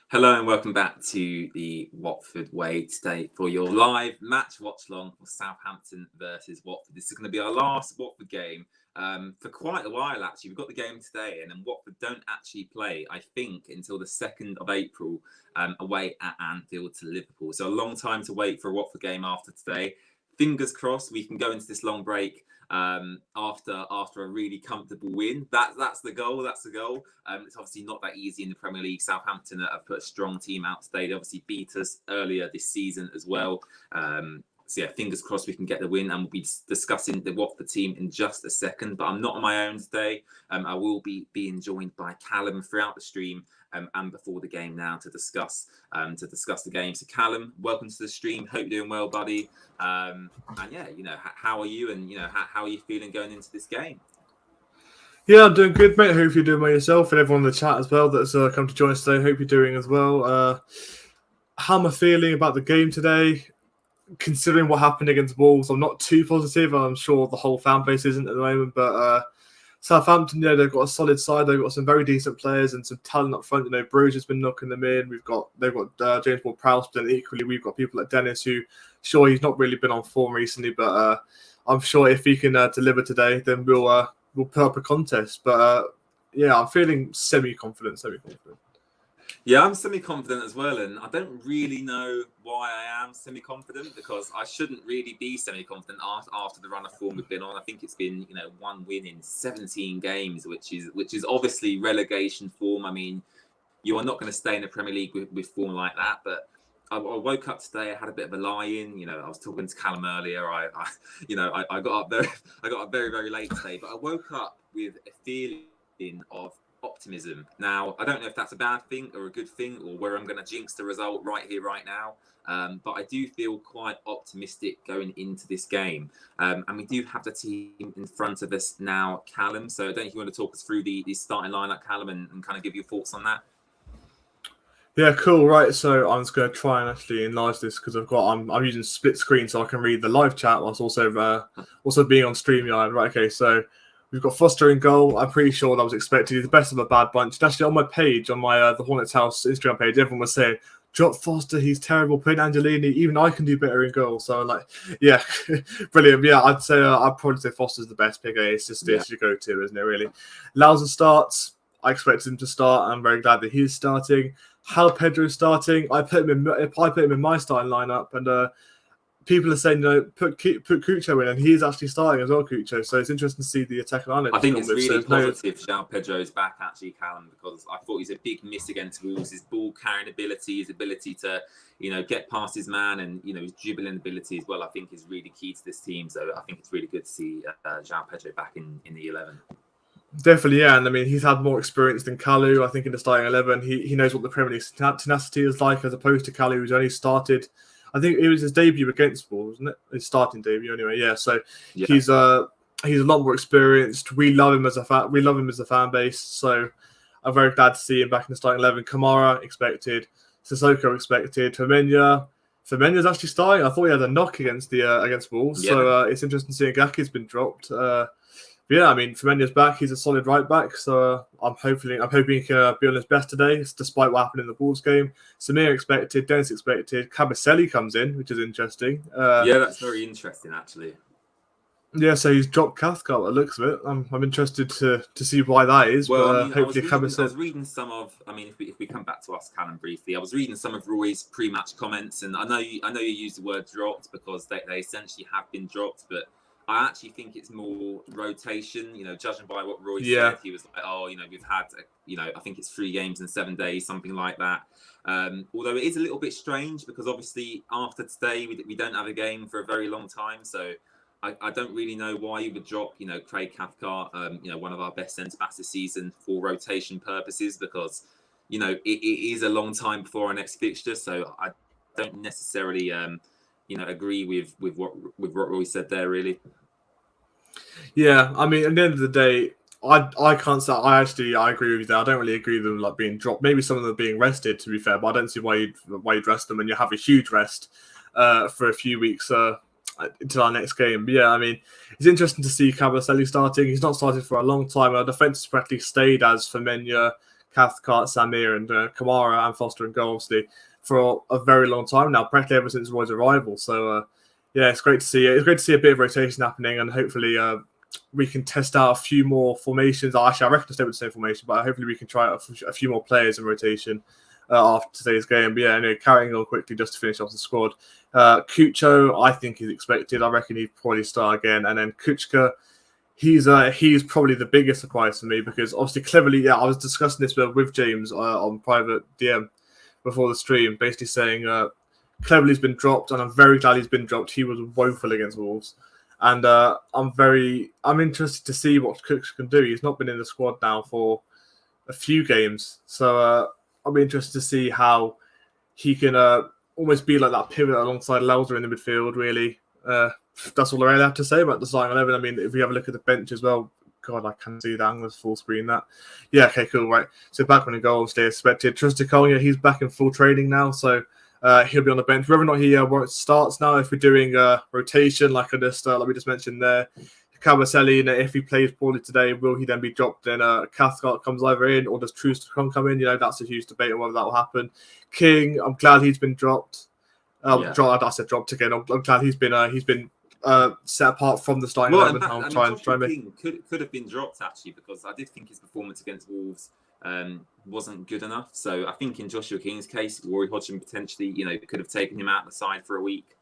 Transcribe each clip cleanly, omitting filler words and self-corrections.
Hello and welcome back to the Watford Way today for your live match watch along for Southampton versus Watford. This is going to be our last Watford game for quite a while actually. We've got the game today and then Watford don't actually play, I think, until the 2nd of April away at Anfield to Liverpool. So a long time to wait for a Watford game after today. Fingers crossed we can go into this long break after a really comfortable win. That's the goal. That's the goal. It's obviously not that easy in the Premier League. Southampton have put a strong team out today. They obviously beat us earlier this season as well. So yeah, fingers crossed we can get the win, and we'll be discussing the Watford team in just a second. But I'm not on my own today. I will be being joined by Callum throughout the stream and before the game now to discuss the game. So Callum, welcome to the stream. Hope you're doing well, buddy. And yeah, how are you? And how are you feeling going into this game? Yeah, I'm doing good, mate. Hope you're doing well yourself, and everyone in the chat as well that's come to join us today. Hope you're doing as well. How am I feeling about the game today? Considering what happened against Wolves, I'm not too positive. I'm sure the whole fan base isn't at the moment, but Southampton, they've got a solid side. They've got some very decent players and some talent up front. Bruges has been knocking them in. They've got James Ward-Prowse, but equally we've got people like Dennis, who, sure, he's not really been on form recently, but I'm sure if he can deliver today, then we'll put up a contest. But yeah, I'm feeling semi-confident. Yeah, I'm semi-confident as well, and I don't really know why I am semi-confident, because I shouldn't really be semi-confident after the run of form we've been on. I think it's been one win in 17 games, which is obviously relegation form. I mean, you are not going to stay in the Premier League with form like that. But I woke up today. I had a bit of a lie-in. I was talking to Callum earlier. I got up very very late today, but I woke up with a feeling of optimism. Now, I don't know if that's a bad thing or a good thing, or where I'm going to jinx the result right here, right now. But I do feel quite optimistic going into this game. And we do have the team in front of us now, Callum. So I don't know if you want to talk us through the starting lineup, Callum, and kind of give your thoughts on that. Yeah, cool. Right, so I'm just going to try and actually enlarge this because I'm using split screen so I can read the live chat whilst also being on StreamYard. Right, okay, so we've got Foster in goal. I'm pretty sure that was expected. He's the best of a bad bunch. And actually, on my page, on my the Hornets House Instagram page, everyone was saying, drop Foster, he's terrible. Put Angelini, even I can do better in goal. So, yeah, brilliant. Yeah, I'd probably say Foster's the best pick. It's just your go-to, isn't it, really? Lauza starts. I expected him to start. I'm very glad that he's starting. How Pedro's starting. I put him in my starting lineup, and people are saying, put Cucho in, and he is actually starting as well, Cucho. So it's interesting to see the attacking lineup. I think it's really positive João Pedro's back, actually, Callum, because I thought he's a big miss against Wolves. His ball carrying ability, his ability to, get past his man, and his dribbling ability as well, I think is really key to this team. So I think it's really good to see João Pedro back in the 11. Definitely, yeah. And I mean, he's had more experience than Kalu, I think, in the starting 11. He knows what the Premier League tenacity is like, as opposed to Kalu, who's only started. I think it was his debut against Wolves, wasn't it? His starting debut, anyway. Yeah. So he's a lot more experienced. We love him as a fan base. So I'm very glad to see him back in the starting 11. Kamara expected, Sissoko expected, Firmino's actually starting. I thought he had a knock against Wolves. Yeah. So it's interesting seeing Gaki's been dropped. Yeah, I mean, Firmino's back. He's a solid right back, so I'm hoping he can be on his best today, despite what happened in the Wolves game. Samir expected, Dennis expected. Kabasele comes in, which is interesting. Yeah, that's very interesting, actually. Yeah, so he's dropped Cathcart, by the looks of it. I'm interested to see why that is. Well, but, I mean, I was reading some of. I mean, if we come back to us, Callum, briefly, I was reading some of Roy's pre-match comments, and I know you used the word dropped because they essentially have been dropped, but I actually think it's more rotation, judging by what Roy said. He was like, we've had, I think it's 3 games in 7 days, something like that. Although it is a little bit strange because obviously after today, we don't have a game for a very long time. So I don't really know why you would drop, Craig Cathcart, one of our best centre-backs this season for rotation purposes, because, it is a long time before our next fixture. So I don't necessarily, agree with what Roy said there, really. Yeah, I mean, at the end of the day, I can't say I agree with you there. I don't really agree with them being dropped. Maybe some of them being rested, to be fair, but I don't see why you'd rest them and you have a huge rest for a few weeks until our next game. But yeah, I mean, it's interesting to see Kabasele starting. He's not started for a long time. Our defence practically stayed as Firmino, Cathcart, Samir, and Kamara and Foster and goal, obviously, for a very long time now, practically ever since Roy's arrival. So, yeah, it's great to see. It's great to see a bit of rotation happening, and hopefully we can test out a few more formations. Actually, I reckon to stay with the same formation, but hopefully we can try out a few more players in rotation after today's game. But yeah, anyway, carrying on quickly just to finish off the squad. Kucho, I think is expected. I reckon he'd probably start again. And then Kuchka, he's probably the biggest surprise for me because obviously cleverly, yeah, I was discussing this with James on private DM before the stream, basically saying Cleverly's been dropped, and I'm very glad he's been dropped. He was woeful against Wolves. And I'm interested to see what Kuchka can do. He's not been in the squad now for a few games. So I'll be interested to see how he can almost be like that pivot alongside Lauser in the midfield, really. That's all I really have to say about the starting 11. I mean, if we have a look at the bench as well, God, I can't see that. I'm going to full screen that. Yeah, okay, cool, right. So back on the goal, obviously expected. Trusticoglia, he's back in full training now, so he'll be on the bench. Whether or not he starts now, if we're doing rotation, like we just mentioned there, Cabaselli, if he plays poorly today, will he then be dropped? Then Cathcart comes either in, or does Trusticoglia come in? That's a huge debate on whether that will happen. King, I'm glad he's been dropped. I said dropped again. I'm glad he's been set apart from the starting 11. Joshua King could have been dropped actually, because I did think his performance against Wolves wasn't good enough. So I think in Joshua King's case, Roy Hodgson potentially, could have taken him out of the side for a week.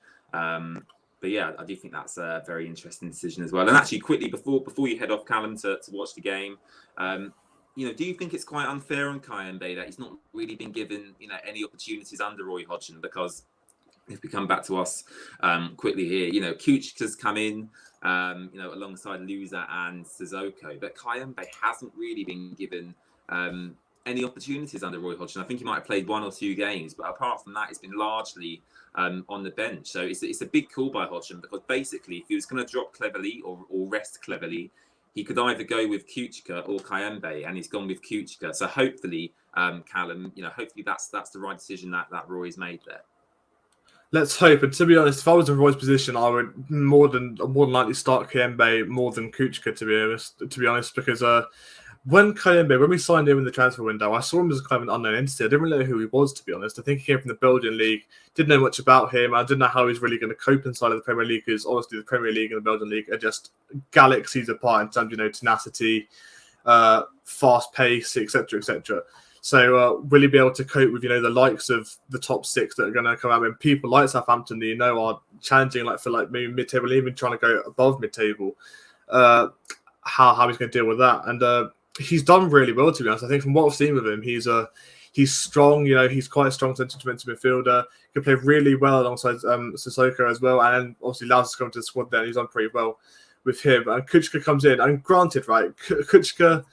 But yeah, I do think that's a very interesting decision as well. And actually, quickly before you head off, Callum, to watch the game, do you think it's quite unfair on Kayembe that he's not really been given any opportunities under Roy Hodgson? Because if we come back to us quickly here, Kuchka's come in, alongside Luza and Sissoko, but Kayembe hasn't really been given any opportunities under Roy Hodgson. I think he might have played 1 or 2 games, but apart from that, it's been largely on the bench. So it's a big call by Hodgson, because basically, if he was going to drop Cleverly or rest Cleverly, he could either go with Kuchka or Kayembe, and he's gone with Kuchka. So hopefully, Callum, hopefully that's the right decision that Roy's made there. Let's hope. And to be honest, if I was in Roy's position, I would more than likely start Kayembe more than Kuchka, to be honest, because when we signed him in the transfer window, I saw him as kind of an unknown entity. I didn't really know who he was, to be honest. I think he came from the Belgian league. Didn't know much about him. I didn't know how he's really going to cope inside of the Premier League, because obviously the Premier League and the Belgian league are just galaxies apart in terms of tenacity, fast pace, etc., etc. So will he be able to cope with the likes of the top 6 that are going to come out, and people like Southampton that are challenging for maybe mid-table, even trying to go above mid-table? How he's going to deal with that? And he's done really well, to be honest. I think from what I've seen with him, he's strong. He's quite a strong central midfielder. He can play really well alongside Sissoko as well, and obviously Laus has come to the squad there, and he's done pretty well with him. And Kuchka comes in, and granted, right, Kuchka,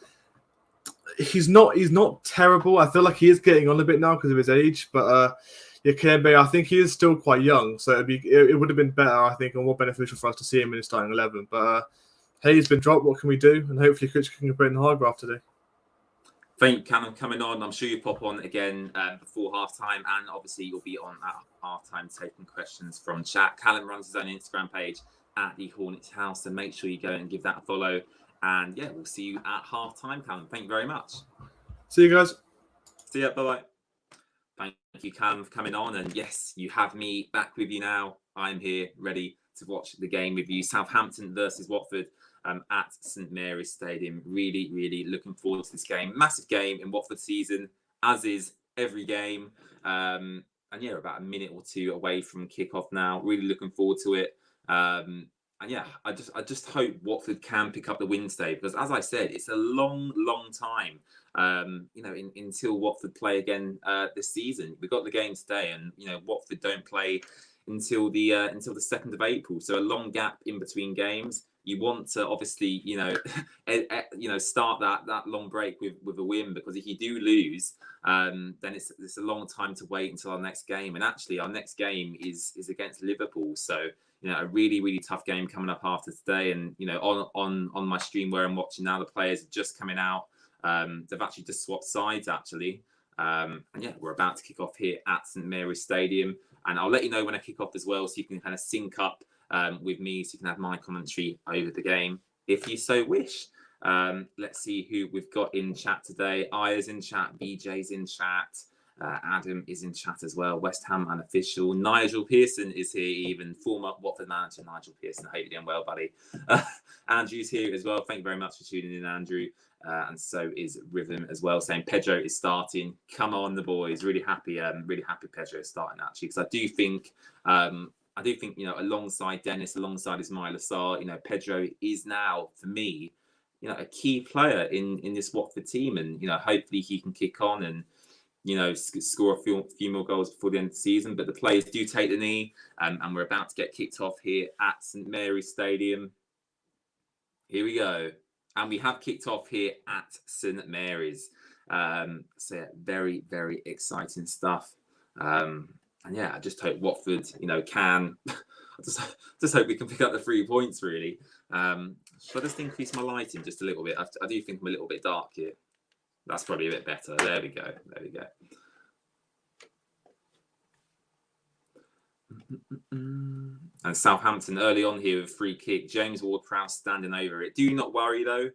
he's not terrible. I feel like he is getting on a bit now because of his age, but Kayembe, I think he is still quite young, so it would have been better, I think, and more beneficial for us to see him in the starting 11. But hey, he's been dropped. What can we do? And hopefully Kuchka can put in Hargrave today. Thank you, Callum, coming on. I'm sure you pop on again before half-time, and obviously you'll be on at half-time taking questions from chat. Callum runs his own Instagram page at the Hornets House, so make sure you go and give that a follow. And yeah, we'll see you at half-time, Callum. Thank you very much. See you guys. See ya. Bye-bye. Thank you, Callum, for coming on. And yes, you have me back with you now. I'm here ready to watch the game with you. Southampton versus Watford at St Mary's Stadium. Really, really looking forward to this game. Massive game in Watford season, as is every game. And yeah, about a minute or 2 away from kickoff now. Really looking forward to it. And yeah, I just hope Watford can pick up the win today, because as I said, it's a long time, until Watford play again this season. We've got the game today, and Watford don't play until the 2nd of April, so a long gap in between games. You want to obviously start that long break with a win, because if you do lose, then it's a long time to wait until our next game. And actually, our next game is against Liverpool, so a really, really tough game coming up after today. And on my stream where I'm watching now, the players are just coming out. They've actually just swapped sides actually. And yeah, we're about to kick off here at St Mary's Stadium, and I'll let you know when I kick off as well, so you can kind of sync up with me, so you can have my commentary over the game if you so wish. Let's see who we've got in chat today. Aya's in chat, BJ's in chat, Adam is in chat as well. West Ham unofficial. Nigel Pearson is here, even former Watford manager Nigel Pearson. I hope you're doing well, buddy. Andrew's here as well. Thank you very much for tuning in, Andrew. And so is Rhythm as well, saying Pedro is starting. Come on, the boys. Really happy Pedro is starting actually, because I do think alongside Dennis, alongside Ismail Assar, Pedro is now for me, a key player in this Watford team, and hopefully he can kick on and score a few more goals before the end of the season. But the players do take the knee, and we're about to get kicked off here at St Mary's Stadium. Here we go. And we have kicked off here at St Mary's. So yeah, very, very exciting stuff. And yeah, I just hope Watford, can. I just hope we can pick up the 3 points, really. Should I just increase my lighting just a little bit? I do think I'm a little bit dark here. That's probably a bit better. There we go. There we go. And Southampton early on here with free kick. James Ward-Prowse standing over it. Do not worry, though.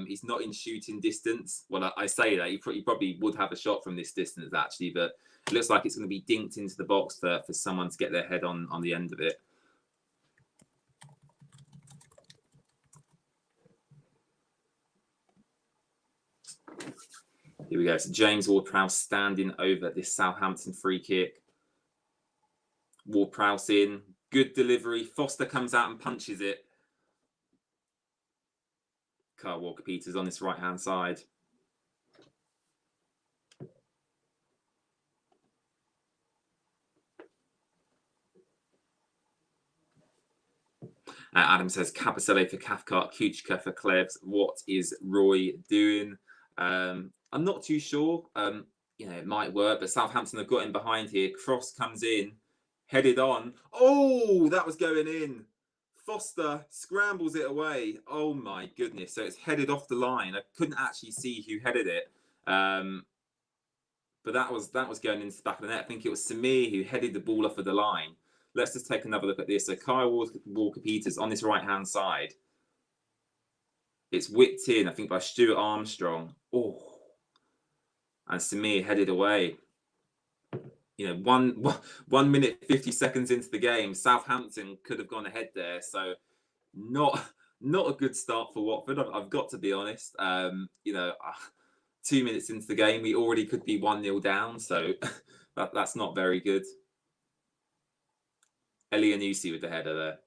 He's not in shooting distance. Well, I say that. He probably would have a shot from this distance, actually. But it looks like it's going to be dinked into the box for someone to get their head on the end of it. Here we go. So James Ward-Prowse standing over this Southampton free kick. Ward-Prowse in. Good delivery. Foster comes out and punches it. Kyle Walker-Peters on this right-hand side. Adam says, Capicelle for Cathcart, Kuchka for Klebs. What is Roy doing? I'm not too sure. It might work, but Southampton have got in behind here. Cross comes in, headed on. Oh, that was going in. Foster scrambles it away. Oh my goodness. So it's headed off the line. I couldn't actually see who headed it. But that was going into the back of the net. I think it was Samir who headed the ball off of the line. Let's just take another look at this. So Kyle Walker-Peters on this right-hand side. It's whipped in, I think, by Stuart Armstrong. Oh. And Samir headed away. 1 minute, 50 seconds into the game, Southampton could have gone ahead there. So not a good start for Watford, I've got to be honest. 2 minutes into the game, we already could be 1-0 down. So that's not very good. Elianusi with the header there.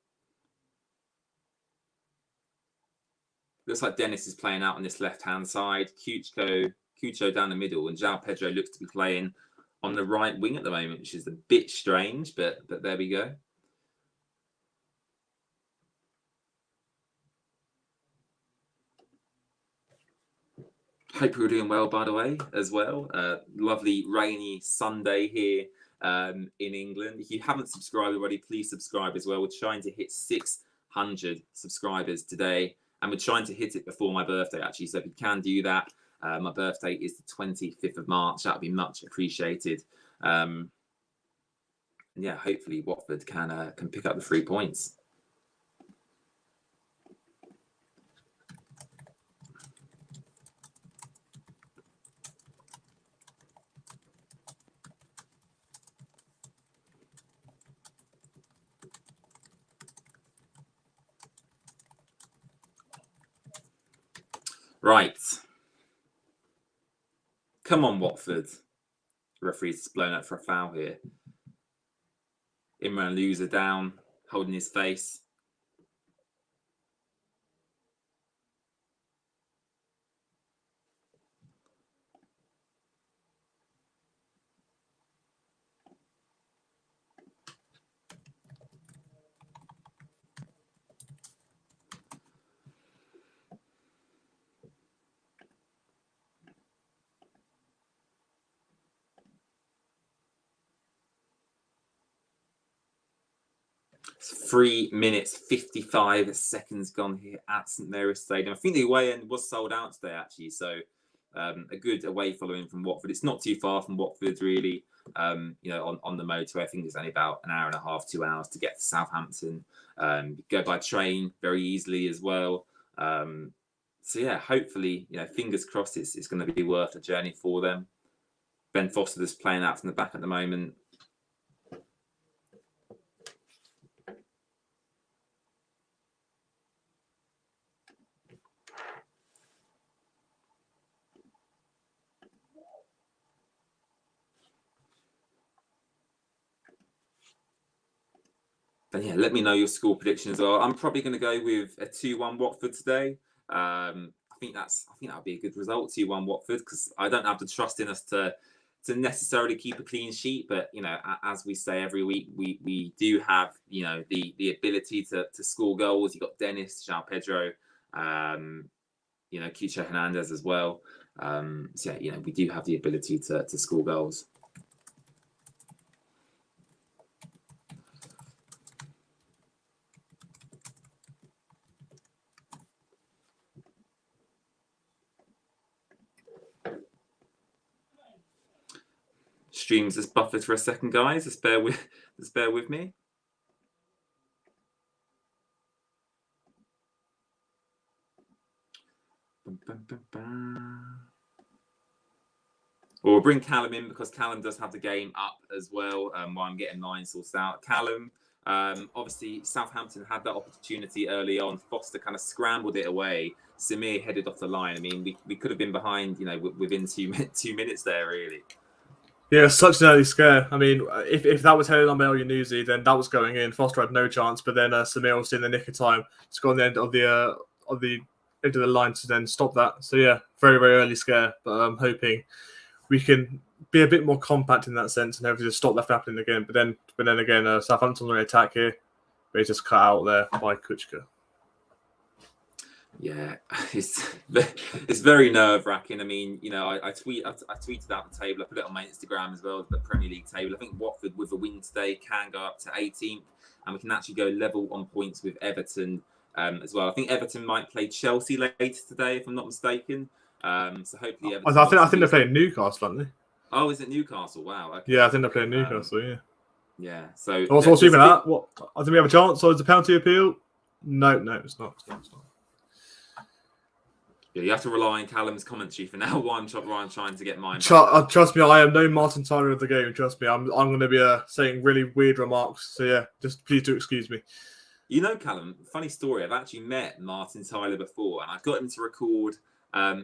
Looks like Dennis is playing out on this left-hand side. Cucho down the middle, and João Pedro looks to be playing on the right wing at the moment, which is a bit strange, but there we go. Hope you're doing well, by the way, as well. Lovely rainy Sunday here in England. If you haven't subscribed already, please subscribe as well. We're trying to hit 600 subscribers today, and we're trying to hit it before my birthday, actually. So if you can do that, my birthday is the 25th of March. That would be much appreciated. Yeah, hopefully Watford can pick up the 3 points. Right. Come on, Watford. Referee's blown up for a foul here. Imran Loser down, holding his face. It's 3 minutes, 55 seconds gone here at St Mary's Stadium. I think the away end was sold out today, actually. So a good away following from Watford. It's not too far from Watford, really. On the motorway, I think it's only about an hour and a half, 2 hours to get to Southampton. You go by train very easily as well. So yeah, hopefully, fingers crossed, it's going to be worth the journey for them. Ben Foster is playing out from the back at the moment. But yeah, let me know your score prediction as well. I'm probably going to go with a 2-1 Watford today. I think that'll be a good result, 2-1 Watford, because I don't have the trust in us to necessarily keep a clean sheet. But as we say every week, we do have the ability to score goals. You've got Dennis, João Pedro, Quicho Hernandez as well. So yeah, we do have the ability to score goals. Streams just buffered for a second, guys. Just bear with me. We'll bring Callum in because Callum does have the game up as well while I'm getting mine sorted out. Callum, obviously, Southampton had that opportunity early on. Foster kind of scrambled it away. Samir headed off the line. I mean, we could have been behind, within 2 minutes there, really. Yeah, such an early scare. I mean, if that was headed on by El Yunusi, then that was going in. Foster had no chance, but then Samir was in the nick of time to go on the end of the end of the line to then stop that. So yeah, very, very early scare. But I'm hoping we can be a bit more compact in that sense and hopefully just stop that from happening again. But then again, Southampton on the attack here, but it's just cut out there by Kuchka. Yeah, it's very nerve-wracking. I mean, I tweeted out the table. I put it on my Instagram as well, the Premier League table. I think Watford, with a win today, can go up to 18th, and we can actually go level on points with Everton as well. I think Everton might play Chelsea later today, if I'm not mistaken. So hopefully Everton... I think they're playing Newcastle, aren't they? Oh, is it Newcastle? Wow. Okay. Yeah, I think they're playing Newcastle, yeah. Yeah, so... What's even that? What? I think we have a chance. So is the penalty appeal? No, it's not. It's not. Yeah, you have to rely on Callum's commentary for now while I'm trying to get mine. Trust me, I am no Martin Tyler of the game. Trust me, I'm going to be saying really weird remarks. So yeah, just please do excuse me. Callum, funny story. I've actually met Martin Tyler before, and I got him to record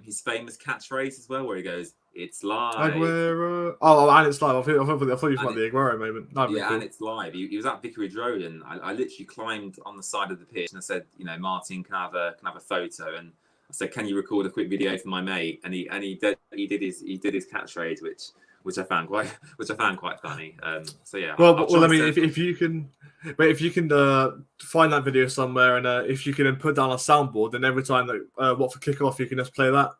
his famous catchphrase as well, where he goes, "It's live." Aguero. Oh, and it's live. I thought you were talking about the Aguero moment. Yeah, cool. And it's live. He was at Vicarage Road, and I literally climbed on the side of the pitch and I said, Martin, can I have a photo? And I said, can you record a quick video for my mate? And he did his catchphrase, which I found quite funny. So yeah. Well, I mean, if you can find that video somewhere, and if you can then put down a soundboard, then every time that Watford kick off, you can just play that.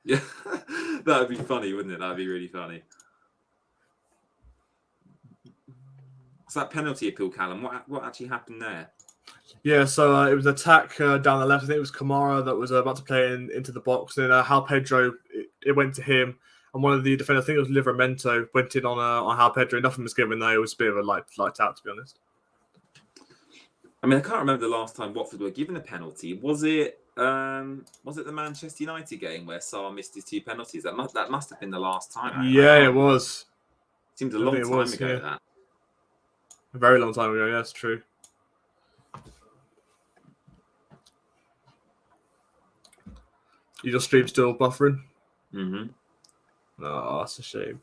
Yeah, that would be funny, wouldn't it? That'd be really funny. So that penalty appeal, Callum, what actually happened there? Yeah, so it was an attack down the left. I think it was Kamara that was about to play into the box. And then João Pedro, it went to him. And one of the defenders, I think it was Livramento, went in on João Pedro. Nothing was given there. It was a bit of a light out, to be honest. I mean, I can't remember the last time Watford were given a penalty. Was it the Manchester United game where Sarr missed his 2 penalties? That must have been the last time. Yeah, it was. Seemed a long time ago, yeah. that. A very long time ago, yeah, that's true. Your stream still buffering? Mm-hmm. Oh, that's a shame.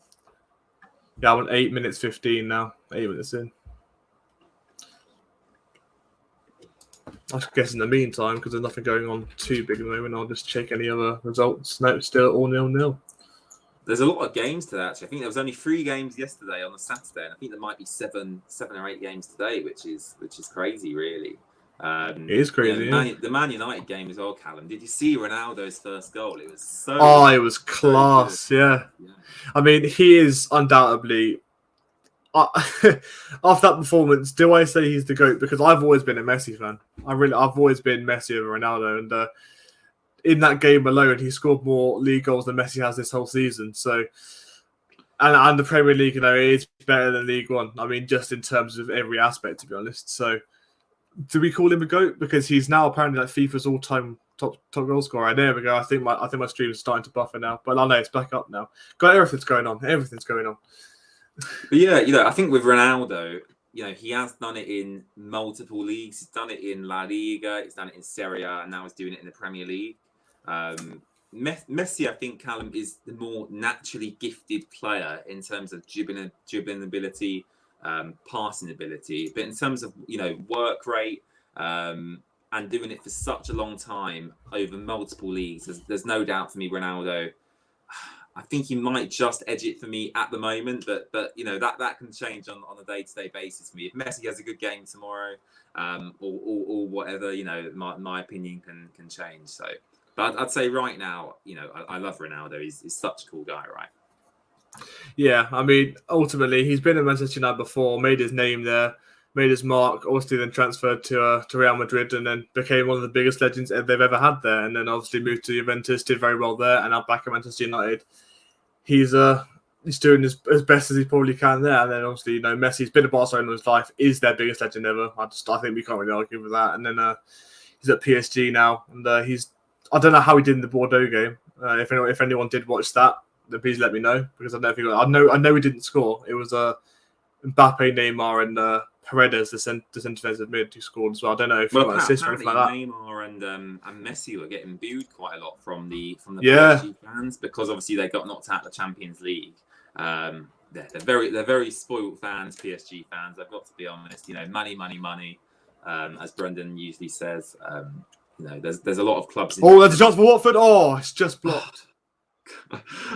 Yeah, I'm on 8 minutes 15 now. 8 minutes in. I guess in the meantime, because there's nothing going on too big at the moment, I'll just check any other results. No, it's still all 0-0. There's a lot of games today, actually. I think there was only 3 games yesterday on the Saturday, and I think there might be 7 or 8 games today, which is crazy, really. It is crazy. The Man United game as well, Callum. Did you see Ronaldo's first goal? It was so. Oh, it was class. So yeah. I mean, he is undoubtedly. After that performance, do I say he's the GOAT? Because I've always been a Messi fan. I've always been Messi over Ronaldo, and in that game alone, he scored more league goals than Messi has this whole season. So, and the Premier League, it is better than League One. I mean, just in terms of every aspect, to be honest. So. Do we call him a GOAT? Because he's now apparently like FIFA's all-time top goal scorer. There we go. I think my stream is starting to buffer now, but I know it's back up now. Got everything's going on. Everything's going on. But yeah, I think with Ronaldo, he has done it in multiple leagues. He's done it in La Liga. He's done it in Serie A, and now he's doing it in the Premier League. Messi, I think, Callum, is the more naturally gifted player in terms of dribbling ability, passing ability. But in terms of work rate and doing it for such a long time over multiple leagues, there's no doubt for me, Ronaldo. I think he might just edge it for me at the moment, but that can change on a day-to-day basis for me. If Messi has a good game tomorrow, or whatever, my opinion can change. So. But I'd say right now, I love Ronaldo. He's such a cool guy, right? Yeah, I mean, ultimately, he's been in Manchester United before, made his name there, made his mark, obviously then transferred to Real Madrid and then became one of the biggest legends they've ever had there. And then obviously moved to Juventus, did very well there, and now back at Manchester United. He's doing as best as he probably can there. And then obviously, Messi's been at Barcelona in his life, is their biggest legend ever. I think we can't really argue with that. And then he's at PSG now, and I don't know how he did in the Bordeaux game. If anyone did watch that, then please let me know, because I know he didn't score. It was Mbappe, Neymar, and Paredes, the centre defensive mid, who scored as well. I don't know if you got an assist or anything like that. Neymar and Messi were getting booed quite a lot from the PSG fans, because obviously they got knocked out of the Champions League. They're very spoiled fans, PSG fans. I've got to be honest. Money. As Brendan usually says. There's a lot of clubs. There's a chance for Watford. Oh, it's just blocked.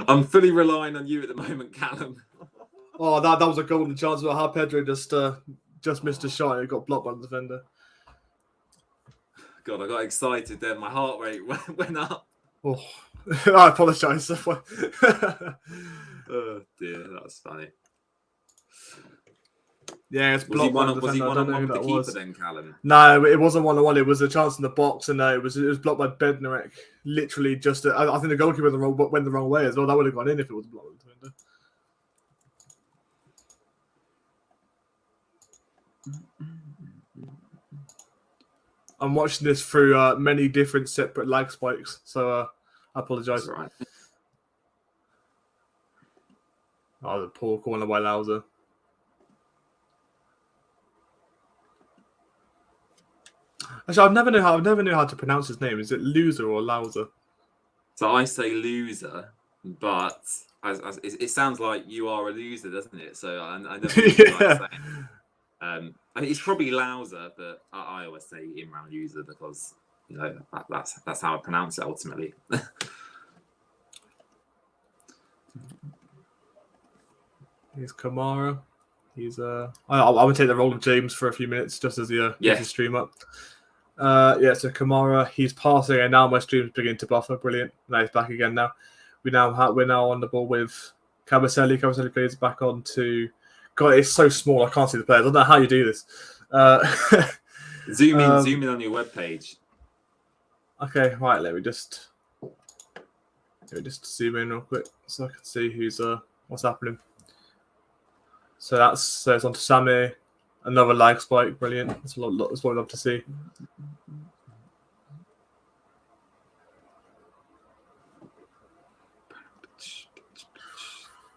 I'm fully relying on you at the moment, Callum. Oh, that was a golden chance. But how Pedro just missed a shot and it got blocked by the defender. God, I got excited then. My heart rate went up. Oh, I apologise. Oh dear, that was funny. Yeah, it's blocked by the defender. Was he one-on-one with the keeper then, Callum? No, it wasn't one-on-one. It was a chance in the box, and it was blocked by Bednarek. Literally, I think the goalkeeper went the wrong way as well. That would have gone in if it was blocked by the defender. I'm watching this through many different separate lag spikes, so I apologise. Right. Oh, the poor corner by Lauser. Actually, I've never knew how to pronounce his name. Is it Loser or Lauser? So I say loser, but as it sounds like you are a loser, doesn't it? So I never really like saying. I think it's probably Lauser, but I always say Imran Loser because that's how I pronounce it ultimately. Here's Kamara. He's I'm gonna take the role of James for a few minutes just as he gets his stream up. So Kamara, he's passing, and now my stream's beginning to buffer. Brilliant. Now he's back again. Now we're now on the ball with Cabaselli. Cabaselli plays back on to. God, it's so small. I can't see the players. I don't know how you do this. Zoom in on your webpage. Okay, right. Let me just zoom in real quick so I can see what's happening. So it's on to Sammy. Another lag spike. Brilliant. That's what I'd love to see.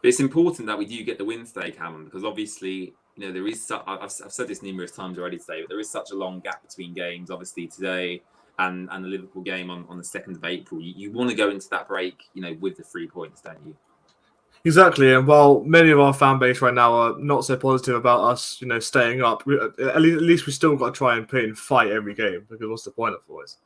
But it's important that we do get the win today, Cameron, because obviously, there is. I've said this numerous times already today, but there is such a long gap between games. Obviously, today and the Liverpool game on the 2nd of April, you want to go into that break, with the 3 points, don't you? Exactly, and while many of our fan base right now are not so positive about us, staying up, at least we still got to try and play and fight every game, because what's the point of it?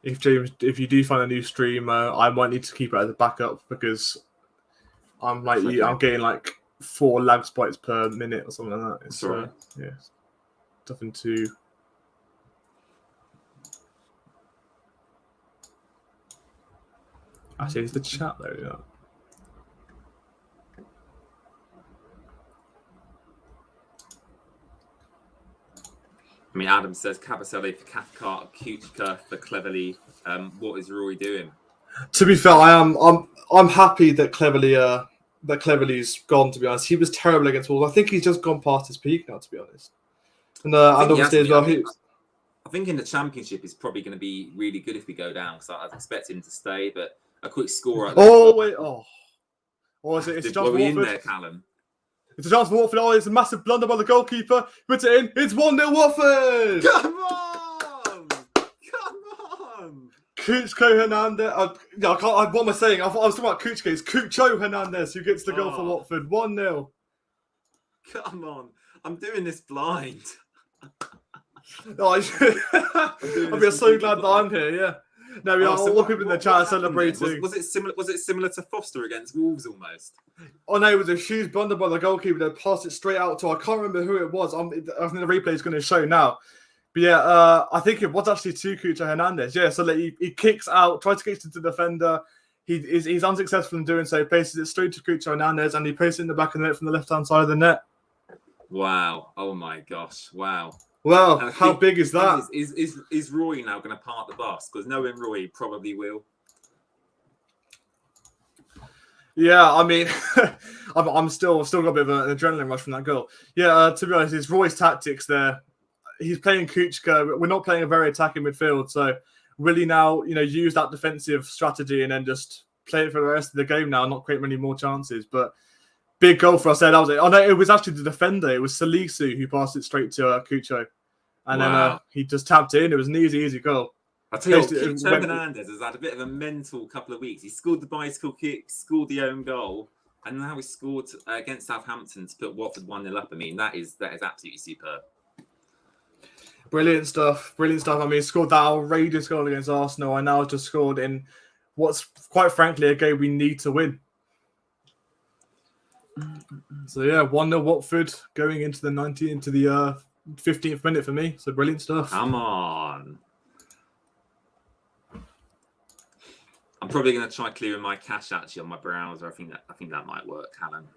If you do find a new stream, I might need to keep it as a backup because I'm getting like 4 lag spikes per minute or something like that. It's nothing too. Actually, it's the chat though. Yeah. I mean, Adam says Cabaselli for Cathcart, Kuchka for Cleverly. What is Rory doing? To be fair, I'm happy that Cleverly's gone. To be honest, he was terrible against Wolves. I think he's just gone past his peak now. To be honest, and obviously as well, I think in the Championship it's probably going to be really good if we go down. So I'd expect him to stay, but a quick score. Is it? It's just Watford Watford. In there, Callum. It's a chance for Watford. Oh, it's a massive blunder by the goalkeeper. Puts it in. It's 1-0 Watford. Come on! Come on! Cucho Hernandez. What am I saying? I was talking about Cucho. It's Cucho Hernandez who gets the goal for Watford. 1-0. Come on. I'm doing this blind. I'll be so glad that I'm here, yeah. No, we are all people in the chat celebrating. Was it similar to Foster against Wolves almost? Oh no, it was a huge blunder by the goalkeeper that passed it straight out to, I can't remember who it was. I think the replay is going to show now. But yeah, I think it was actually to Cucho Hernandez. Yeah, so that he kicks out, tries to get to the defender. He's unsuccessful in doing so. He places it straight to Cucho Hernandez and he places it in the back of the net from the left-hand side of the net. Wow. Oh my gosh. Wow. Well, how big is that? Is Roy now going to park the bus? Because knowing Roy, probably will. Yeah, I mean, I'm still got a bit of an adrenaline rush from that goal. Yeah, to be honest, it's Roy's tactics there. He's playing Kuchka. We're not playing a very attacking midfield, so really now, use that defensive strategy and then just play it for the rest of the game now, not create many more chances. But big goal for us there. That was it. Oh no, it was actually the defender. It was Salisu who passed it straight to Cucho. And then he just tapped it in. It was an easy goal. I tell you what, Cucho Hernandez has had a bit of a mental couple of weeks. He scored the bicycle kick, scored the own goal, and now he scored against Southampton to put Watford 1-0 up. I mean, that is absolutely superb. Brilliant stuff. I mean, he scored that outrageous goal against Arsenal, and now just scored in what's quite frankly a game we need to win. So yeah, 1-0 Watford going into the 15th minute for me. So brilliant stuff. Come on. I'm probably going to try clearing my cache actually on my browser. I think that might work, Callum.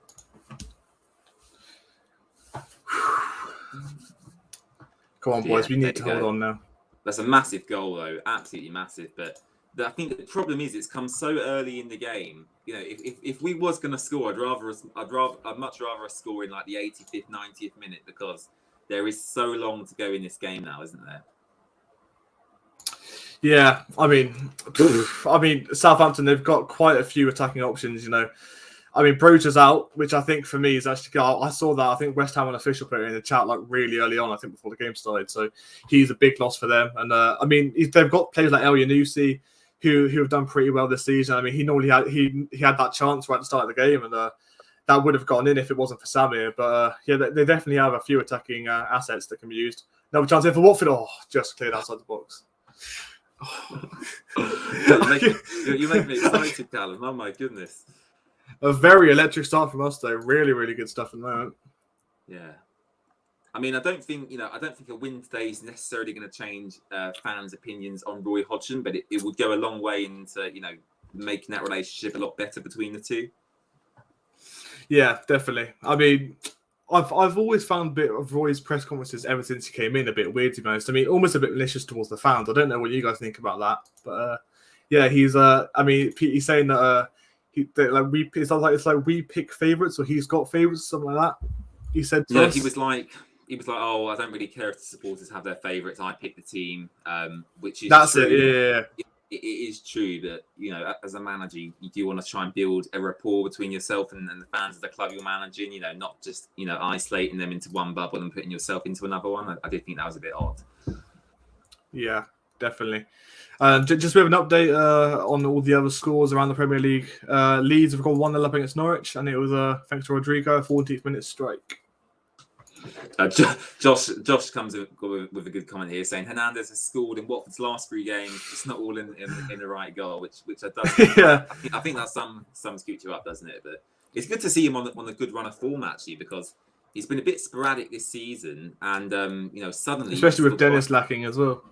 Come on, boys. We need to hold on now. That's a massive goal, though. Absolutely massive. But I think the problem is it's come so early in the game. If we was going to score, I'd much rather us score in like the 85th, 90th minute because there is so long to go in this game now, isn't there? Yeah, I mean, Southampton, they've got quite a few attacking options, I mean, Brocha's out, which I think for me is actually, I saw that. I think West Ham official put it in the chat like really early on, I think before the game started. So he's a big loss for them. And I mean, they've got players like El Yanusi who have done pretty well this season. I mean, he normally had that chance right at the start of the game, and that would have gone in if it wasn't for Samir. But yeah, they definitely have a few attacking assets that can be used. Another chance here for Watford. Oh, just cleared outside the box. You make me excited, Callum. Oh my goodness. A very electric start from us, though. Really, really good stuff in the moment. Yeah. I mean, I don't think a win today is necessarily going to change fans' opinions on Roy Hodgson, but it would go a long way into, making that relationship a lot better between the two. Yeah, definitely. I mean, I've always found a bit of Roy's press conferences ever since he came in a bit weird, to be honest. I mean, almost a bit malicious towards the fans. I don't know what you guys think about that, but yeah, he's he's saying that it's like we pick favourites, or he's got favourites, something like that. He said to us. He was like, oh, I don't really care if the supporters have their favourites. I pick the team, which is that's true. it. Yeah. It is true that as a manager, you do want to try and build a rapport between yourself and the fans of the club you're managing. Not just isolating them into one bubble and putting yourself into another one. I did think that was a bit odd. Yeah, definitely. Just with an update on all the other scores around the Premier League. Leeds have got 1-0 up against Norwich, and it was thanks to Rodrigo, 14th minute strike. Josh comes with a good comment here saying Hernandez has scored in Watford's last 3 games. It's not all in the right goal, which I don't. Yeah. I think that sums Future up, doesn't it? But it's good to see him on a good run of form actually, because he's been a bit sporadic this season, and suddenly, especially with Dennis lacking as well.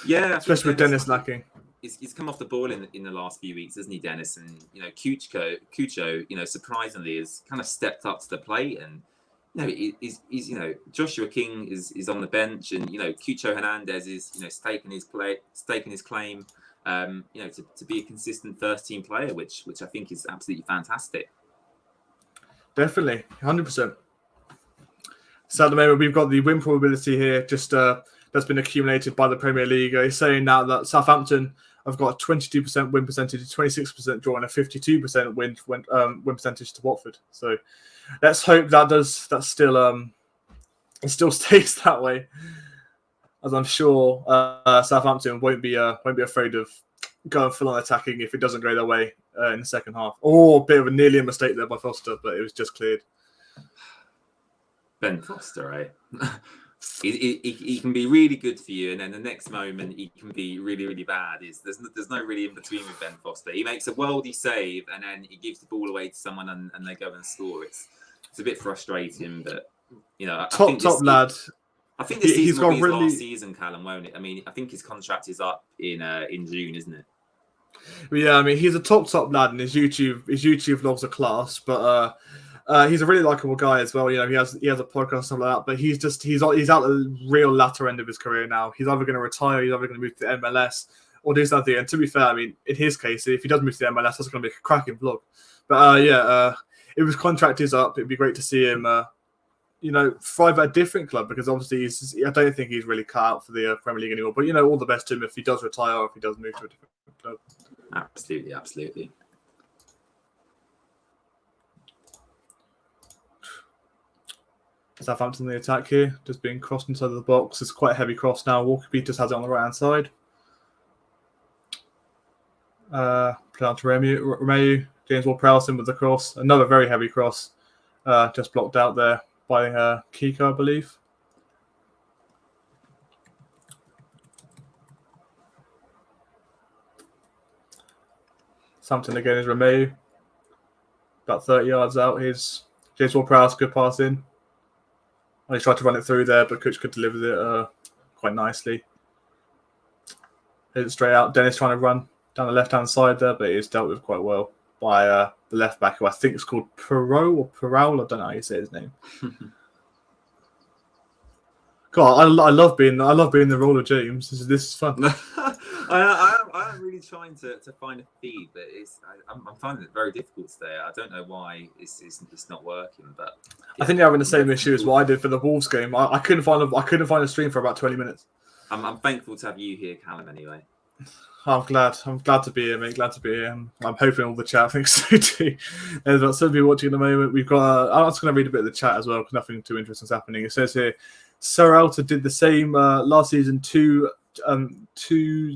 Yeah, especially with Dennis lacking. He's come off the ball in the last few weeks, hasn't he, Dennis? And Cucho, surprisingly, has kind of stepped up to the plate, and he's Joshua King is on the bench, and Cucho Hernandez is staking his claim to be a consistent first team player, which I think is absolutely fantastic. Definitely, 100%. So at the moment, we've got the win probability here, just that's been accumulated by the Premier League. It's saying now that Southampton have got a 22% win percentage, 26% draw, and a 52% win percentage to Watford. So let's hope it still stays that way, as I'm sure Southampton won't be afraid of going full on attacking if it doesn't go their way in the second half. Oh, a bit of nearly a mistake there by Foster, but it was just cleared. Ben Foster, eh? he can be really good for you, and then the next moment he can be really, really bad. There's no really in between with Ben Foster. He makes a worldy save, and then he gives the ball away to someone, and they go and score. It's a bit frustrating, but top lad. I think this season will be his last season, Callum, won't it? I mean, I think his contract is up in June, isn't it? Yeah, I mean, he's a top lad, and his YouTube vlogs are class, but he's a really likable guy as well. He has a podcast and stuff like that, but he's at the real latter end of his career now. He's either going to retire, he's either going to move to the MLS or do something. And to be fair, I mean, in his case, if he does move to the MLS, that's going to be a cracking vlog. But if his contract is up, it'd be great to see him, thrive at a different club, because obviously I don't think he's really cut out for the Premier League anymore. But all the best to him if he does retire or if he does move to a different club. Absolutely. Southampton the attack here, just being crossed inside the box. It's quite a heavy cross now. Walker Peters has it on the right hand side. Play out to Romeu. James Ward-Prowse with the cross. Another very heavy cross, just blocked out there by Kiko, I believe. Southampton again is Romeu. About 30 yards out. Here's James Ward-Prowse, good pass in. He tried to run it through there, but Kutch could deliver it quite nicely. Hit it straight out. Dennis trying to run down the left-hand side there, but it's dealt with quite well by the left-back, who I think is called Perot or Peral. I don't know how you say his name. God, I love being the role of James. This is fun. I am really trying to find a feed, but I'm finding it very difficult today. I don't know why it's not working, but I think they're having the same issue as what I did for the Wolves game. I couldn't find a stream for about 20 minutes. I'm thankful to have you here, Callum. Anyway, I'm glad to be here, mate. Glad to be here. I'm hoping all the chat thinks so too. There's about 7 people watching at the moment. We've got. I'm just going to read a bit of the chat as well, because nothing too interesting is happening. It says here, Serralta did the same last season to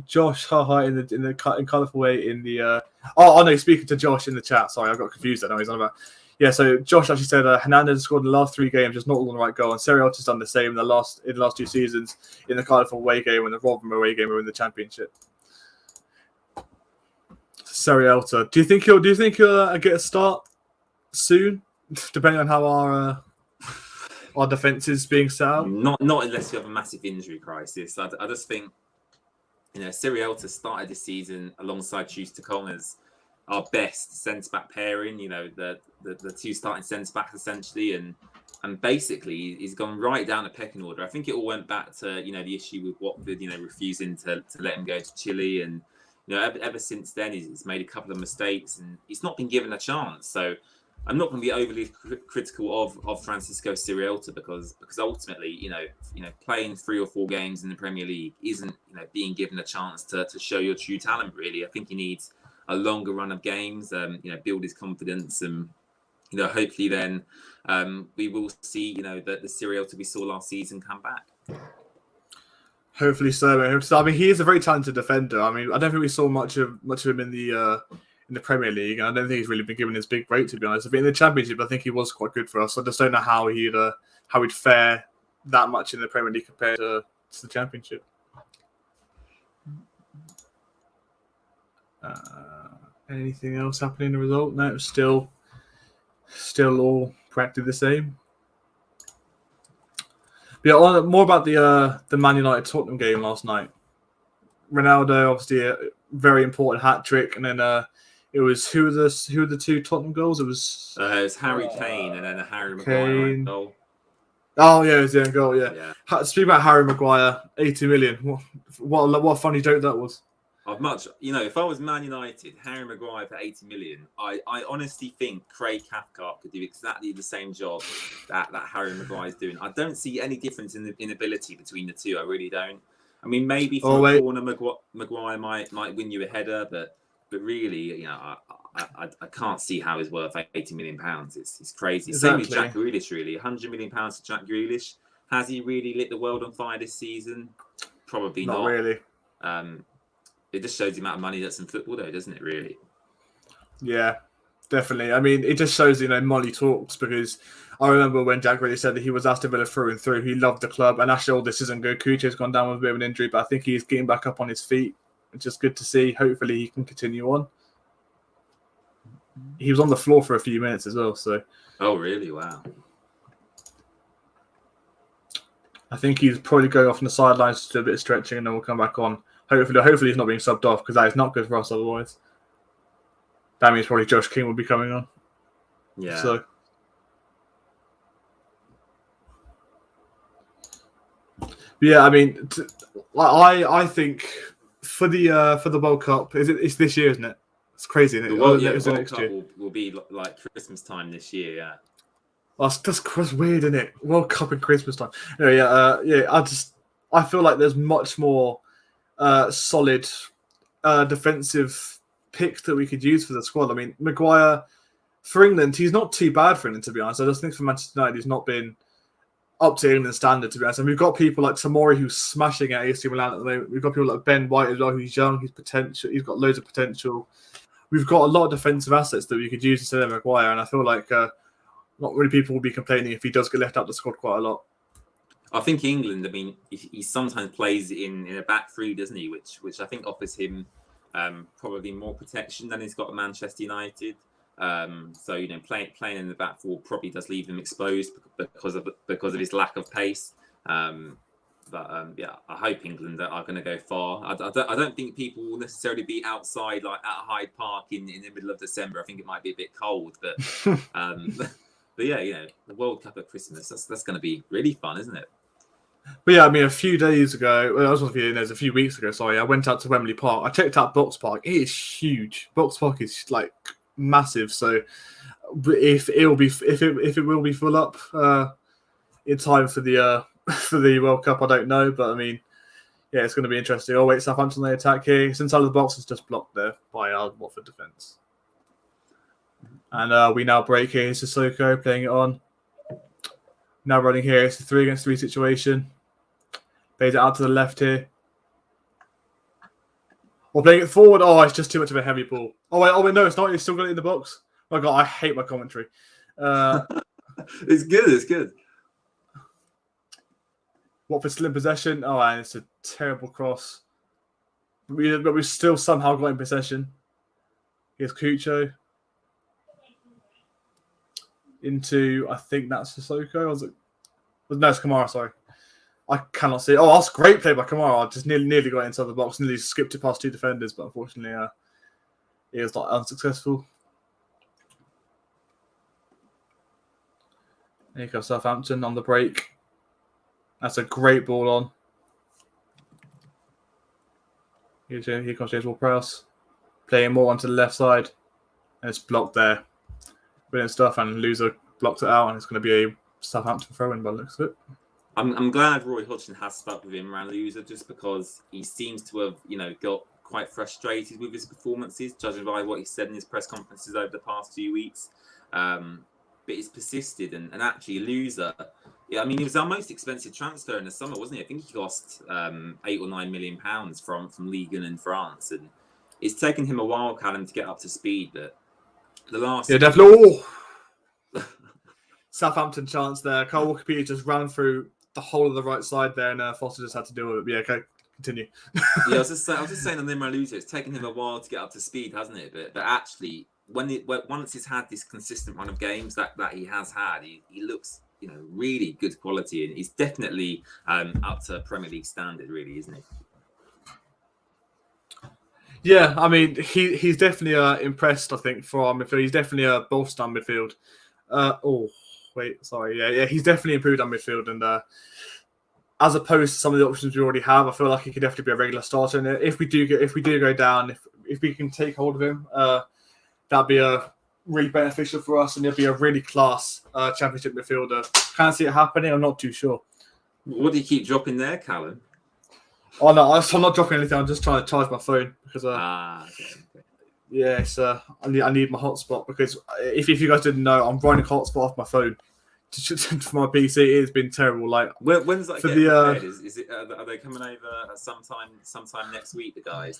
Josh in colourful way in the no, speaking to Josh in the chat. Sorry, I got confused. I know he's on about. Yeah, so Josh actually said Hernandez scored in the last 3 games, just not all on the right goal, and Serralta's done the same in the last 2 seasons in the colourful away game and the Rotherham away game or in the Championship. Serralta, do you think he'll get a start soon, depending on how our defence is being set up? Not unless you have a massive injury crisis. I just think, Serralta started this season alongside Chooster-Kong as our best centre-back pairing, the 2 starting centre-backs essentially, and basically he's gone right down the pecking order. I think it all went back to, the issue with Watford, refusing to let him go to Chile, and, ever since then he's made a couple of mistakes and he's not been given a chance. So I'm not going to be overly critical of Francisco Serralta because ultimately, playing 3 or 4 games in the Premier League isn't, being given a chance to show your true talent, really. I think he needs a longer run of games, build his confidence, and hopefully then we will see the Serralta we saw last season come back. Hopefully so. I mean, he is a very talented defender. I mean, I don't think we saw much of him in the Premier League, and I don't think he's really been given his big break, to be honest. I think in the Championship, I think he was quite good for us. I just don't know how he'd fare that much in the Premier League compared to the Championship. Anything else happening in the result? No, still all practically the same. But yeah, more about the Man United Tottenham game last night. Ronaldo, obviously a very important hat trick, and then it was who were the 2 Tottenham goals? It was Harry Kane and then a Harry Maguire goal. Oh yeah, it was the own goal. Yeah. Speaking about Harry Maguire, 80 million. What a funny joke that was. if I was Man United, Harry Maguire for 80 million, I honestly think Craig Cathcart could do exactly the same job that Harry Maguire is doing. I don't see any difference in ability between the two. I really don't. I mean, maybe from a corner, Maguire might win you a header, but really, I can't see how he's worth 80 million pounds. It's crazy. Exactly. Same with Jack Grealish, really. 100 million pounds to Jack Grealish. Has he really lit the world on fire this season? Probably not. Not really. It just shows the amount of money that's in football, though, doesn't it? Really? Yeah, definitely. I mean, it just shows money talks, because I remember when Jack Grealish said that he was Aston Villa through and through. He loved the club, and actually, all this isn't good. Kuche's gone down with a bit of an injury, but I think he's getting back up on his feet, which is good to see. Hopefully, he can continue on. He was on the floor for a few minutes as well. So. Oh, really? Wow. I think he's probably going off on the sidelines to do a bit of stretching, and then we'll come back on. Hopefully he's not being subbed off, because that is not good for us otherwise. That means probably Josh King will be coming on. Yeah. So. Yeah, I mean, I think for the World Cup, it's this year, isn't it? It's crazy, isn't it? The World Cup will be like Christmas time this year, yeah. That's weird, isn't it? World Cup and Christmas time. Anyway, I feel like there's much more solid defensive picks that we could use for the squad. I mean, Maguire for England, he's not too bad for England, to be honest. I just think for Manchester United, he's not been up to England standard, to be honest. And we've got people like Tomori who's smashing at AC Milan at the moment. We've got people like Ben White as well, who's young, he's got loads of potential. We've got a lot of defensive assets that we could use instead of Maguire, and I feel like not really people will be complaining if he does get left out of the squad quite a lot. I think England, I mean, he sometimes plays in a back three, doesn't he? Which I think offers him probably more protection than he's got at Manchester United. So playing in the back four probably does leave him exposed because of his lack of pace. I hope England are going to go far. I don't think people will necessarily be outside like at Hyde Park in the middle of December. I think it might be a bit cold, but but yeah, the World Cup at Christmas, that's going to be really fun, isn't it? But yeah, I mean, a few weeks ago, sorry, I went out to Wembley Park. I checked out Box Park. It is huge. Box Park is like massive. So if it will be full up in time for the World Cup, I don't know. But I mean, yeah, it's going to be interesting. Oh wait, Southampton, they attack here. It's inside of the box, is just blocked there by our Watford defence. And we now break here. Sissoko playing it on. Now running here. It's a 3 against 3 situation. Plays it out to the left here. Or playing it forward. Oh, it's just too much of a heavy ball. Oh wait, no, it's not. He's still got it in the box. Oh my God, I hate my commentary. It's good. Watford still in possession. Oh, and it's a terrible cross. But we still somehow got in possession. Here's Cucho. Into, I think that's Sissoko. Was it? No, it's Kamara, sorry. I cannot see. Oh, that's a great play by Kamara. I just nearly got inside the box. Nearly skipped it past 2 defenders, but unfortunately, it was not unsuccessful. Here comes Southampton on the break. That's a great ball on. Here comes James Ward-Prowse. Playing more onto the left side. And it's blocked there. Brilliant stuff. And Loser blocks it out. And it's going to be a Southampton throw-in by the looks of it. I'm glad Roy Hodgson has stuck with him around Loser, just because he seems to have, got quite frustrated with his performances, judging by what he said in his press conferences over the past few weeks. But he's persisted, and actually Loser, yeah, I mean, he was our most expensive transfer in the summer, wasn't he? I think he cost £8 or £9 million from Ligue 1 in France, and it's taken him a while, Callum, to get up to speed. But the last, definitely. Southampton chance there. Carl Walker-Peters just ran through the whole of the right side there, and Foster just had to deal with it. But yeah, okay, continue. I was just saying on Nimra Loser, it's taken him a while to get up to speed, hasn't it? But actually, once he's had this consistent run of games that he has had, he looks really good quality, and he's definitely up to Premier League standard, really, isn't he? Yeah, I mean, he's definitely impressed, I think, for our midfield. He's definitely a bolster on midfield. Yeah, he's definitely improved on midfield, and as opposed to some of the options we already have, I feel like he could definitely be a regular starter. And if we do go down, if we can take hold of him, that'd be a really beneficial for us, and he'll be a really class championship midfielder. Can't see it happening. I'm not too sure. What do you keep dropping there, Callum? Oh no, I'm not dropping anything. I'm just trying to charge my phone because Okay. yeah, it's I need my hotspot because if you guys didn't know, I'm running hotspot off my phone for my PC. It's been terrible. Like when's that getting prepared? Is it are they coming over sometime next week? The guys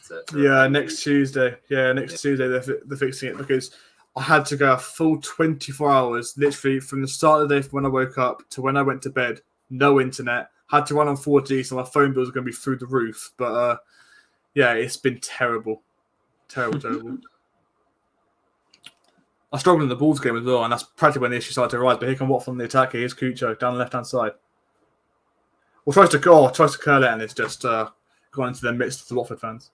next Tuesday. Yeah, next Tuesday they're fixing it because I had to go a full 24 hours, literally from the start of the day from when I woke up to when I went to bed. No internet. Had to run on 4G, so my phone bill was going to be through the roof. But yeah, it's been terrible. Terrible. I struggled in the Bulls game as well, and that's practically when the issue started to arise. But here come Watford on the attack. Here's Cucho down the left-hand side. Well, tries to curl it, and it's just gone into the midst of the Watford fans.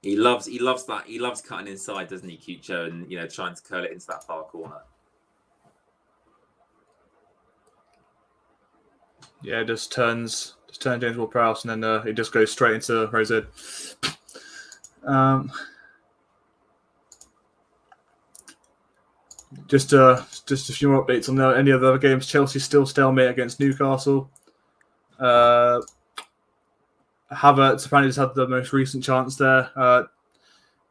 He loves that. He loves cutting inside, doesn't he, Cucho, and trying to curl it into that far corner. Yeah, just turns James Ward-Prowse, and then he just goes straight into Rose. Just a few more updates on any of the other games. Chelsea still stalemate against Newcastle. Havertz apparently just had the most recent chance there.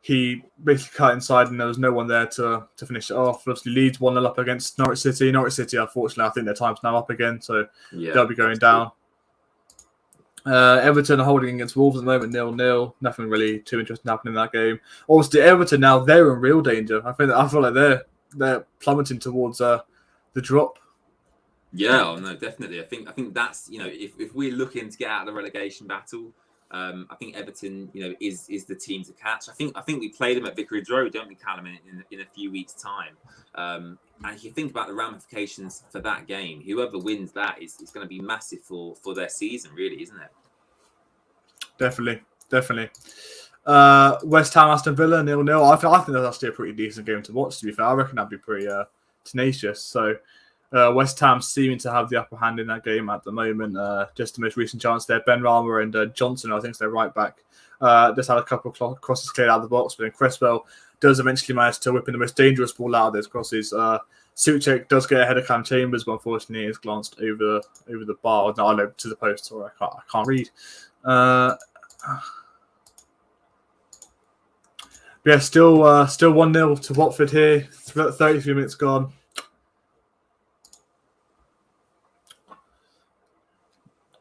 He basically cut inside and there was no one there to finish it off. Obviously, Leeds 1-0 up against Norwich City. Norwich City, unfortunately, I think their time's now up again, so they'll be going down. Everton are holding against Wolves at the moment, 0-0. Nothing really too interesting happening in that game. Obviously, Everton now, they're in real danger. I feel like they're plummeting towards the drop. Yeah, no, definitely. I think that's if we're looking to get out of the relegation battle, I think Everton is the team to catch. I think we play them at Vicarage Road, don't we, Callum, in a few weeks' time. And if you think about the ramifications for that game, whoever wins that is going to be massive for their season, really, isn't it? Definitely. West Ham Aston Villa 0-0. I think that's actually a pretty decent game to watch. To be fair, I reckon that'd be pretty tenacious. So West Ham seeming to have the upper hand in that game at the moment. Just the most recent chance there, Ben Rama and Johnson, I think, is their right back. Just had a couple of crosses cleared out of the box, but then Cresswell does eventually manage to whip in the most dangerous ball out of those crosses. Souček does get ahead of Cam Chambers, but unfortunately he's glanced over the bar. No, to the post. Sorry, I can't read. Yeah, still 1-0 to Watford here. 33 minutes gone.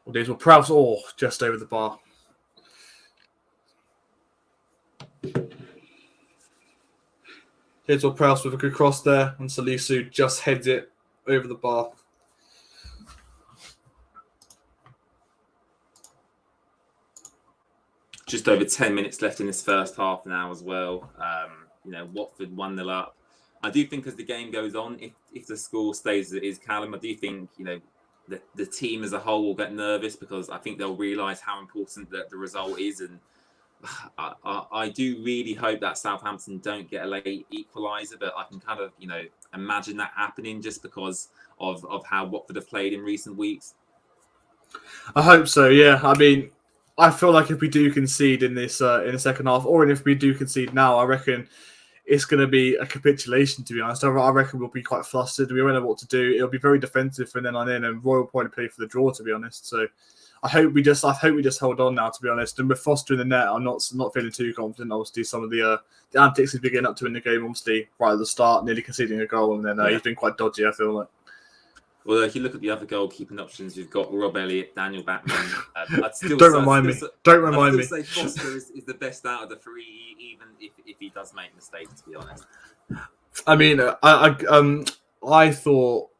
Well, these were Prowse just over the bar. Here's Prowse with a good cross there, and Salisu just heads it over the bar. Just over 10 minutes left in this first half now as well. Watford 1-0 up. I do think as the game goes on, if the score stays as it is, Callum, I do think, the team as a whole will get nervous because I think they'll realise how important the result is. And I do really hope that Southampton don't get a late equaliser, but I can kind of, imagine that happening just because of how Watford have played in recent weeks. I hope so, yeah. I mean, I feel like if we do concede in this in the second half, or if we do concede now, I reckon it's going to be a capitulation, to be honest. I reckon we'll be quite flustered. We won't know what to do. It'll be very defensive from then on in, and Royal probably play for the draw, to be honest. So I hope we just hold on now, to be honest. And with Foster in the net, I'm not feeling too confident. Obviously, some of the antics he's been getting up to in the game, obviously, right at the start, nearly conceding a goal, and then he's been quite dodgy, I feel like. Well, if you look at the other goalkeeping options, we've got Rob Elliott, Daniel Batman. Don't remind me. I'd still say Foster is the best out of the three, even if he does make mistakes, to be honest. I mean, I thought,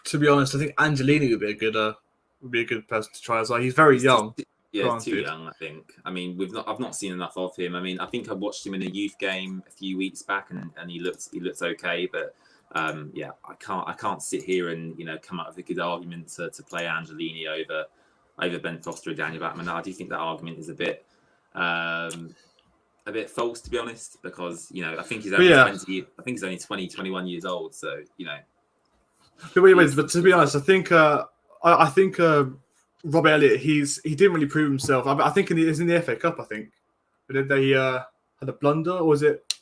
to be honest, I think Angelini would be a good person to try as well. He's very young. He's too young, I think. I mean, I've not seen enough of him. I mean, I think I watched him in a youth game a few weeks back, and he looks okay, but. I can't sit here and come up with a good argument to play Angelini over Ben Foster or Daniel Batman. I do think that argument is a bit false, to be honest, because I think he's only 20, 21 years old. So But to be honest, I think Rob Elliott, he didn't really prove himself. I think it was in the FA Cup. I think, but did they had a blunder, or was it?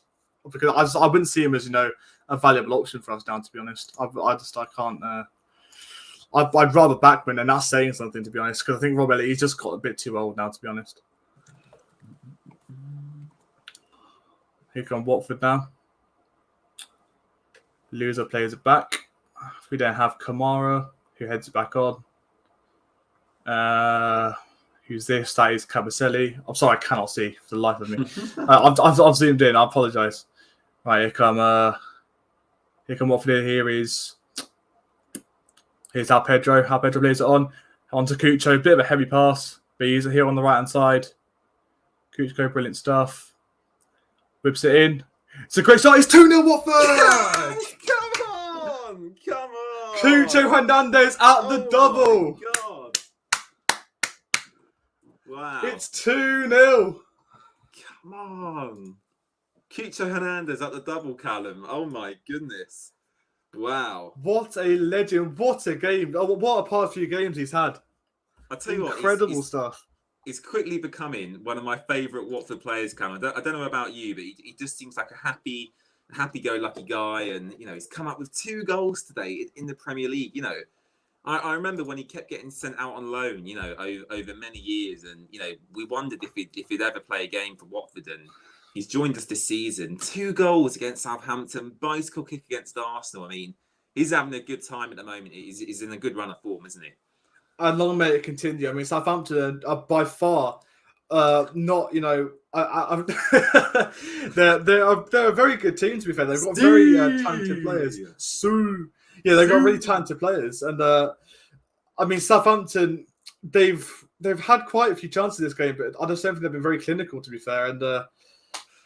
Because I wouldn't see him as a valuable option for us now. To be honest, I can't. I'd rather Backman, and that's saying something, to be honest. Because I think Rob Elliott, he's just got a bit too old now, to be honest. Here come Watford now. Loser plays it back. We don't have Kamara, who heads it back on. Who's this? That is Cabaselli. I'm sorry, I cannot see for the life of me. I've zoomed in. I apologise. Right, here come Watford. Here's how Pedro plays it on. On to Cucho. Bit of a heavy pass, but he's here on the right hand side. Cucho, brilliant stuff. Whips it in. It's a great shot. It's 2-0 Watford. Come on. Cucho Hernandez at the double. My God. Wow. It's 2-0. Come on. Cucho Hernandez at the double, Callum. Oh my goodness. Wow. What a legend. What a game. Oh, what a past few games he's had. I tell you Incredible stuff. He's quickly becoming one of my favourite Watford players, Callum. I don't know about you, but he just seems like a happy-go-lucky guy. And, he's come up with 2 goals today in the Premier League. I remember when he kept getting sent out on loan, over many years. And, we wondered if he'd ever play a game for Watford. And he's joined us this season. 2 goals against Southampton, bicycle kick against Arsenal. I mean, he's having a good time at the moment. He's in a good run of form, isn't he? And long may it continue. I mean, Southampton are by far not, they're a very good team, to be fair. They've got very talented players. They've got really talented players. And, I mean, Southampton, they've had quite a few chances this game, but I just don't think they've been very clinical, to be fair. And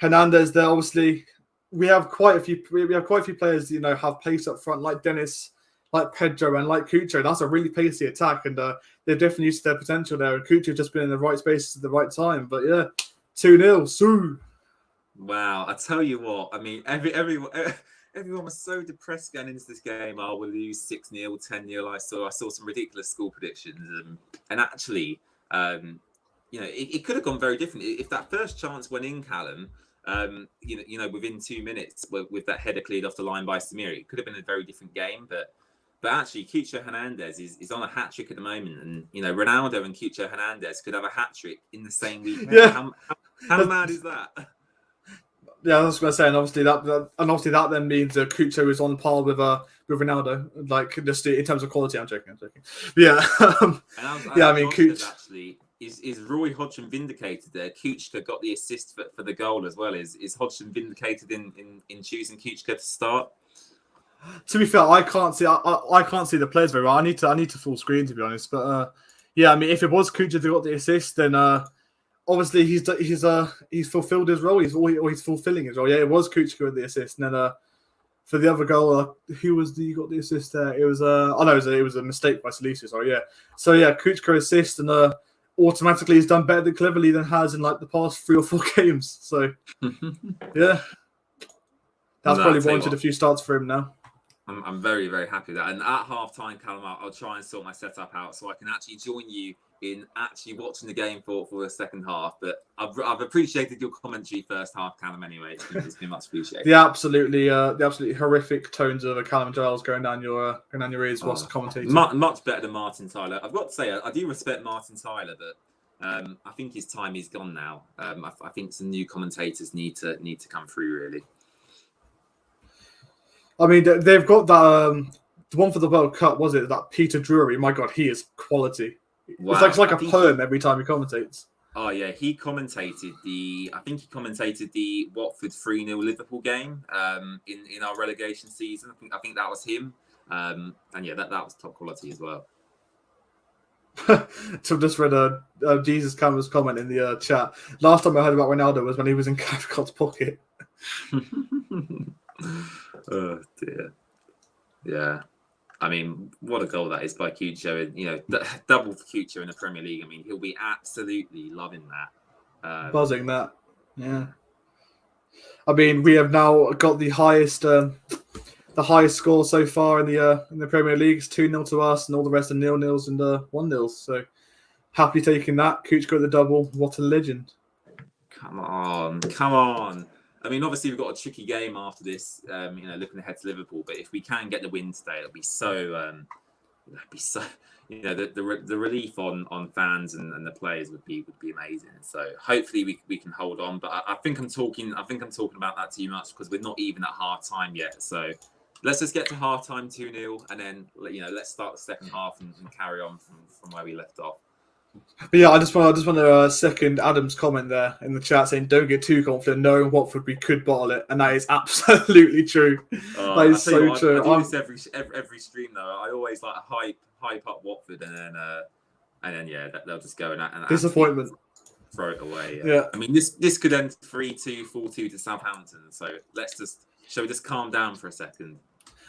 Hernandez, they're obviously... We have quite a few players, have pace up front, like Dennis, like Pedro, and like Cucho. That's a really pacey attack, and they've definitely used their potential there. And Cucho just been in the right spaces at the right time. But yeah, 2-0. Sue. Wow, I tell you what. I mean, everyone was so depressed going into this game. Oh, we'll lose 6-0, 10-0. I saw some ridiculous score predictions, and actually, it could have gone very different if that first chance went in, Callum. Within 2 minutes with that header cleared off the line by Samiri, it could have been a very different game. But actually, Cucho Hernandez is on a hat trick at the moment, and Ronaldo and Cucho Hernandez could have a hat trick in the same week. Yeah. How mad is that? Yeah, I was going to say, and obviously that then means Cucho is on par with Ronaldo, like just in terms of quality. I'm joking. But yeah, I mean, Cucho actually. Is Roy Hodgson vindicated there? Kuchka got the assist for the goal as well. Is Hodgson vindicated in choosing Kuchka to start? To be fair, I can't see the players very well. I need to full screen, to be honest. But I mean, if it was Kuchka that got the assist, then obviously he's fulfilled his role. He's fulfilling his role. Yeah, it was Kuchka with the assist, and then for the other goal, who got the assist there? It was it was a mistake by Salisu. Sorry, yeah. So yeah, Kuchka assist and. Automatically he's done better than Cleverley than has in like the past 3 or 4 games. So yeah, that's probably warranted a few starts for him now. I'm very, very happy with that. And at half time, Callum, I'll try and sort my setup out so I can actually join you in actually watching the game for the second half. But I've appreciated your commentary first half, Callum. Anyway, it's been much appreciated. The absolutely horrific tones of Callum Giles going down your ears whilst commentating. Much better than Martin Tyler. I've got to say, I do respect Martin Tyler, but I think his time is gone now. I think some new commentators need to come through, really. I mean, they've got that the one for the World Cup, was it? That Peter Drury. My God, he is quality. Wow. It's like a poem every time he commentates. Oh yeah, he commentated the Watford 3-0 Liverpool game in our relegation season. I think that was him. And yeah, that was top quality as well. So just read Jesus Cameron's comment in the chat. Last time I heard about Ronaldo was when he was in Cathcart's pocket. Oh dear. Yeah. I mean, what a goal that is by Cucho. Double for Cucho in the Premier League. I mean, he'll be absolutely loving that. Buzzing that. Yeah. I mean, we have now got the highest score so far in the Premier League. It's 2-0 to us, and all the rest are 0-0s and 1-0s. So Happy taking that. Cooch got the double. What a legend. Come on. I mean, obviously we've got a tricky game after this. Looking ahead to Liverpool, but if we can get the win today, it'll be so. The relief on fans and the players would be amazing. So hopefully we can hold on. But I think I'm talking about that too much because we're not even at half time yet. So let's just get to half time 2-0, and then let's start the second half and carry on from where we left off. But yeah, I just want to second Adam's comment there in the chat saying, "Don't get too confident. Knowing Watford, we could bottle it," and that is absolutely true. That is so true. I do this every stream though. I always like hype up Watford, and then they'll just go and disappointment. Throw it away. Yeah. I mean, this could end 3-2, 4-2 to Southampton. So shall we just calm down for a second?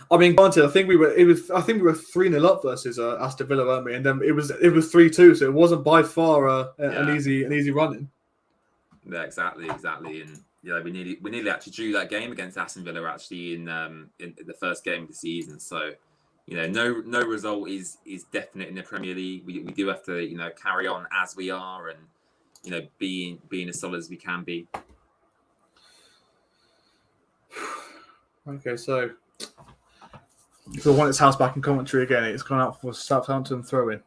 I mean, granted, I think we were 3-0 up versus Aston Villa, weren't we? And then it was 3-2, so it wasn't by far an easy run-in. Yeah, exactly. And we nearly actually drew that game against Aston Villa actually in the first game of the season. So no result is definite in the Premier League. We do have to carry on as we are and being as solid as we can be. Okay, so won its house back in commentary again. It's gone out for Southampton throw-in.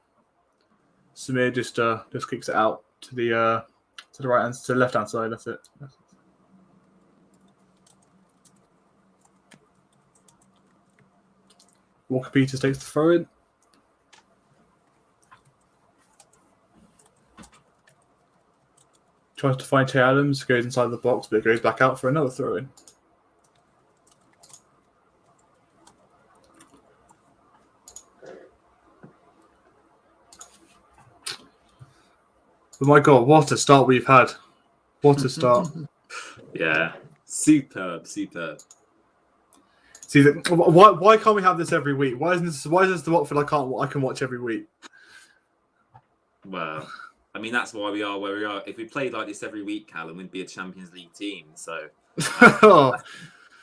Samir just kicks it out to the left-hand side. That's it. Walker Peters takes the throw-in. Tries to find Che Adams, goes inside the box, but it goes back out for another throw-in. But my God, what a start we've had. What a start. Yeah, superb. See, why can't we have this every week? Why is this the Watford I can watch every week? Well, I mean, that's why we are where we are. If we played like this every week, Callum, we'd be a Champions League team. So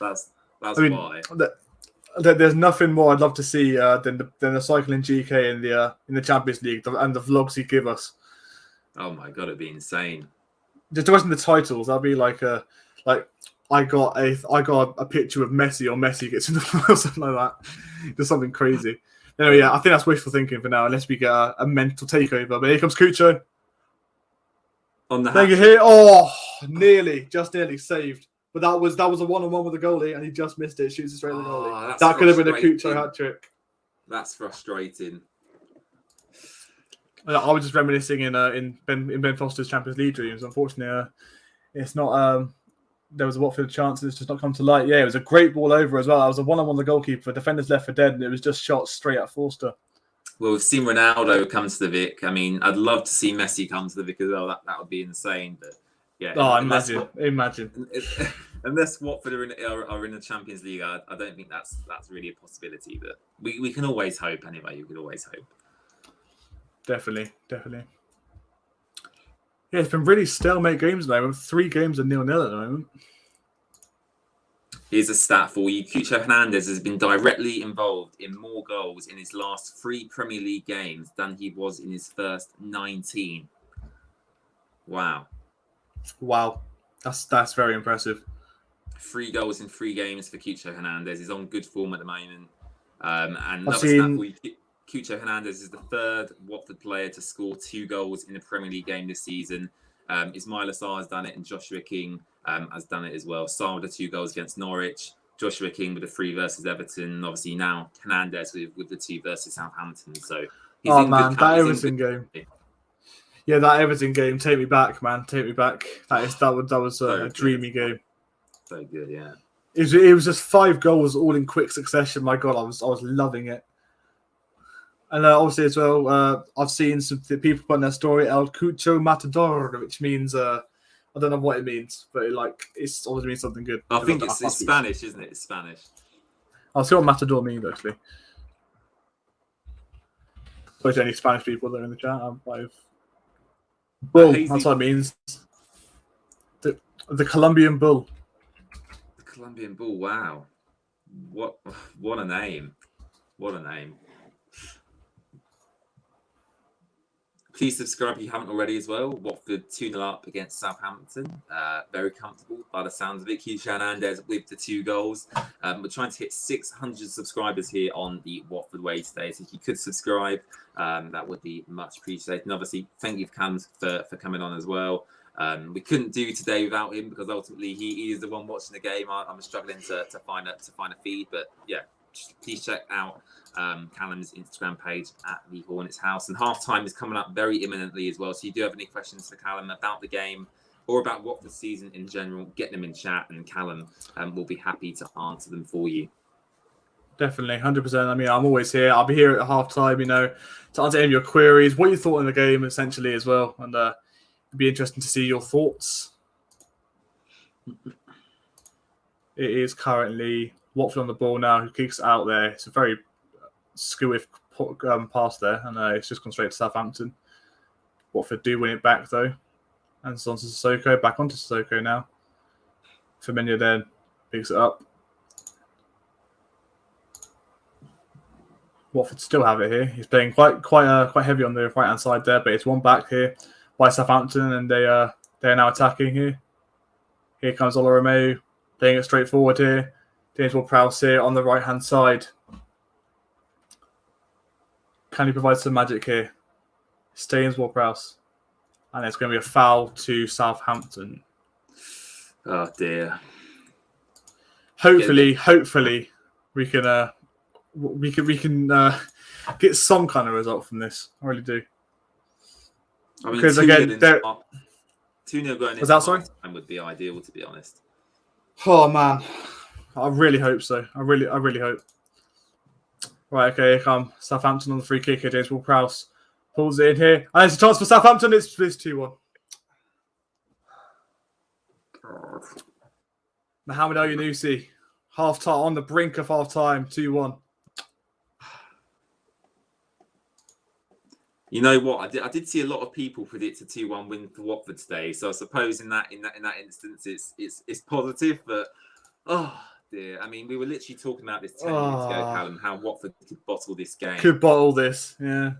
that's why. There's nothing more I'd love to see than the cycling GK in the Champions League and the vlogs he'd give us. Oh my God, it'd be insane. Just wasn't the titles. That'd be like I got a picture of Messi or Messi gets in the or something like that. Just something crazy. Anyway, yeah, I think that's wishful thinking for now, unless we get a mental takeover. But here comes Cucho. On the thank you here. Oh, nearly saved. But that was a one-on-one with the goalie, and he just missed it. Shoots it straight at the goalie. That could have been a Cucho hat trick. That's frustrating. I was just reminiscing in Ben Foster's Champions League dreams. Unfortunately, it's not. There was a Watford chance, and it's just not come to light. Yeah, it was a great ball over as well. I was a one-on-one with the goalkeeper. Defenders left for dead, and it was just shot straight at Forster. Well, we've seen Ronaldo come to the Vic. I mean, I'd love to see Messi come to the Vic as well. That would be insane. But yeah. Oh, imagine. Unless Watford are in the Champions League, I don't think that's really a possibility. But we can always hope anyway. You can always hope. Definitely. Yeah, it's been really stalemate games at the moment. 3 games are 0-0 at the moment. Here's a stat for you. Cucho Hernandez has been directly involved in more goals in his last 3 Premier League games than he was in his first 19. Wow. That's very impressive. 3 goals in 3 games for Cucho Hernandez. He's on good form at the moment. And another stat for you. Cucho Hernandez is the 3rd Watford player to score 2 goals in a Premier League game this season. Ismail Assar has done it, and Joshua King has done it as well. Assar with the 2 goals against Norwich, Joshua King with the 3 versus Everton, and obviously now Hernandez with the 2 versus Southampton. So he's that Everton game. Yeah, that Everton game. Take me back, man. Take me back. That was a dreamy game. So good, yeah. It was just 5 goals all in quick succession. My God, I was loving it. And obviously as well, I've seen some people put in their story El Cucho Matador, which means I don't know what it means, but it obviously means something good. I think it's Spanish, isn't it? It's Spanish. I'll see what Matador means actually. Suppose any Spanish people that are in the chat. Bull, that's what it means. The Colombian bull. The Colombian bull. Wow, what a name! What a name! Please subscribe if you haven't already as well. Watford 2-0 up against Southampton. Very comfortable by the sounds of it. Hugo Hernandez with the 2 goals. We're trying to hit 600 subscribers here on the Watford Way today. So if you could subscribe, that would be much appreciated. And obviously, thank you, Callum, for coming on as well. We couldn't do today without him because ultimately he is the one watching the game. I'm struggling to find a feed, but yeah, please check out Callum's Instagram page at the Hornets House. And halftime is coming up very imminently as well. So you do have any questions for Callum about the game or about Watford season in general, get them in chat, and Callum will be happy to answer them for you. Definitely, 100%. I mean, I'm always here. I'll be here at halftime, to answer any of your queries, what you thought in the game, essentially, as well. And it'd be interesting to see your thoughts. It is currently Watford on the ball now, who kicks out there. It's a very skilled pass there, and it's just gone straight to Southampton. Watford do win it back, though. And it's on to Sissoko, back onto Sissoko now. Firmino then picks it up. Watford still have it here. He's playing quite heavy on the right hand side there, but it's one back here by Southampton, and they're now attacking here. Here comes Ola Romeu, playing it straight forward here. James Ward-Prowse here on the right hand side. Can he provide some magic here? Stays Ward-Prowse, and it's going to be a foul to Southampton. Oh dear. Hopefully we can. We can get some kind of result from this. I really do. I mean, because again, 2-0 going was that sorry? Time would be ideal, to be honest. Oh man, I really hope so. I really hope. Right, okay, here come Southampton on the free kick here. James Ward-Prowse pulls it in here, and there's a chance for Southampton. It's 2-1. Mohamed El Yunusi, half time on the brink of half time, 2-1. You know what? I did see a lot of people predict a 2-1 win for Watford today. So I suppose in that instance, it's positive. But oh dear, I mean, we were literally talking about this 10 minutes ago, Callum, how Watford could bottle this game. Could bottle this, yeah.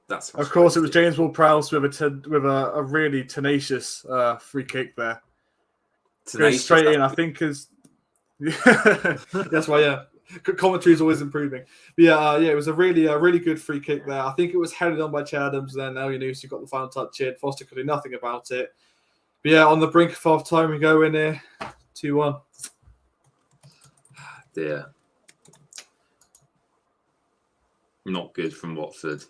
That's of course it was James Ward-Prowse with a really tenacious free kick there. Goes straight in, I think, is that's why, yeah. Commentary is always improving. But yeah, it was a really good free kick there. I think it was headed on by Che Adams. Then El Yunusi got the final touch in. Foster could do nothing about it. But yeah, on the brink of half time, we go in here 2-1. Dear, not good from Watford.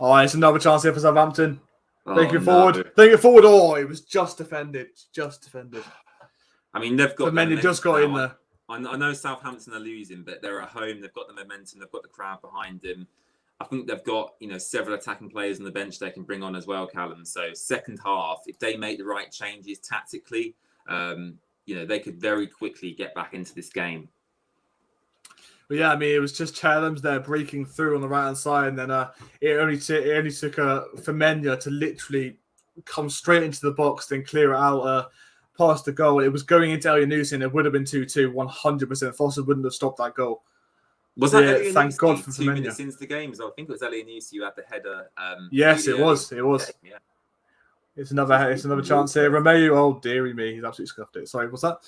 Oh, it's another chance here for Southampton. Take it forward. No. Take it forward. Oh, it was just defended. I mean, they've got. Firmino just got in there. I know Southampton are losing, but they're at home. They've got the momentum. They've got the crowd behind them. I think they've got several attacking players on the bench they can bring on as well, Callum. So second half, if they make the right changes tactically, they could very quickly get back into this game. But yeah, I mean, it was just Che Adams there breaking through on the right hand side, and then it only took Firmino to literally come straight into the box, then clear it out. Past the goal, it was going into El Yunusi, and it would have been 2-2, 100%. Foster wouldn't have stopped that goal. Was that El Yunusi thank God for 2 Firmino. minutes into the game? So I think it was El Yunusi who had the header. Yes, it was. Yeah. It's another chance here. Romeu, oh dearie me, he's absolutely scuffed it. Sorry, what's that?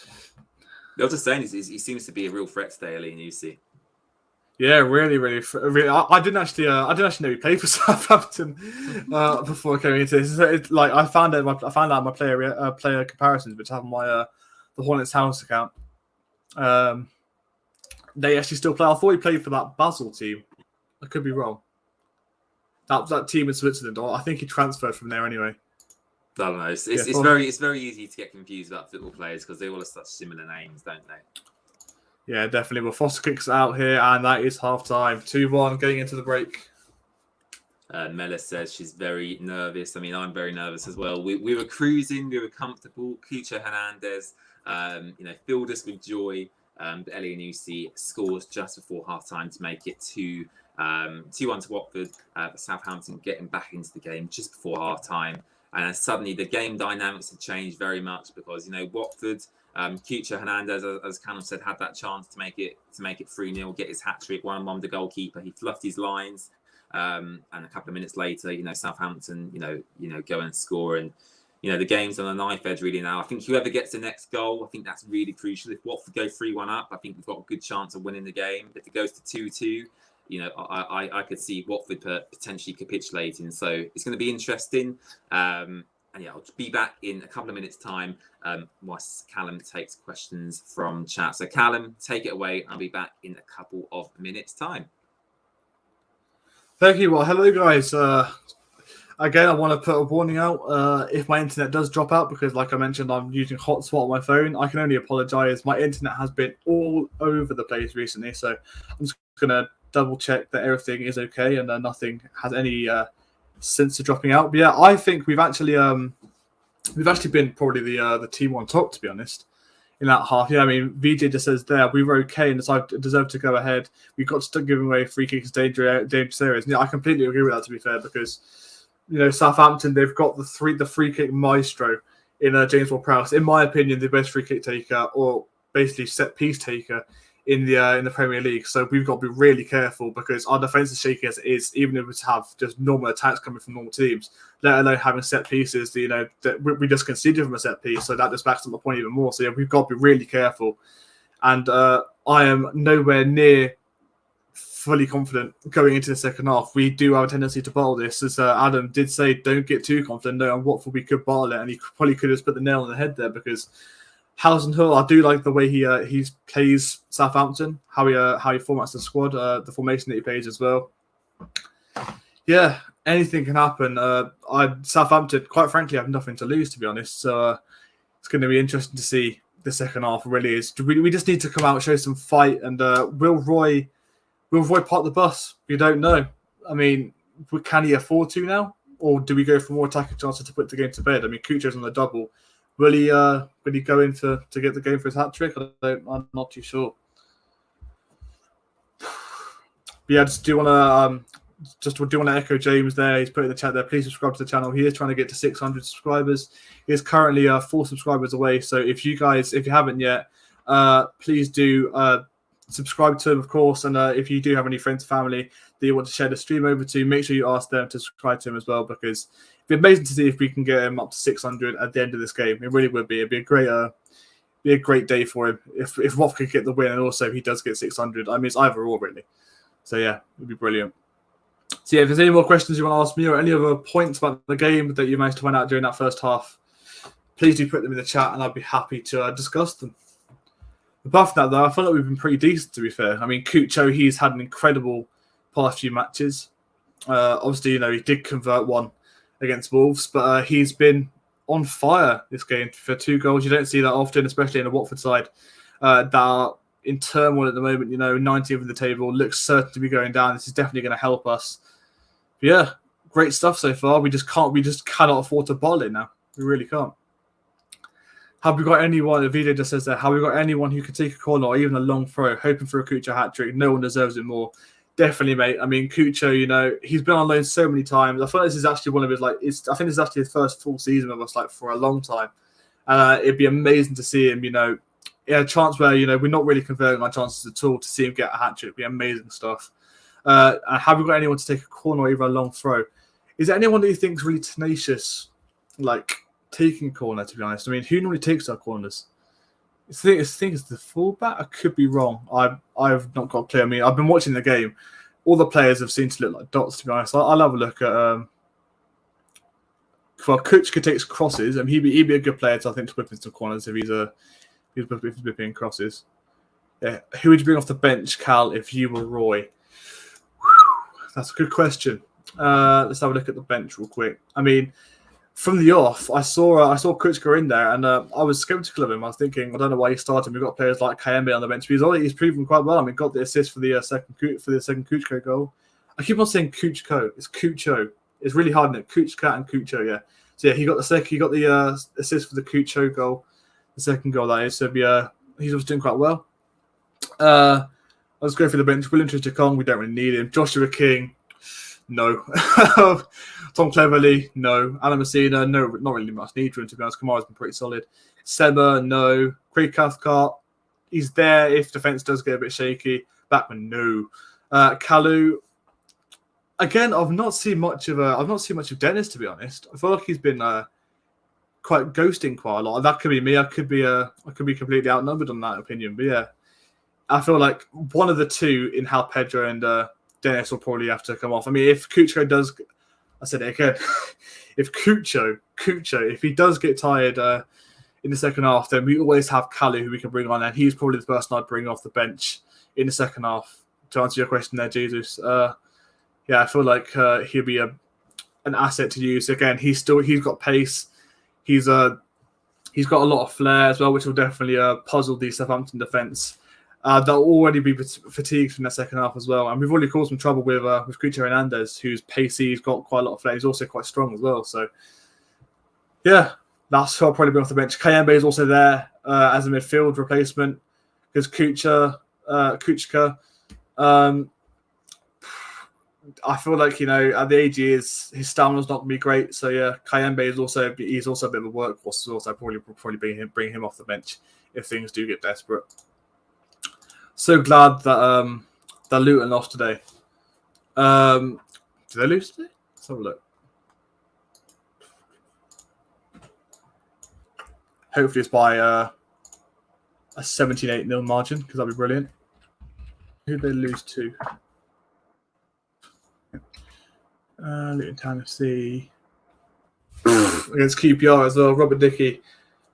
I was just saying, he seems to be a real threat today, El Yunusi. Yeah, really. I didn't actually know he played for Southampton before coming into this. I found out my player comparisons, which I have on my the Hornets House account. They actually still play. I thought he played for that Basel team. I could be wrong. That team in Switzerland. I think he transferred from there anyway. I don't know. It's very easy to get confused about football players because they all have such similar names, don't they? Yeah, definitely. Well, Foster kicks out here, and that is half time. 2-1, getting into the break. Mela says she's very nervous. I mean, I'm very nervous as well. We were cruising, we were comfortable. Hugo Hernandez, filled us with joy. El Yunusi scores just before half time to make it 2-1 to Watford. Southampton getting back into the game just before half time. And suddenly the game dynamics have changed very much because, Watford Cucho Hernandez, as Callum said, had that chance to make it 3-0, get his hat trick, 1-on-1 with the goalkeeper. He fluffed his lines, and a couple of minutes later, Southampton, go and score, and the game's on a knife edge really now. I think whoever gets the next goal, I think that's really crucial. If Watford go 3-1 up, I think we've got a good chance of winning the game. If it goes to 2-2, I could see Watford potentially capitulating. So it's going to be interesting. And yeah, I'll be back in a couple of minutes' time whilst Callum takes questions from chat. So Callum, take it away. I'll be back in a couple of minutes' time. Thank you. Well, hello, guys. Again, I want to put a warning out if my internet does drop out, because like I mentioned, I'm using hotspot on my phone. I can only apologise. My internet has been all over the place recently, so I'm just going to double check that everything is okay and nothing has any sense of dropping out. But yeah, I think we've actually been probably the team on top, to be honest, in that half. Yeah, I mean, VJ just says there we were okay and deserved to go ahead. We got to start giving away free kicks dangerous areas. Yeah, I completely agree with that, to be fair, because Southampton, they've got the free kick maestro in James Ward-Prowse. In my opinion, the best free kick taker, or basically set piece taker in the Premier League. So we've got to be really careful, because our defence is shaky as it is, even if we have just normal attacks coming from normal teams, let alone having set pieces. That we just conceded from a set piece, so that just backs up my point even more. So yeah, we've got to be really careful. And I am nowhere near fully confident going into the second half. We do have a tendency to bottle this, as Adam did say. Don't get too confident. No, on Watford we could bottle it, and he probably could have put the nail on the head there, because Housenhull, I do like the way he plays Southampton, how he formats the squad, the formation that he plays as well. Yeah, anything can happen. Southampton, quite frankly, have nothing to lose, to be honest. So it's going to be interesting to see the second half. It really is. We just need to come out, show some fight, and will Roy park the bus? We don't know. I mean, can he afford to now, or do we go for more attacking chances to put the game to bed? I mean, Cucho's on the double. Will he go in to get the game for his hat trick? I'm not too sure. But yeah, do want to echo James there. He's put in the chat there. Please subscribe to the channel. He is trying to get to 600 subscribers. He is currently 4 subscribers away. So if you haven't yet, please do subscribe to him, of course. And if you do have any friends or family that you want to share the stream over to, make sure you ask them to subscribe to him as well, because it'd be amazing to see if we can get him up to 600 at the end of this game. It really would be. It'd be a great day for him if Watford could get the win, and also if he does get 600. I mean, it's either or, really. So yeah, it'd be brilliant. So yeah, if there's any more questions you want to ask me, or any other points about the game that you managed to find out during that first half, please do put them in the chat, and I'd be happy to discuss them. Apart from that, though, I feel like we've been pretty decent, to be fair. I mean, Cucho, he's had an incredible past few matches. Obviously, he did convert one against Wolves, but he's been on fire this game for 2 goals. You don't see that often, especially in the Watford side that are in turmoil at the moment. 19th in the table, looks certain to be going down. This is definitely going to help us. But yeah, great stuff so far. We just cannot afford to bottle it now. We really can't. Have we got anyone? The video just says that. Have we got anyone who could take a corner or even a long throw, hoping for a Cucho hat trick? No one deserves it more. Definitely, mate. I mean, Cucho, he's been on loan so many times. I feel like this is actually one of his, I think this is actually his first full season with us, for a long time. It'd be amazing to see him, a chance where, we're not really converting our chances at all, to see him get a hat trick. It'd be amazing stuff. Have we got anyone to take a corner or even a long throw? Is there anyone that you think is really tenacious, taking corner, to be honest? I mean, who normally takes our corners? I think it's the fullback. I could be wrong. I've not got clear. I mean, I've been watching the game. All the players have seemed to look like dots, to be honest. I'll have a look at. Well, Kuchka takes crosses, and he'd be a good player to whip in some corners if he's whipping crosses. Yeah, who would you bring off the bench, Cal, if you were Roy? That's a good question. Let's have a look at the bench real quick. I mean, from the off, I saw Kuchka in there, and I was skeptical of him. I was thinking, I don't know why he's starting. We've got players like Kayembe on the bench, but he's proven quite well. I mean, got the assist for the second Kuchko goal. I keep on saying Kuchko. It's Cucho. It's really hard, isn't it? Kuchka and Cucho, yeah. So yeah, he got the assist for the Cucho goal, the second goal that is. So he's also doing quite well. Let's go through the bench. William Chikong, we don't really need him. Joshua King, no. Tom Cleverley, no. Alan Messina, no, not really much need for him, to be honest. Kamara's been pretty solid. Seba, no. Craig Cathcart, he's there if defence does get a bit shaky. Backman, no. Kalu, again, I've not seen much of Dennis, to be honest. I feel like he's been quite ghosting quite a lot. That could be me. I could be completely outnumbered on that opinion. But yeah, I feel like one of the two in Hal Pedro and Dennis will probably have to come off. I mean, if Cucho does, I said it again. If Cucho, if he does get tired in the second half, then we always have Kalu who we can bring on, and he's probably the person I'd bring off the bench in the second half. To answer your question there, Jesus. Yeah, I feel like he'll be an asset to use. Again, he's got pace. He's got a lot of flair as well, which will definitely puzzle the Southampton defence. They'll already be fatigued from that second half as well. And we've already caused some trouble with Cristiano Hernandez, who's pacey. He's got quite a lot of flair. He's also quite strong as well. So, yeah, that's who I'll probably be off the bench. Kayembe is also there as a midfield replacement because Kuchka. I feel like, at the age he is, his stamina's not going to be great. So, yeah, Kayembe is also a bit of a workhorse as well. So I'll probably bring him off the bench if things do get desperate. So glad that Luton lost today. Did they lose today? Let's have a look. Hopefully it's by a 17-8-0 margin, because that'd be brilliant. Who did they lose to? Luton Town FC. Against QPR as well. Robert Dickey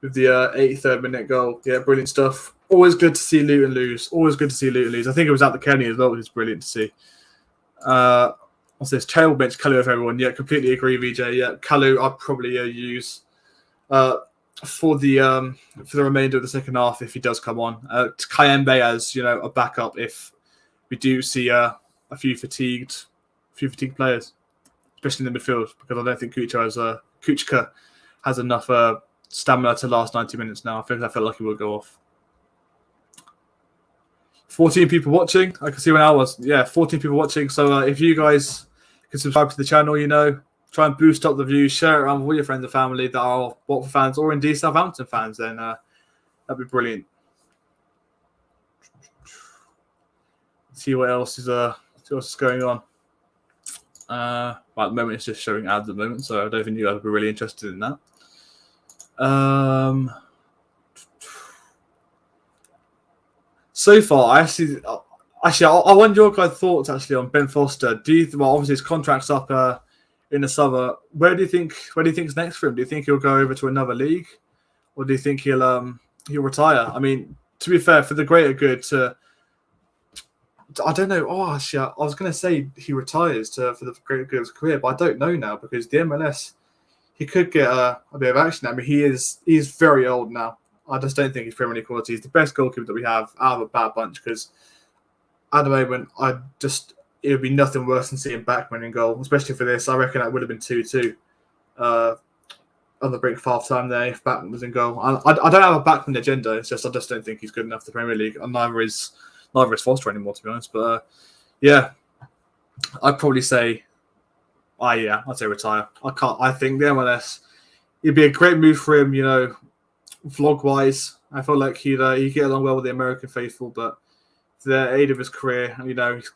with the 83rd minute goal. Yeah, brilliant stuff. Always good to see Luton lose. I think it was at the Kenny as well, which is brilliant to see. What's this? Terrible bench, Kalu of everyone. Yeah, completely agree, VJ. Yeah, Kalu I'd probably use for the remainder of the second half if he does come on. Kayembe as a backup if we do see a few fatigued players, especially in the midfield, because I don't think Kuchka has enough stamina to last 90 minutes now. I feel like he will go off. 14 people watching. I can see when I was. Yeah, 14 people watching. So if you guys can subscribe to the channel, try and boost up the views, share it around with all your friends and family that are Watford fans or indeed Southampton fans, then that'd be brilliant. See what else is going on. At the moment, it's just showing ads at the moment, so I don't think you guys will be really interested in that. So far, I wonder your guys' thoughts actually on Ben Foster. Obviously his contract's up in the summer. Where do you think's next for him? Do you think he'll go over to another league, or do you think he'll retire? I mean, to be fair, for the greater good, I don't know. Oh, actually, I was going to say he retires for the greater good of his career, but I don't know now because the MLS, he could get a bit of action. I mean, he's very old now. I just don't think he's Premier League quality. He's the best goalkeeper that we have out of a bad bunch because at the moment, it would be nothing worse than seeing Backman in goal, especially for this. I reckon that would have been 2-2 on the brink of half time there if Backman was in goal. I don't have a Backman agenda. It's just I just don't think he's good enough for the Premier League, and neither is Foster anymore, to be honest. But yeah, I'd probably say, I'd say retire. I think the MLS, it'd be a great move for him, vlog wise. I feel like he'd get along well with the American faithful, but the aid of his career,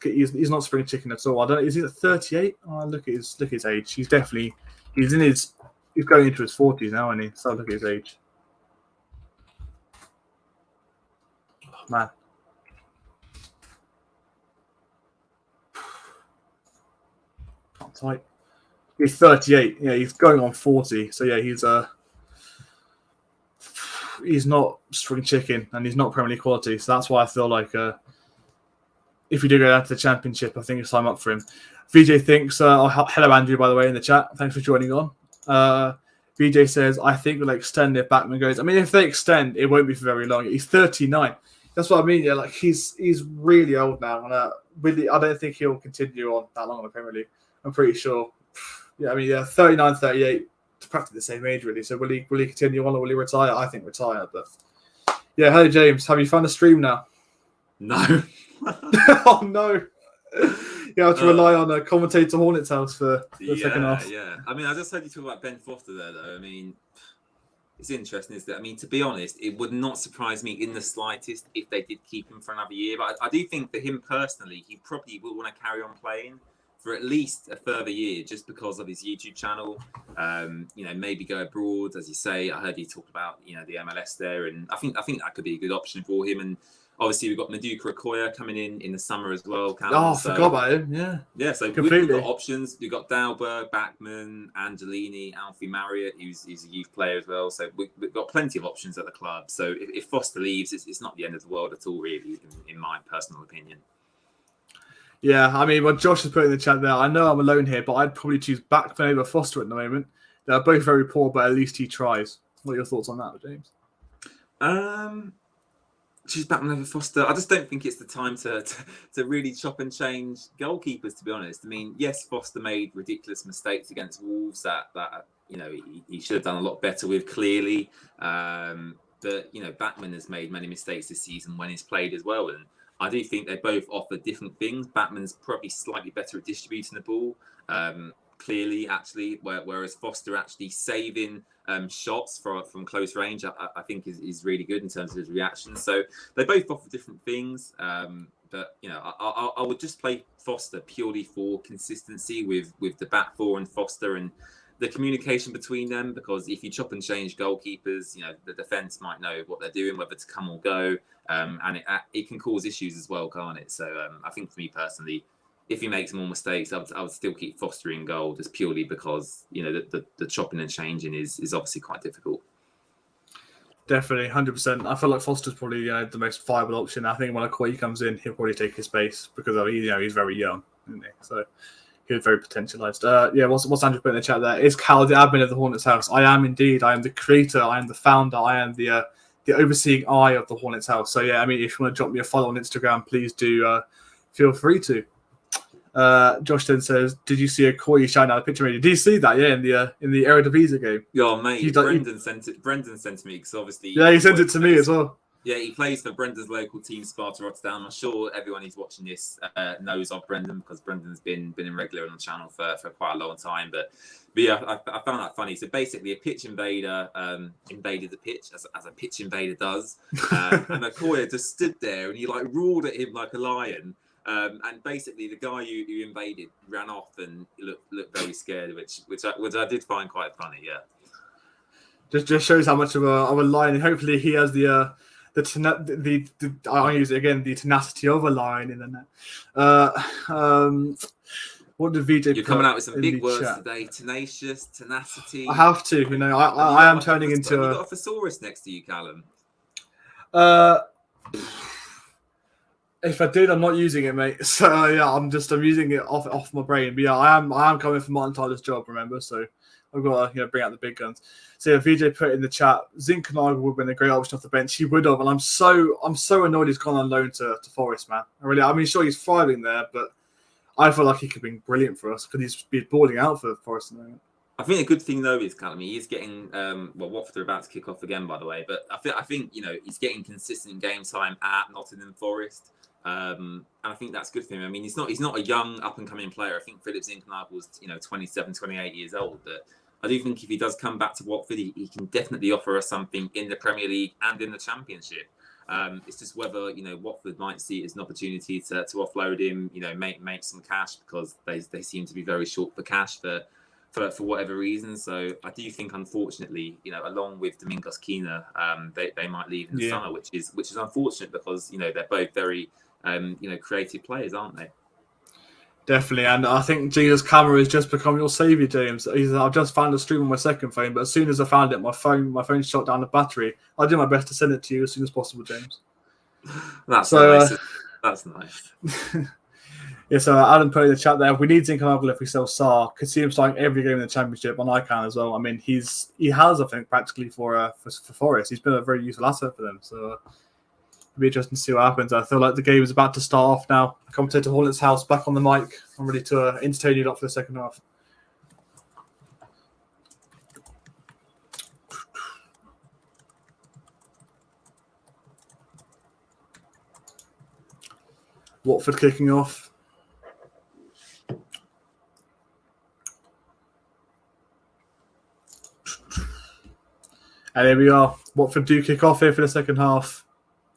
he's not spring chicken at all. I don't know. Is he at 38? Oh, look at his age. He's going into his 40s now, isn't he? So look at his age. Oh, man. Can't type. He's 38. Yeah, he's going on 40. So yeah, he's not spring chicken and he's not Premier League quality. So that's why I feel like if we do go down to the Championship, I think it's time up for him. VJ thinks, hello Andrew, by the way, in the chat. Thanks for joining on. VJ says, I think we'll extend if Backman goes. I mean, if they extend, it won't be for very long. He's 39. That's what I mean. Yeah, like he's really old now. And I don't think he'll continue on that long in the Premier League. I'm pretty sure. Yeah, I mean, 39, 38, practically the same age, really. So will he continue on or will he retire? I think retire. But yeah, hello James. Have you found a stream now? No. Oh no. You have to rely on a commentator Hornets house for the second half. Yeah. I mean, I just heard you talk about Ben Foster there, though. I mean, It's interesting, isn't it? I mean, to be honest, it would not surprise me in the slightest if they did keep him for another year. But I do think for him personally, he probably will want to carry on playing for at least a further year, just because of his YouTube channel. Maybe go abroad, as you say. I heard you talk about the MLS there, and I think that could be a good option for him. And obviously, we've got Maduka Okoye coming in the summer as well. Callum, I forgot about him. Yeah. Yeah, so we've got options. We've got Dalberg, Bachmann, Angelini, Alfie Marriott, who's a youth player as well. So we've got plenty of options at the club. So if Foster leaves, it's not the end of the world at all, really, in my personal opinion. Yeah, I mean, what Josh has put in the chat there, I know I'm alone here, but I'd probably choose Bachmann over Foster at the moment. They're both very poor, but at least he tries. What are your thoughts on that, James? Choose Bachmann over Foster. I just don't think it's the time to really chop and change goalkeepers, to be honest. I mean, yes, Foster made ridiculous mistakes against Wolves that he should have done a lot better with, clearly. But Bachmann has made many mistakes this season when he's played as well, and I do think they both offer different things. Bachmann's probably slightly better at distributing the ball, clearly, actually, whereas Foster actually saving shots from close range, I think is really good in terms of his reactions. So they both offer different things. But I would just play Foster purely for consistency with the back four and Foster and the communication between them, because if you chop and change goalkeepers, the defense might know what they're doing, whether to come or go, and it can cause issues as well, can't it? So I think for me personally, if he makes more mistakes, I would still keep Foster in goal, just purely because the chopping and changing is obviously quite difficult. Definitely, 100%. I feel like Foster's probably the most viable option. I think when Okoye comes in, he'll probably take his space because he's very young, isn't he? So he was very potentialized. What's Andrew put in the chat there? Is Cal the admin of the Hornets house? I am indeed. I am the creator. I am the founder. I am the overseeing eye of the Hornets house. So yeah, I mean, if you want to drop me a follow on Instagram, please do feel free to. Josh then says, "Did you see Okoye shine out of the picture? Did you see that? Yeah, in the Eredivisie game." Yeah, mate. Brendan sent it to me because obviously. Yeah, he sent it to me as well. Yeah, he plays for Brendan's local team, Sparta Rotterdam. I'm sure everyone who's watching this knows of Brendan, because Brendan's been in regular on the channel for quite a long time. But yeah, I found that funny. So basically, a pitch invader invaded the pitch, as a pitch invader does. And Okoye just stood there and he roared at him like a lion. And basically, the guy who invaded ran off and looked very scared, which I did find quite funny. Yeah, just shows how much of a lion. Hopefully, he has the I use it again, the tenacity of a lion in the net. What did VJ? You're coming out with some big words today. Tenacious, tenacity. I have to, I am turning into. Have you got a thesaurus next to you, Callum? If I did, I'm not using it, mate. So yeah, I'm using it off my brain. But yeah, I am coming for Martin Tyler's job, remember? So I've got to bring out the big guns. So yeah, VJ put in the chat, Zinchenko would have been a great option off the bench. He would have, and I'm so annoyed he's gone on loan to Forest, man. I mean, sure, he's thriving there, but I feel like he could be brilliant for us because he's been balling out for Forest at the moment. I think a good thing though is, Callum, he is getting Watford are about to kick off again, by the way. But I think he's getting consistent game time at Nottingham Forest. And I think that's good for him. I mean, he's not a young up and coming player. I think Philip Zinchenko was 27, 28 years old. But I do think if he does come back to Watford, he can definitely offer us something in the Premier League and in the Championship. It's just whether Watford might see it as an opportunity to offload him, make some cash, because they seem to be very short for cash for whatever reason. So I do think, unfortunately, along with Domingos Quina, they might leave in the summer, which is unfortunate because they're both very creative players, aren't they? Definitely, and I think Jesus Camera has just become your saviour, James. I've just found a stream on my second phone, but as soon as I found it, my phone shot down the battery. I did my best to send it to you as soon as possible, James. That's nice. That's nice. Yeah, so Adam put in the chat there, if we need Zinchenko if we sell Sarr, could see him starting every game in the Championship, and I can as well. I mean, he has, I think, practically for Forest. He's been a very useful asset for them, so it'll be interesting to see what happens. I feel like the game is about to start off now. Commentator Hornets House back on the mic. I'm ready to entertain you lot for the second half. Watford kicking off. And here we are. Watford do kick off here for the second half.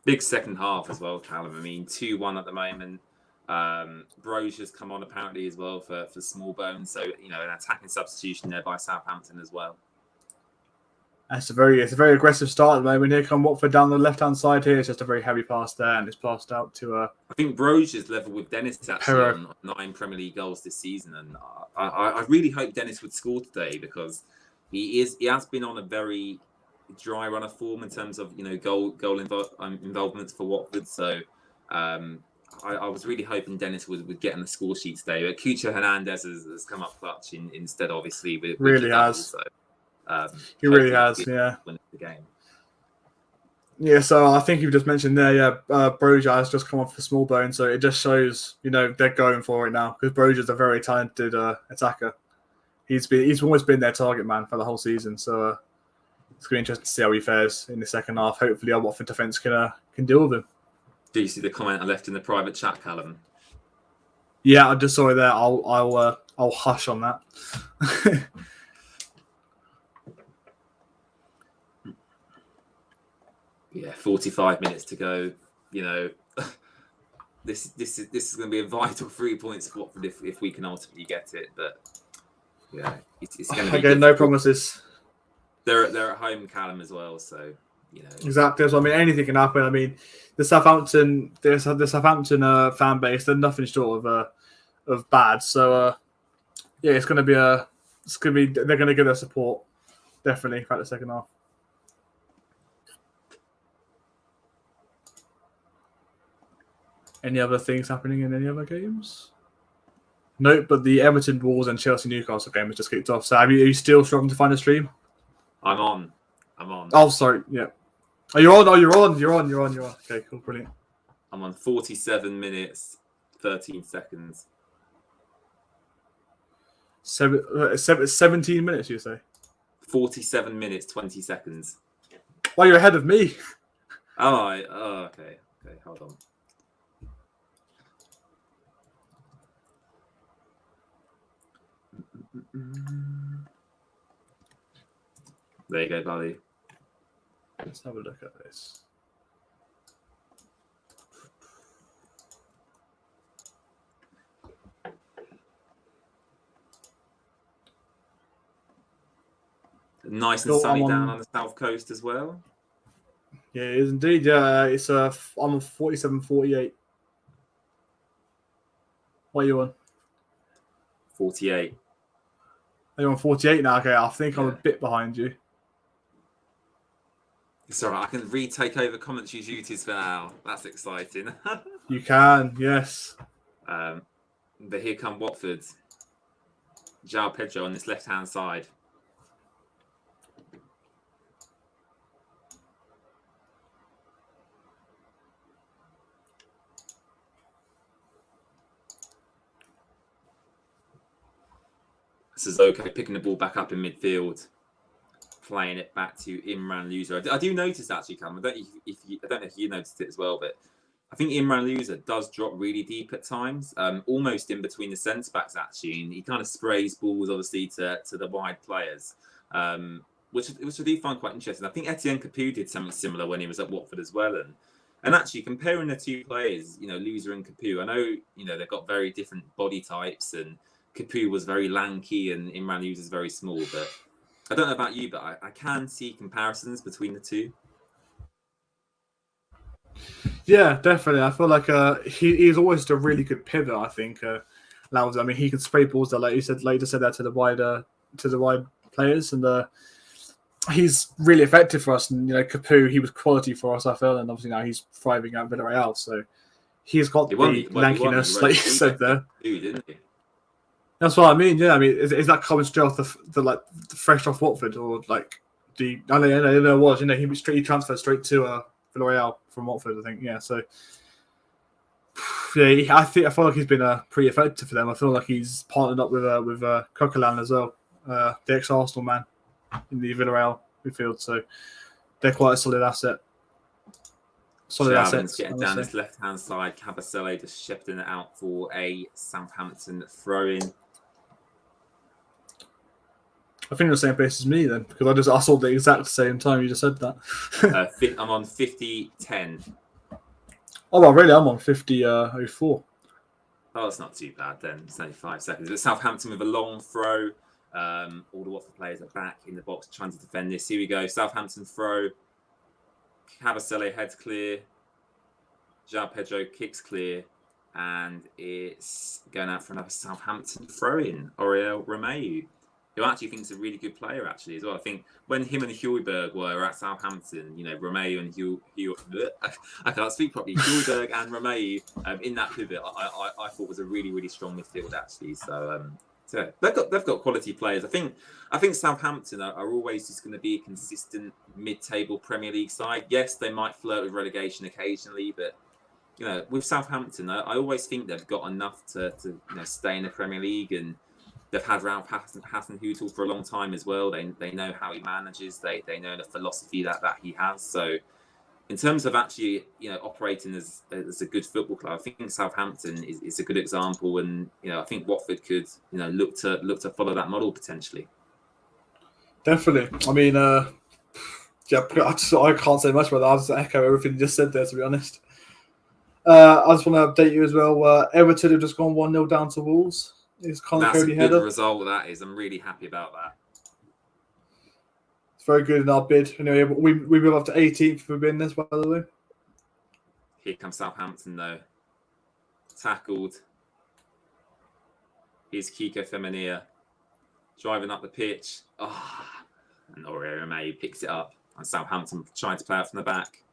Big second half as well, Callum. I mean, 2-1 at the moment. Brozier's come on apparently as well for small bones. So, you know, an attacking substitution there by Southampton as well. It's a very aggressive start at the moment. Here come Watford down the left-hand side here. It's just a very heavy pass there, and it's passed out to I think Brozier's level with Dennis actually on 9 Premier League goals this season, and I really hope Dennis would score today because he has been on a very dry run of form in terms of, you know, goal involvement for Watford. So I was really hoping Dennis would get on the score sheet today. But Cucho Hernandez has come up clutch instead, obviously. With really has. So, he really has, yeah. Win the game. Yeah, so I think you just mentioned there, Brozier has just come off for small bone, so it just shows, you know, they're going for it now because Brozier's a very talented attacker. He's always been their target man for the whole season, so it's going to be interesting to see how he fares in the second half. Hopefully, our Watford defence can deal with him. Do you see the comment I left in the private chat, Callum? Yeah, I just saw it there. I'll hush on that. Yeah, 45 minutes to go. You know, this is going to be a vital 3 points for Watford if we can ultimately get it. But yeah, it's going to be again, no promises. They're at home, Callum, as well. So you know, exactly. So I mean, anything can happen. I mean, the Southampton fan base, they're nothing short of bad. So yeah, they're going to give their support definitely throughout the second half. Any other things happening in any other games? Nope, but the Everton Wolves and Chelsea Newcastle game has just kicked off. So are you still struggling to find a stream? I'm on. Oh, sorry. Yeah. Oh, you're on. Oh, you're on. Okay, cool. Brilliant. I'm on 47 minutes, 13 seconds. 17 minutes, you say? 47 minutes, 20 seconds. Well, you're ahead of me. Oh, okay. Okay, hold on. There you go, buddy. Let's have a look at this. Nice and sunny down on the south coast as well. Yeah, it is indeed. Yeah, it's I'm on 47.48. What are you on? 48. Are you on 48 now? Okay, I think I'm a bit behind you. It's all right. I can retake over commentary duties for now. That's exciting. You can, yes. But here come Watford. João Pedro on this left-hand side. Sissoko picking the ball back up in midfield, playing it back to Imran Louza. I do notice actually, Cam. I don't know if you noticed it as well, but I think Imran Louza does drop really deep at times, almost in between the centre backs actually, and he kind of sprays balls obviously to the wide players, which I do find quite interesting. I think Etienne Capoue did something similar when he was at Watford as well, and actually comparing the two players, you know, Louza and Capoue, I know, you know, they've got very different body types, and Capoue was very lanky and Imran Louza is very small, but I don't know about you, but I can see comparisons between the two. Yeah, definitely. I feel like he's always just a really good pivot. I think Louza. I mean, he can spray balls that, like you said, later said that to the wide players, and he's really effective for us. And you know, Capoue, he was quality for us. I feel, and obviously now he's thriving at Villarreal, so he's got the lankiness, like you said there. Didn't he? That's what I mean. Yeah, I mean, is that coming straight off the fresh off Watford, or like I know it was. You know, he transferred straight to Villarreal from Watford, I think. Yeah, so yeah, I feel like he's been pretty effective for them. I feel like he's partnered up with Coquelin as well, the ex-Arsenal man in the Villarreal midfield. So they're quite a solid asset. Getting down this left-hand side. Cabasele just shifting it out for a Southampton throw-in. I think you're the same place as me then, because I saw the exact same time you just said that. I'm on 50-10. Oh, well, really? I'm on 50-04. Oh, that's not too bad then. It's only 5 seconds. But Southampton with a long throw. All the Watford players are back in the box trying to defend this. Here we go. Southampton throw. Cavaselli heads clear. João Pedro kicks clear. And it's going out for another Southampton throw-in. Oriel Romeu, who I actually think is a really good player actually as well. I think when him and Højbjerg were at Southampton, Romeu and I can't speak properly. Højbjerg and Romeu in that pivot, I thought was a really, really strong midfield actually. So they've got quality players. I think Southampton are always just going to be a consistent mid-table Premier League side. Yes, they might flirt with relegation occasionally, but with Southampton, I always think they've got enough to stay in the Premier League, and they've had Ralph Hasenhüttl for a long time as well. They know how he manages. They know the philosophy that he has. So, in terms of actually operating as a good football club, I think Southampton is a good example, and I think Watford could look to follow that model potentially. Definitely. I mean, I can't say much about that. I'll just echo everything you just said there, to be honest. I just want to update you as well. Everton have just gone 1-0 down to Wolves. It's Conor Cody header. That's a good result, that is. I'm really happy about that. It's very good in our bid. Anyway, we move up to 18th for being this, by the way. Here comes Southampton, though. Tackled. Here's Kiko Femenia driving up the pitch. And Oriel Romeu picks it up. And Southampton trying to play out from the back.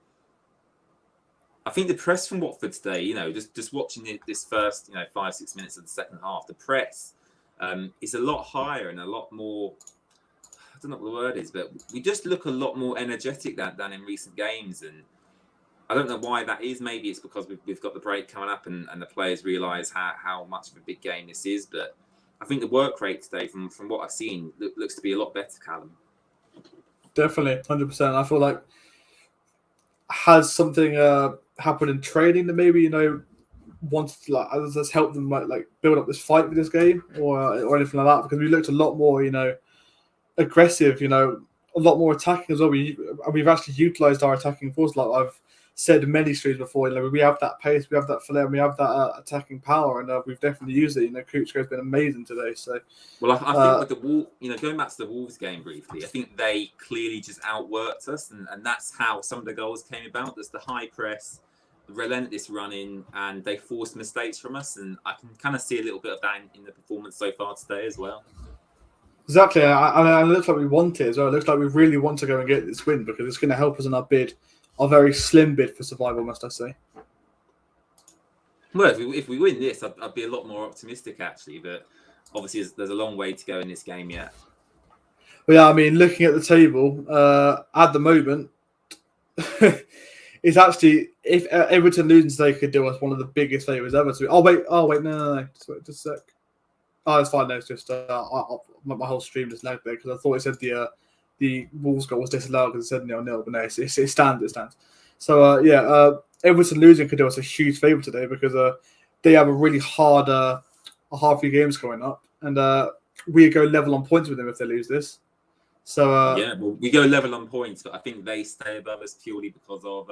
I think the press from Watford today, just watching this first, 5-6 minutes of the second half, the press is a lot higher and a lot more, I don't know what the word is, but we just look a lot more energetic than in recent games. And I don't know why that is. Maybe it's because we've got the break coming up and the players realise how much of a big game this is. But I think the work rate today, from what I've seen, looks to be a lot better, Callum. Definitely, 100%. I feel like has something happened in training that maybe wanted to just help them build up this fight for this game or anything like that, because we looked a lot more aggressive, a lot more attacking as well. We've actually utilised our attacking force, like I've said in many streams before. We have that pace, we have that flair, and we have that attacking power, and we've definitely used it. Kuchko's been amazing today. So, well, I think with the Wolves, going back to the Wolves game briefly, I think they clearly just outworked us, and that's how some of the goals came about. There's the high press, the relentless running, and they forced mistakes from us, and I can kind of see a little bit of that in the performance so far today as well. Exactly, and it looks like we want it as well. It looks like we really want to go and get this win, because it's going to help us in our bid. A very slim bid for survival, must I say. Well, if we win this, I'd be a lot more optimistic, actually. But obviously, there's a long way to go in this game yet. Well, yeah, I mean, looking at the table, at the moment, it's actually, if Everton losing today could do us one of the biggest favours ever. Oh, wait, no. Just a sec. Oh, it's fine. No, it's just my whole stream just lagged there, because I thought it said the Wolves goal was disallowed because it said 0-0, but no, it stands. So, Everton losing could do us a huge favour today, because they have a really hard few games coming up, and we go level on points with them if they lose this. So well, we go level on points, but I think they stay above us purely because of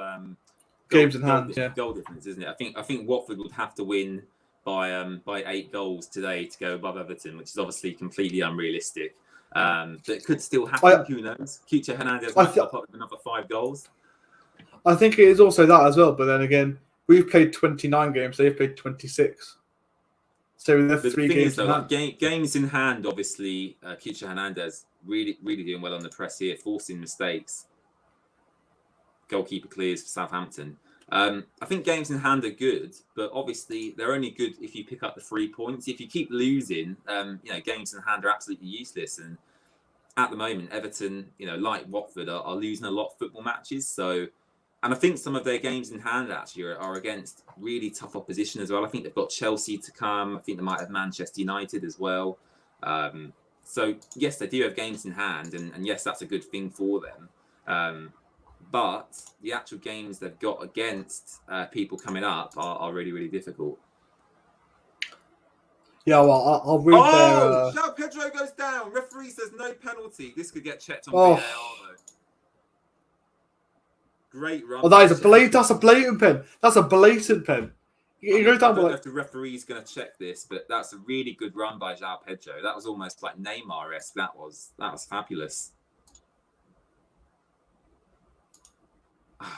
games in hand. Goal difference, isn't it? I think Watford would have to win by 8 goals today to go above Everton, which is obviously completely unrealistic. But it could still happen. Who knows? Kiko Hernandez might pop up with another 5 goals. I think it is also that as well. But then again, we've played 29 games. They've played 26. So they're 3 games in hand. Games in hand, obviously, Kiko Hernandez really, really doing well on the press here, forcing mistakes. Goalkeeper clears for Southampton. I think games in hand are good, but obviously they're only good if you pick up the 3 points. If you keep losing, games in hand are absolutely useless. And at the moment, Everton, like Watford, are losing a lot of football matches. So, and I think some of their games in hand actually are against really tough opposition as well. I think they've got Chelsea to come. I think they might have Manchester United as well. So yes, they do have games in hand, and yes, that's a good thing for them. But the actual games they've got against people coming up are really, really difficult. Yeah, well, I'll read their... No, Pedro goes down. Referee says no penalty. This could get checked on Oh. VAR though. Great run. Oh, that's a blatant pen. That's a blatant pen. He goes down. I don't know if the referee's going to check this, but that's a really good run by João Pedro. That was almost like Neymar-esque. That was fabulous.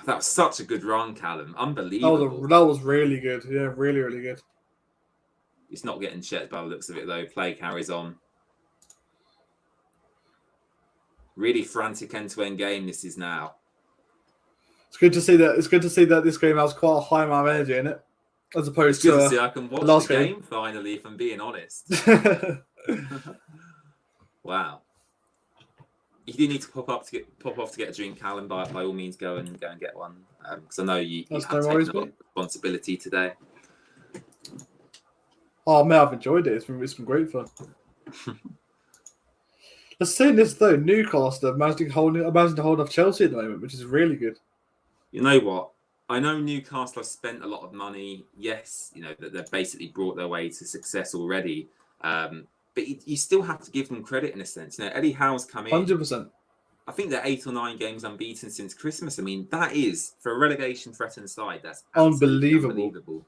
That was such a good run, Callum. Unbelievable. That was really good. Yeah, really, really good. It's not getting checked by the looks of it, though. Play carries on. Really frantic end-to-end game this is now. It's good to see that. It's good to see that this game has quite a high amount of energy in it, as opposed to. See, I can watch the game finally. If I'm being honest. Wow. You do need to pop off to get a drink, Callum. By all means, go and get one. Because I know you have taken a lot of responsibility today. Oh man, I've enjoyed it. It's been great fun. Let's say this though, Newcastle are managing to hold off Chelsea at the moment, which is really good. You know what? I know Newcastle have spent a lot of money. Yes, you know that they've basically brought their way to success already. But you still have to give them credit in a sense. You know, Eddie Howe's come in. 100%. I think they're 8 or 9 games unbeaten since Christmas. I mean, that is, for a relegation-threatened side, that's unbelievable.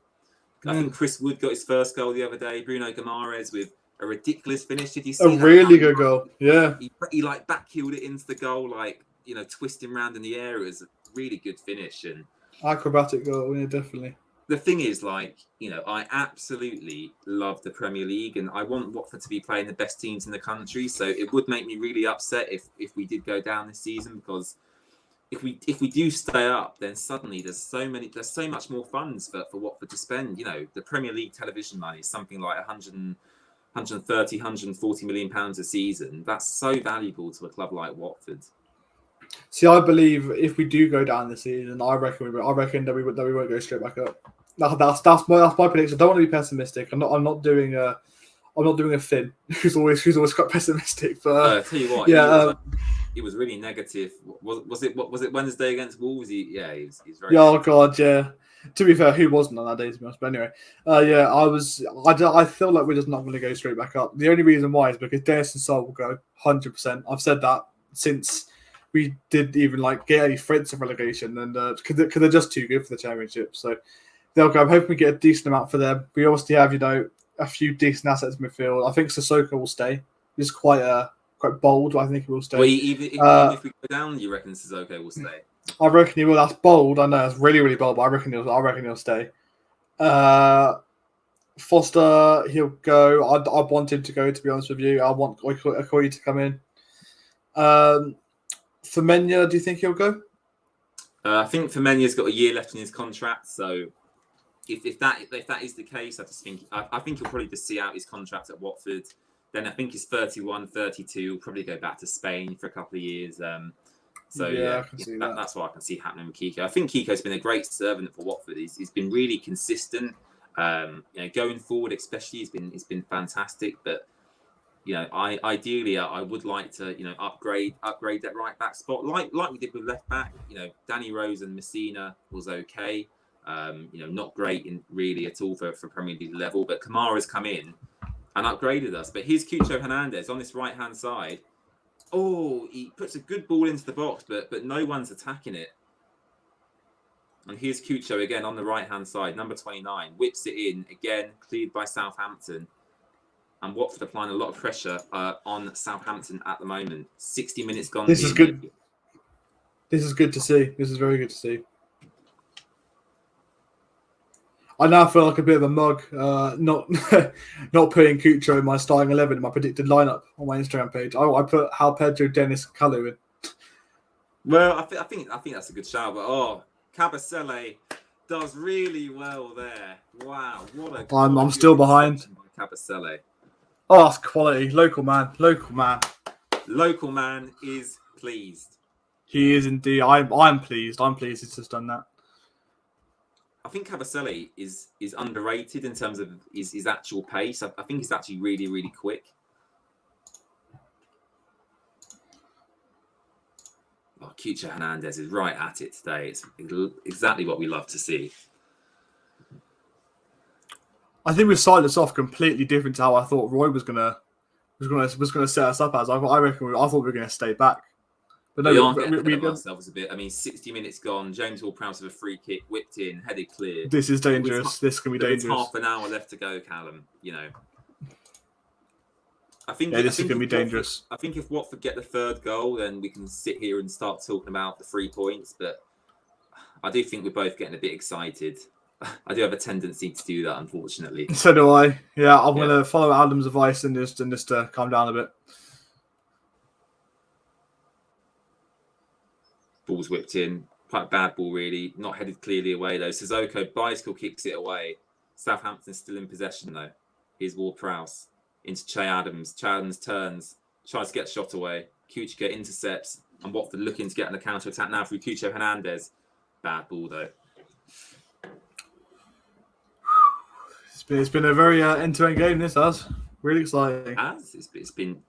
I think Chris Wood got his first goal the other day. Bruno Guimaraes with a ridiculous finish. Did you see that? A really good goal. Yeah. He like back-heeled it into the goal, like, you know, twisting around in the air. It was a really good finish. And acrobatic goal, yeah, definitely. The thing is, like, you know, I absolutely love the Premier League and I want Watford to be playing the best teams in the country. So it would make me really upset if we did go down this season, because if we do stay up, then suddenly there's so much more funds for Watford to spend. You know, the Premier League television money is something like 130, 140 million pounds a season. That's so valuable to a club like Watford. See, I believe if we do go down this season, I reckon that we won't go straight back up. That's my prediction. I don't want to be pessimistic. I'm not doing a Finn who's always quite pessimistic. But I tell you what, he was really negative. Was it Wednesday against Wolves? He was very. Yeah, oh god, yeah. To be fair, who wasn't on that day, to be honest? But anyway, I feel like we're just not going to go straight back up. The only reason why is because Dennis and Sol will go 100%. I've said that since we didn't even get any threats of relegation, and because they're just too good for the Championship. So they'll go. I'm hoping we get a decent amount for them. We obviously have, a few decent assets in midfield. I think Sissoko will stay. He's quite bold. I think he will stay. Well, even if we go down, you reckon Sissoko will stay? I reckon he will. That's bold. I know it's really, really bold, but I reckon he'll stay. Foster, he'll go. I want him to go. To be honest with you, I want Okoye to come in. Femenya, do you think he'll go? I think Femenya's got a year left in his contract, so if that is the case, I think he'll probably just see out his contract at Watford. Then I think he's 31, 32. He'll probably go back to Spain for a couple of years. That's what I can see happening with Kiko. I think Kiko's been a great servant for Watford. He's been really consistent. Going forward, especially, he's been fantastic. But ideally, I would like to upgrade that right back spot, like we did with left back. Danny Rose and Messina was okay. Not great really at all for Premier League level. But Kamara's come in and upgraded us. But here's Cucho Hernandez on this right hand side. Oh, he puts a good ball into the box, but no one's attacking it. And here's Cucho again on the right-hand side, number 29. Whips it in, again, cleared by Southampton. And Watford applying a lot of pressure on Southampton at the moment. 60 minutes gone. This is good. This is good to see. This is very good to see. I now feel like a bit of a mug, not putting Cucho in my starting 11 in my predicted lineup on my Instagram page. I put how Pedro, Dennis, Kalu in. Well, I think that's a good shout. But Kabasele does really well there. Wow, what a! I'm still behind. Kabasele. Oh, that's quality. Local man. Local man is pleased. He is indeed. I'm pleased. I'm pleased he's just done that. I think Kabasele is underrated in terms of his actual pace. I think he's actually really, really quick. Oh, Cucho Hernandez is right at it today. It's exactly what we love to see. I think we started this off completely different to how I thought Roy was going to was gonna set us up as. I thought we were gonna stay back. But no, we are getting ahead of ourselves a bit. I mean, 60 minutes gone. James Ward-Prowse with a free kick, whipped in, headed clear. This is dangerous. This can be dangerous. There's half an hour left to go, Callum. You know, I think this is gonna be dangerous. I think if Watford get the third goal, then we can sit here and start talking about the 3 points. But I do think we're both getting a bit excited. I do have a tendency to do that, unfortunately. So do I. Yeah, I'm gonna follow Adam's advice and just calm down a bit. Ball's whipped in. Quite a bad ball, really. Not headed clearly away, though. Sissoko bicycle kicks it away. Southampton's still in possession, though. Here's Ward-Prowse into Che Adams. Che Adams turns, tries to get shot away. Kuchka intercepts, and Watford looking to get on the counter attack now through Cucho Hernandez. Bad ball, though. It's been a very end-to-end game. This has really exciting. It's been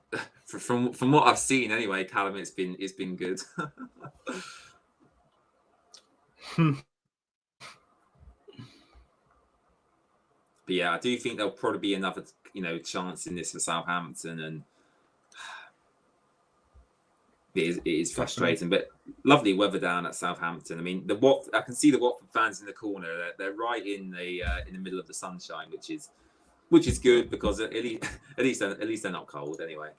from what I've seen anyway, Callum. It's been good. But yeah, I do think there'll probably be another chance in this for Southampton, and it is frustrating. But lovely weather down at Southampton. I mean, I can see the Watford fans in the corner. They're right in the middle of the sunshine, which is good because at least they're not cold anyway.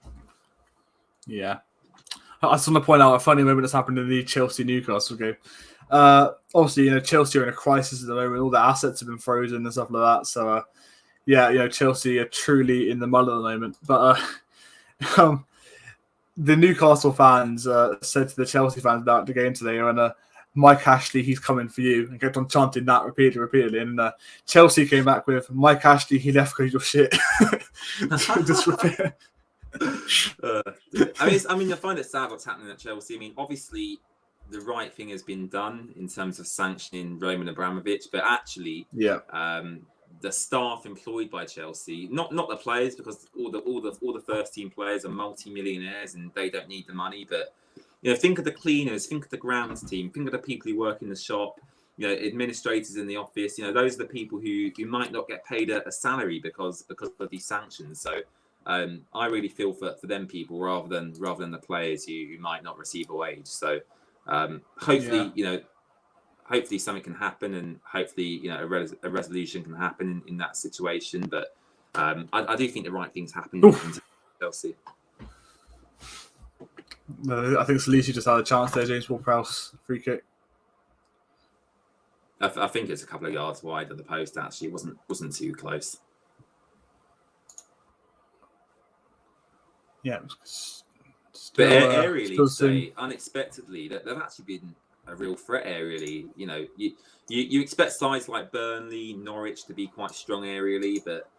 Yeah, I just want to point out a funny moment that's happened in the Chelsea-Newcastle game. Obviously, Chelsea are in a crisis at the moment. All their assets have been frozen and stuff like that. So, Chelsea are truly in the mud at the moment. But the Newcastle fans said to the Chelsea fans about the game today, and Mike Ashley, he's coming for you, and kept on chanting that repeatedly. And Chelsea came back with Mike Ashley, he left because you're shit. Just repeat. I mean, I find it sad what's happening at Chelsea. I mean, obviously, the right thing has been done in terms of sanctioning Roman Abramovich, but actually, the staff employed by Chelsea, not the players, because all the first team players are multi-millionaires and they don't need the money. But think of the cleaners, think of the grounds team, think of the people who work in the shop, administrators in the office. Those are the people who might not get paid a salary because of these sanctions. So I really feel for them people rather than the players who might not receive a wage. So hopefully, hopefully something can happen, and hopefully, a resolution can happen in that situation. But I do think the right things happen in Chelsea. I think Salisi just had a chance there. James Ward-Prowse free kick. I think it's a couple of yards wide of the post. Actually, it wasn't too close. Yeah. But aerially, unexpectedly, they've actually been a real threat aerially. You expect sides like Burnley, Norwich to be quite strong aerially, but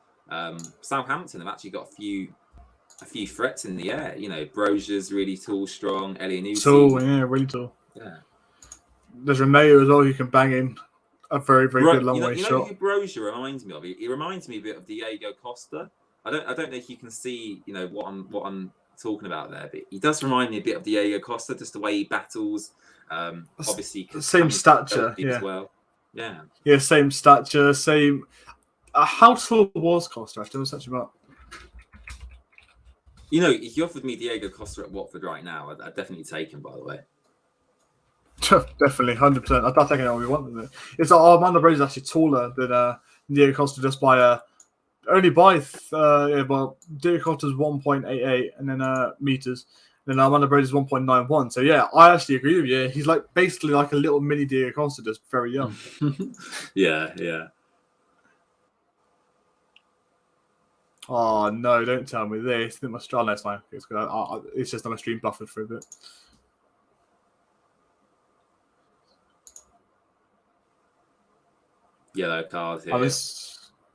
Southampton have actually got a few threats in the air. Brozier's really tall, strong. Elianusi. Tall, yeah, really tall. Yeah. There's Romeo as well, who can bang in a very, very good long way shot. You know who Brozier reminds me of? He reminds me a bit of Diego Costa. I don't know if you can see, what I'm talking about there, but he does remind me a bit of Diego Costa, just the way he battles. Obviously, same stature, as well. Yeah, same stature, same. How tall was Costa? Actually, was actually about. If you offered me Diego Costa at Watford right now, I'd definitely take him. By the way, definitely 100%. I'd take it what we want. It's like Armando Broja is actually taller than Diego Costa just by only by Diego Costa's 1.88 and then meters. Then Armando Broja is 1.91. So yeah, I actually agree with you. He's like basically like a little mini Diego Costa, just very young. Yeah. Oh no! Don't tell me this. I think my stream next time. It's just on a stream buffered for a bit. Yellow card here.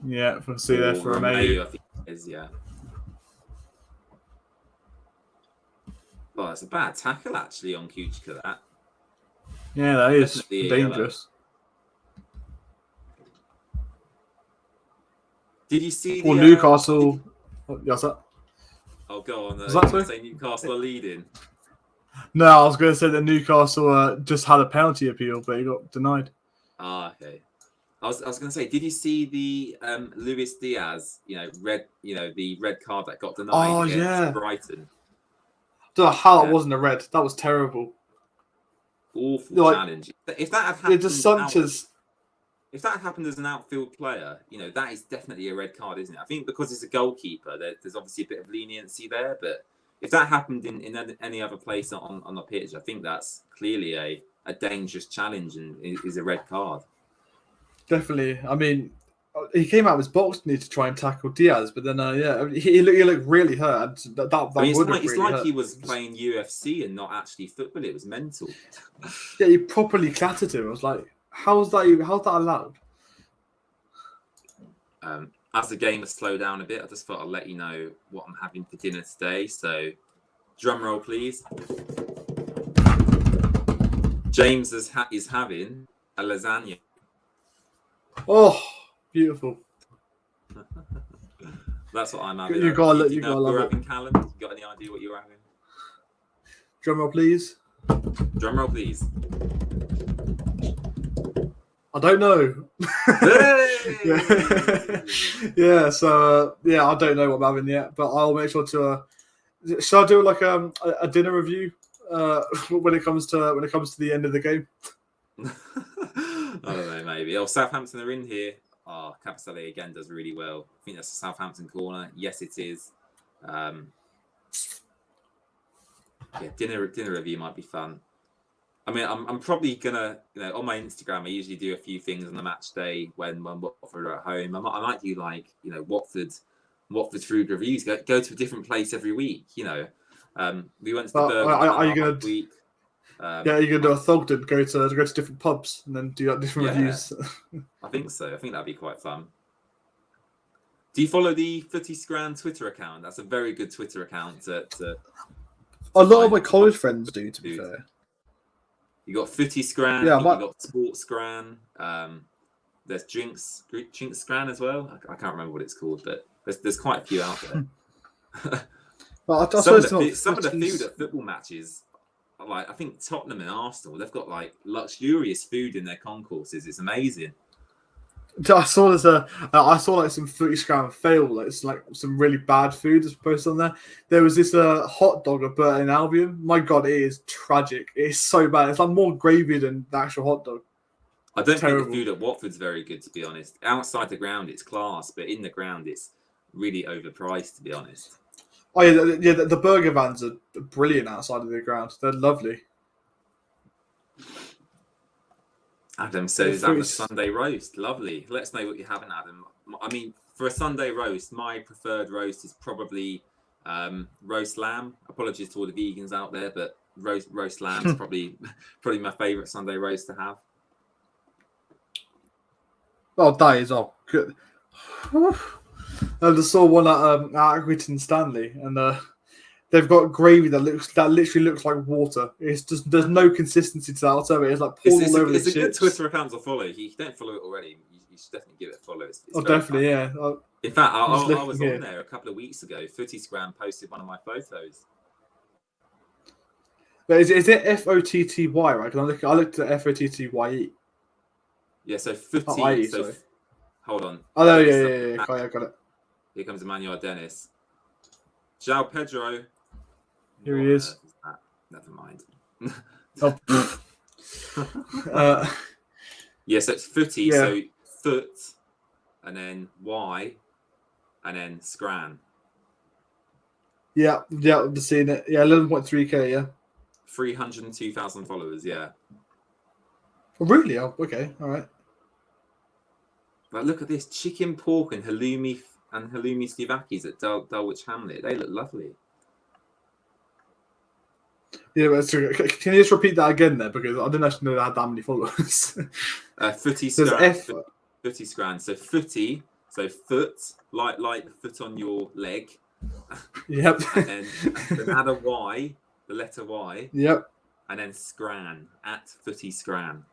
Yeah, if I see there for Romeo. I think it is, yeah. Well, that's a bad tackle actually on Kuchka. That. Yeah, that is dangerous. Did you see for Newcastle? Yes, sir. Oh, go on. Say Newcastle are leading. No, I was going to say that Newcastle just had a penalty appeal, but he got denied. Ah, okay. I was going to say, did you see the Luis Diaz, the red card that got denied against Brighton? Don't know how it wasn't a red. That was terrible. Awful challenge. If that had happened, if that had happened as an outfield player, that is definitely a red card, isn't it? I think because it's a goalkeeper, there's obviously a bit of leniency there. But if that happened in any other place on the pitch, I think that's clearly a dangerous challenge and is a red card. Definitely. I mean, he came out of his box to need to try and tackle Diaz, but then he looked really hurt. It's like he was playing UFC and not actually football. It was mental. Yeah, he properly clattered him. I was like, how's that allowed? As the game has slowed down a bit, I just thought I'll let you know what I'm having for dinner today. So, drum roll, please. James is having a lasagna. Oh, beautiful. That's what I'm having. You gotta love having Callum. You got any idea what you're having? Drum roll, please. Drum roll, please. I don't know. Yeah. So I don't know what I'm having yet, but I'll make sure to. Shall I do like a dinner review when it comes to the end of the game? I don't know, maybe. Oh, Southampton are in here. Oh, Capasale again does really well. I think that's a Southampton corner. Yes, it is. Dinner review might be fun. I mean, I'm probably gonna, on my Instagram, I usually do a few things on the match day when Watford are at home. I might do Watford food reviews. Go to a different place every week. We went to the Burger last week. You're gonna do a Thogden, go to different pubs and then do different reviews. I think so. I think that'd be quite fun. Do you follow the Footy Scran Twitter account? That's a very good Twitter account. A lot of my college friends do, to be fair. You got Footy Scran. You got Sports Scran. There's Jinx Scran as well. I can't remember what it's called, but there's quite a few out there. Well, some of the food at football matches. Like, I think Tottenham and Arsenal, they've got like luxurious food in their concourses. It's amazing. I saw like some Footy Scran fail. Like, it's like some really bad food that's posted on there. There was this hot dog at Burton Albion. My God, it is tragic. It is so bad. It's like more gravy than the actual hot dog. I don't think the food at Watford's very good, to be honest. Outside the ground, it's class, but in the ground, it's really overpriced, to be honest. Oh yeah, the burger vans are brilliant outside of the ground. They're lovely. Adam says that was Sunday roast. Lovely. Let us know what you're having, Adam. I mean, for a Sunday roast, my preferred roast is probably roast lamb. Apologies to all the vegans out there, but roast lamb is probably my favourite Sunday roast to have. Oh, that is good. I just saw one at Accrington Stanley, and they've got gravy that literally looks like water. It's just there's no consistency to that whatsoever. It's like poured all over the chips. It's a good Twitter account to follow. If you don't follow it already, you should definitely give it a follow. It's definitely, fun. Yeah. In fact, I was on there a couple of weeks ago. Footy Scran posted one of my photos. But is it Fotty, right? Because I looked at Fotty. Yeah, so Footy. Hold on. Oh, no, yeah. I got it. Here comes Emmanuel Dennis. João Pedro. Here he is. Never mind. So it's Footy. Yeah. So foot, and then Y, and then Scran. Yeah, I've seen it. Yeah, 11.3k. Yeah. 302,000 followers. Yeah. Oh, really? Oh, okay. All right. But look at this chicken, pork, and halloumi Slovakis at Dulwich Hamlet. They look lovely. Yeah, but can you just repeat that again there? Because I didn't actually know they had that many followers. Footy Scran. Footy Scran. So footy, so foot, like the foot on your leg. Yep. And then add a Y, the letter Y. Yep. And then Scran, at Footy Scran.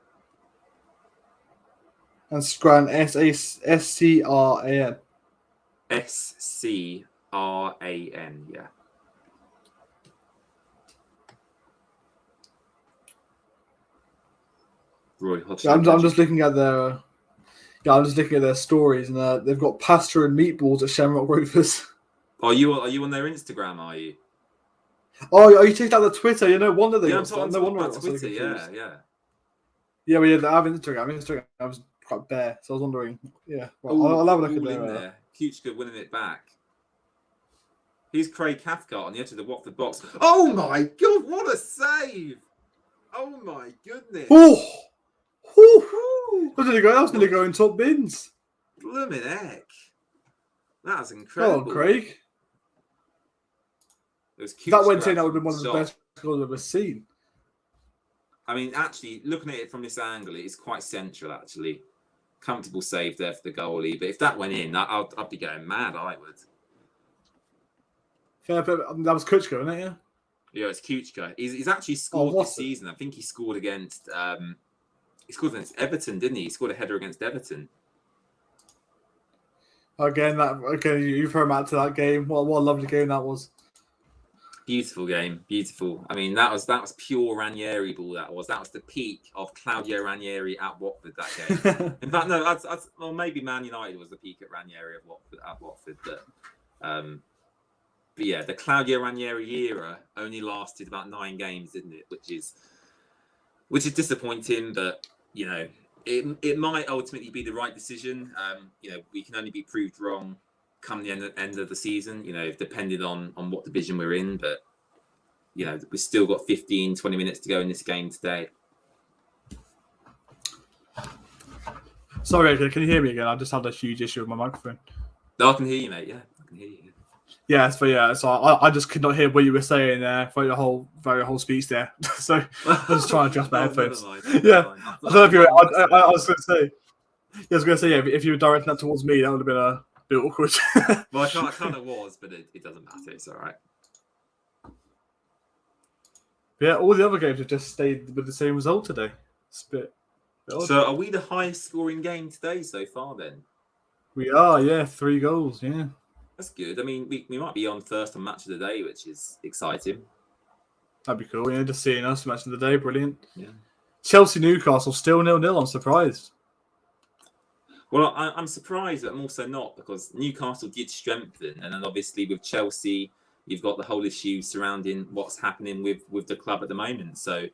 And Scran, SCRAN. SCRAN, yeah. Roy Hodgson. I'm just looking at their. Yeah, I'm just looking at their stories, and they've got pasta and meatballs at Shamrock Rovers. Are you on their Instagram? Are you? Oh, you checked out the Twitter? You know, wonder they Yeah, got I'm talking no wonder I about got so Twitter. confused. Yeah. Yeah, we had have Instagram. Instagram, I was quite bare, so I was wondering. Yeah, well, Oh, I'll have a look at all in their. there. Kuchka winning it back. Here's Craig Cathcart on the edge of the Watford box. Oh my God! What a save! Oh my goodness! Oh, that was going to go in top bins. Blooming heck! That's Go incredible. on, Craig. That went in. That would have been one of the best goals I've ever seen. I mean, actually, looking at it from this angle, it's quite central. Actually, comfortable save there for the goalie. But if that went in, I'd be going mad. I would. Fair, that was Kuchka, wasn't it? Yeah. Yeah, it's Kuchka. He's actually scored this season. I think he scored against Everton, didn't he? He scored a header against Everton. Again, you throw him out to that game. What a lovely game that was. Beautiful game, beautiful. I mean, that was pure Ranieri ball. That was the peak of Claudio Ranieri at Watford that game. In fact, no, well, maybe Man United was the peak at Ranieri at Watford, but yeah, the Claudio Ranieri era only lasted about 9 games, didn't it? Which is disappointing, but you know, it might ultimately be the right decision. You know, we can only be proved wrong come the end of the season, you know, depending on what division we're in. But, you know, we've still got 15, 20 minutes to go in this game today. Sorry, can you hear me again? I just had a huge issue with my microphone. No, I can hear you, mate. Yeah, I can hear you. Yeah, so I just could not hear what you were saying there for your whole speech there. So I was trying to adjust my headphones. Yeah, I don't know if you. I was going to say. Yeah, I was going to say, yeah, if you were directing that towards me, that would have been a bit awkward. Well, I kind of was, but it doesn't matter. It's all right. Yeah, all the other games have just stayed with the same result today. It's a bit so, are we the highest scoring game today so far? Then we are. Yeah, 3 goals. Yeah, that's good. I mean, we might be on first on match of the day, which is exciting. That'd be cool. Yeah, just seeing us match of the day, brilliant. Yeah. Chelsea Newcastle still 0-0. I'm surprised. Well, I'm surprised, but I'm also not, because Newcastle did strengthen, and then obviously with Chelsea, you've got the whole issue surrounding what's happening with the club at the moment. So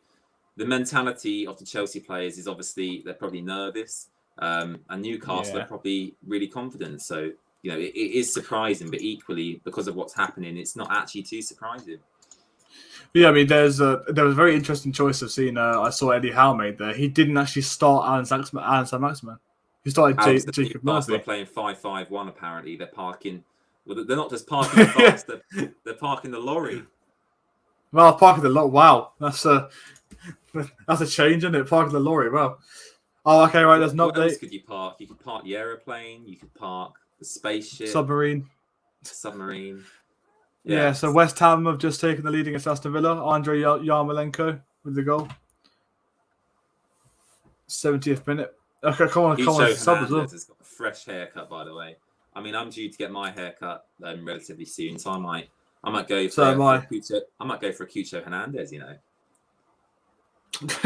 the mentality of the Chelsea players is obviously they're probably nervous, and Newcastle are probably really confident. So you know it is surprising, but equally because of what's happening, it's not actually too surprising. Yeah, I mean, there was a very interesting choice of seeing. I saw Eddie Howe made there. He didn't actually start Alan Saint-Maximin. He started Jacob Murphy. They're playing 5-5-1. Apparently, they're parking. Well, they're not just parking the bus; they're parking the lorry. Well, parking the lorry. Wow, that's a change, isn't it? Parking the lorry. Wow. Oh, okay, right. There's no. What else could you park? You could park the aeroplane. You could park the spaceship. Submarine. Yeah. So West Ham have just taken the lead against Aston Villa. Andrei Yarmolenko with the goal. 70th minute. Okay, come on, sub as well. Has got a fresh haircut, by the way. I mean, I'm due to get my haircut relatively soon, so I might go for I might go for a Cucho Hernandez, you know.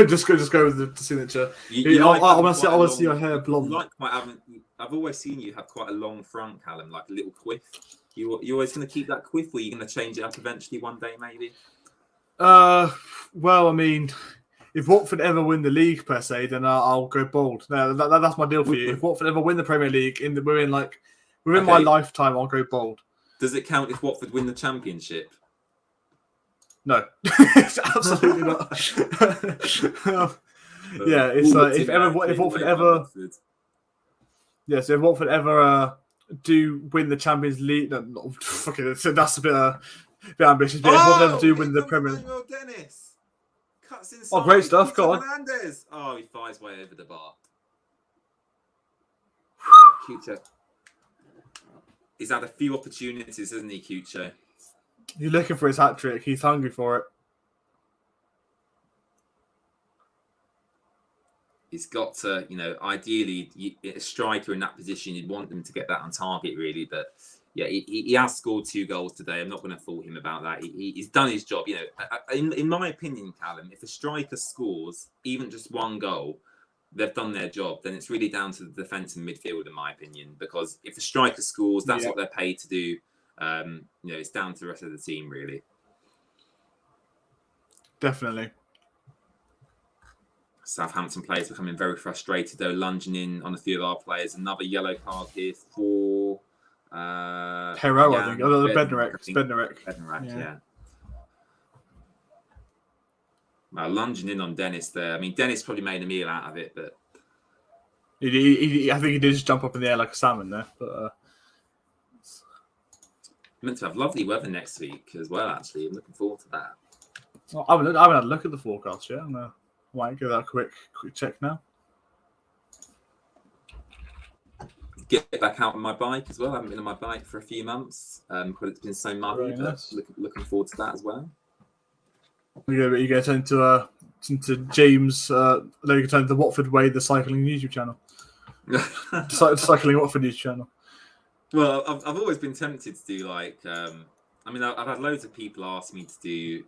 just go with the signature. I want to see your hair blonde. I've always seen you have quite a long front, Callum, like a little quiff. You always going to keep that quiff, or are you going to change it up eventually one day, maybe? Well, I mean, if Watford ever win the league per se, then I'll go bold. No, that's my deal for you. If Watford ever win the Premier League within my lifetime, I'll go bold. Does it count if Watford win the Championship? No, it's absolutely not. Yeah, it's if Watford ever. Yeah, so if Watford ever do win the Champions League, that's a bit ambitious. But if Watford ever do win the Premier League. Cuts inside. Oh, great stuff. Go on. Hernandez. Oh, he flies way over the bar. Cucho. He's had a few opportunities, hasn't he, Cucho? He's looking for his hat trick. He's hungry for it. He's got to, ideally, a striker in that position, you'd want them to get that on target, really. But yeah, he has scored 2 goals today. I'm not going to fault him about that. He's done his job. In my opinion, Callum, if a striker scores even just 1 goal, they've done their job. Then it's really down to the defence and midfield, in my opinion, because if the striker scores, that's what they're paid to do. It's down to the rest of the team, really. Definitely. Southampton players becoming very frustrated, though, lunging in on a few of our players. Another yellow card here for Hero, I think. Bednarek. Yeah. Well, lunging in on Dennis there. I mean, Dennis probably made a meal out of it, but I think he did just jump up in the air like a salmon there. But meant to have lovely weather next week as well. Actually, I'm looking forward to that. Well, I haven't had a look at the forecast yet. I might give that a quick check now. Get back out on my bike as well. I haven't been on my bike for a few months because it's been so muddy. Nice. Looking forward to that as well. You get into James. Then you can turn to TheWatfordWay, the cycling YouTube channel. Cycling Watford YouTube channel. Well, I've always been tempted to do I've had loads of people ask me to do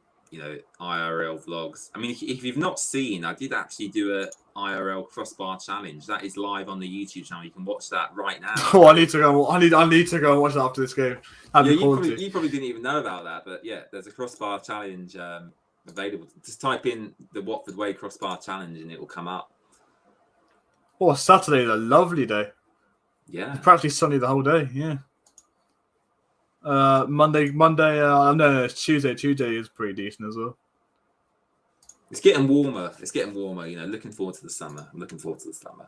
IRL vlogs. I mean, if you've not seen, I did actually do a IRL crossbar challenge that is live on the YouTube channel. You can watch that right now. Oh, I need to go. I need to go and watch that after this game. You probably didn't even know about that, but yeah, there's a crossbar challenge available. Just type in the Watford Way crossbar challenge and it will come up. Oh, Saturday's a lovely day. Yeah, it's practically sunny the whole day. Yeah. Monday. No, it's Tuesday. Tuesday is pretty decent as well. It's getting warmer. Looking forward to the summer. I'm looking forward to the summer.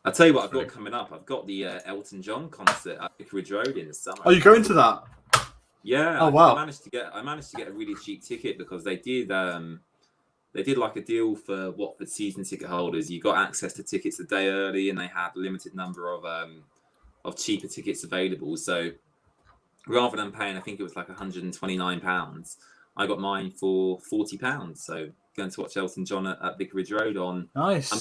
I'll tell you what I've got coming up. I've got the Elton John concert at Vicarage Road in the summer. Are you going to that? Yeah. Oh wow. I managed to get a really cheap ticket because they did like a deal for Watford season ticket holders. You got access to tickets a day early, and they had a limited number of cheaper tickets available. So rather than paying, I think it was like £129, I got mine for £40. So going to watch Elton John at Vicarage Road on. Nice. I'm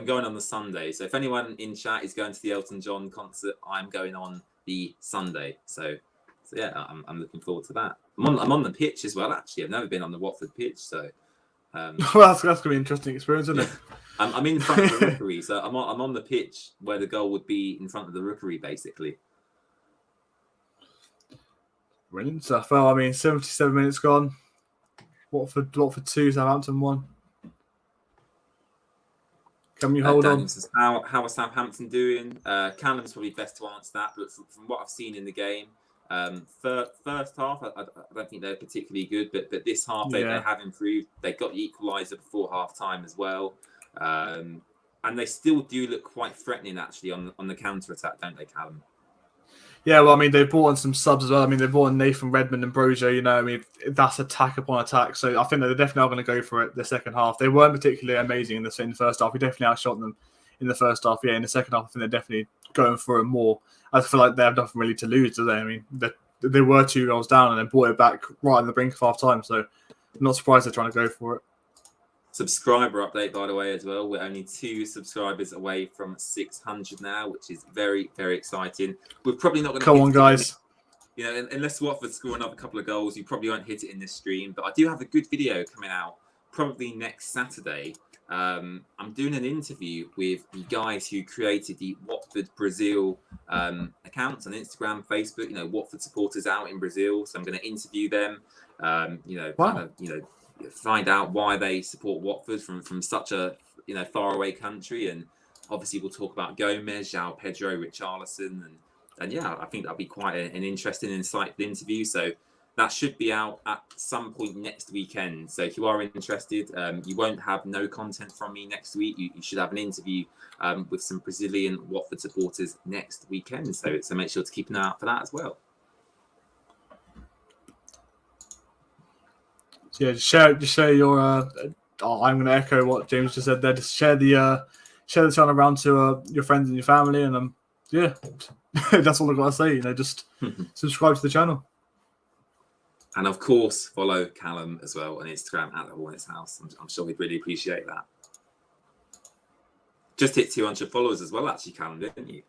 going on the Sunday. So if anyone in chat is going to the Elton John concert, I'm going on the Sunday. So yeah, I'm looking forward to that. I'm on the pitch as well. Actually, I've never been on the Watford pitch, so. Well, that's gonna be an interesting experience, isn't it? I'm in front of the rookery, so I'm on the pitch where the goal would be in front of the rookery, basically. Brilliant stuff. Well, I mean, 77 minutes gone. Watford 2, Southampton 1. Can you hold on? Says, how are Southampton doing? Callum's probably best to answer that, but from what I've seen in the game, first half, I don't think they're particularly good, but this half they have improved. They got the equaliser before half time as well, and they still do look quite threatening actually on the counter attack, don't they, Callum? Yeah, well, I mean, they've brought in some subs as well. I mean, they've brought in Nathan Redmond and Brojo. I mean, that's attack upon attack. So I think that they're definitely going to go for it the second half. They weren't particularly amazing in the first half. We definitely outshot them in the first half. Yeah, in the second half, I think they're definitely going for it more. I feel like they have nothing really to lose, do they? I mean, they were 2 goals down and then brought it back right on the brink of half time. So I'm not surprised they're trying to go for it. Subscriber update, by the way, as well. We're only 2 subscribers away from 600 now, which is very, very exciting. We're probably not going to. Come on, guys. Unless Watford score another couple of goals, you probably won't hit it in this stream. But I do have a good video coming out probably next Saturday. I'm doing an interview with the guys who created the Watford Brazil accounts on Instagram, Facebook. Watford supporters out in Brazil. So I'm going to interview them. Wow. Find out why they support Watford from such a faraway country, and obviously we'll talk about Gomez, João Pedro, Richarlison, and yeah, I think that'll be quite an interesting, insightful interview. So that should be out at some point next weekend. So if you are interested, you won't have no content from me next week. You should have an interview with some Brazilian Watford supporters next weekend. So make sure to keep an eye out for that as well. So yeah, just share your. I'm going to echo what James just said there. Just share the channel around to your friends and your family, and yeah, that's all I've got to say. Just subscribe to the channel, and of course follow Callum as well on Instagram at the Hornets House. I'm sure we'd really appreciate that. Just hit 200 followers as well, actually, Callum, didn't you?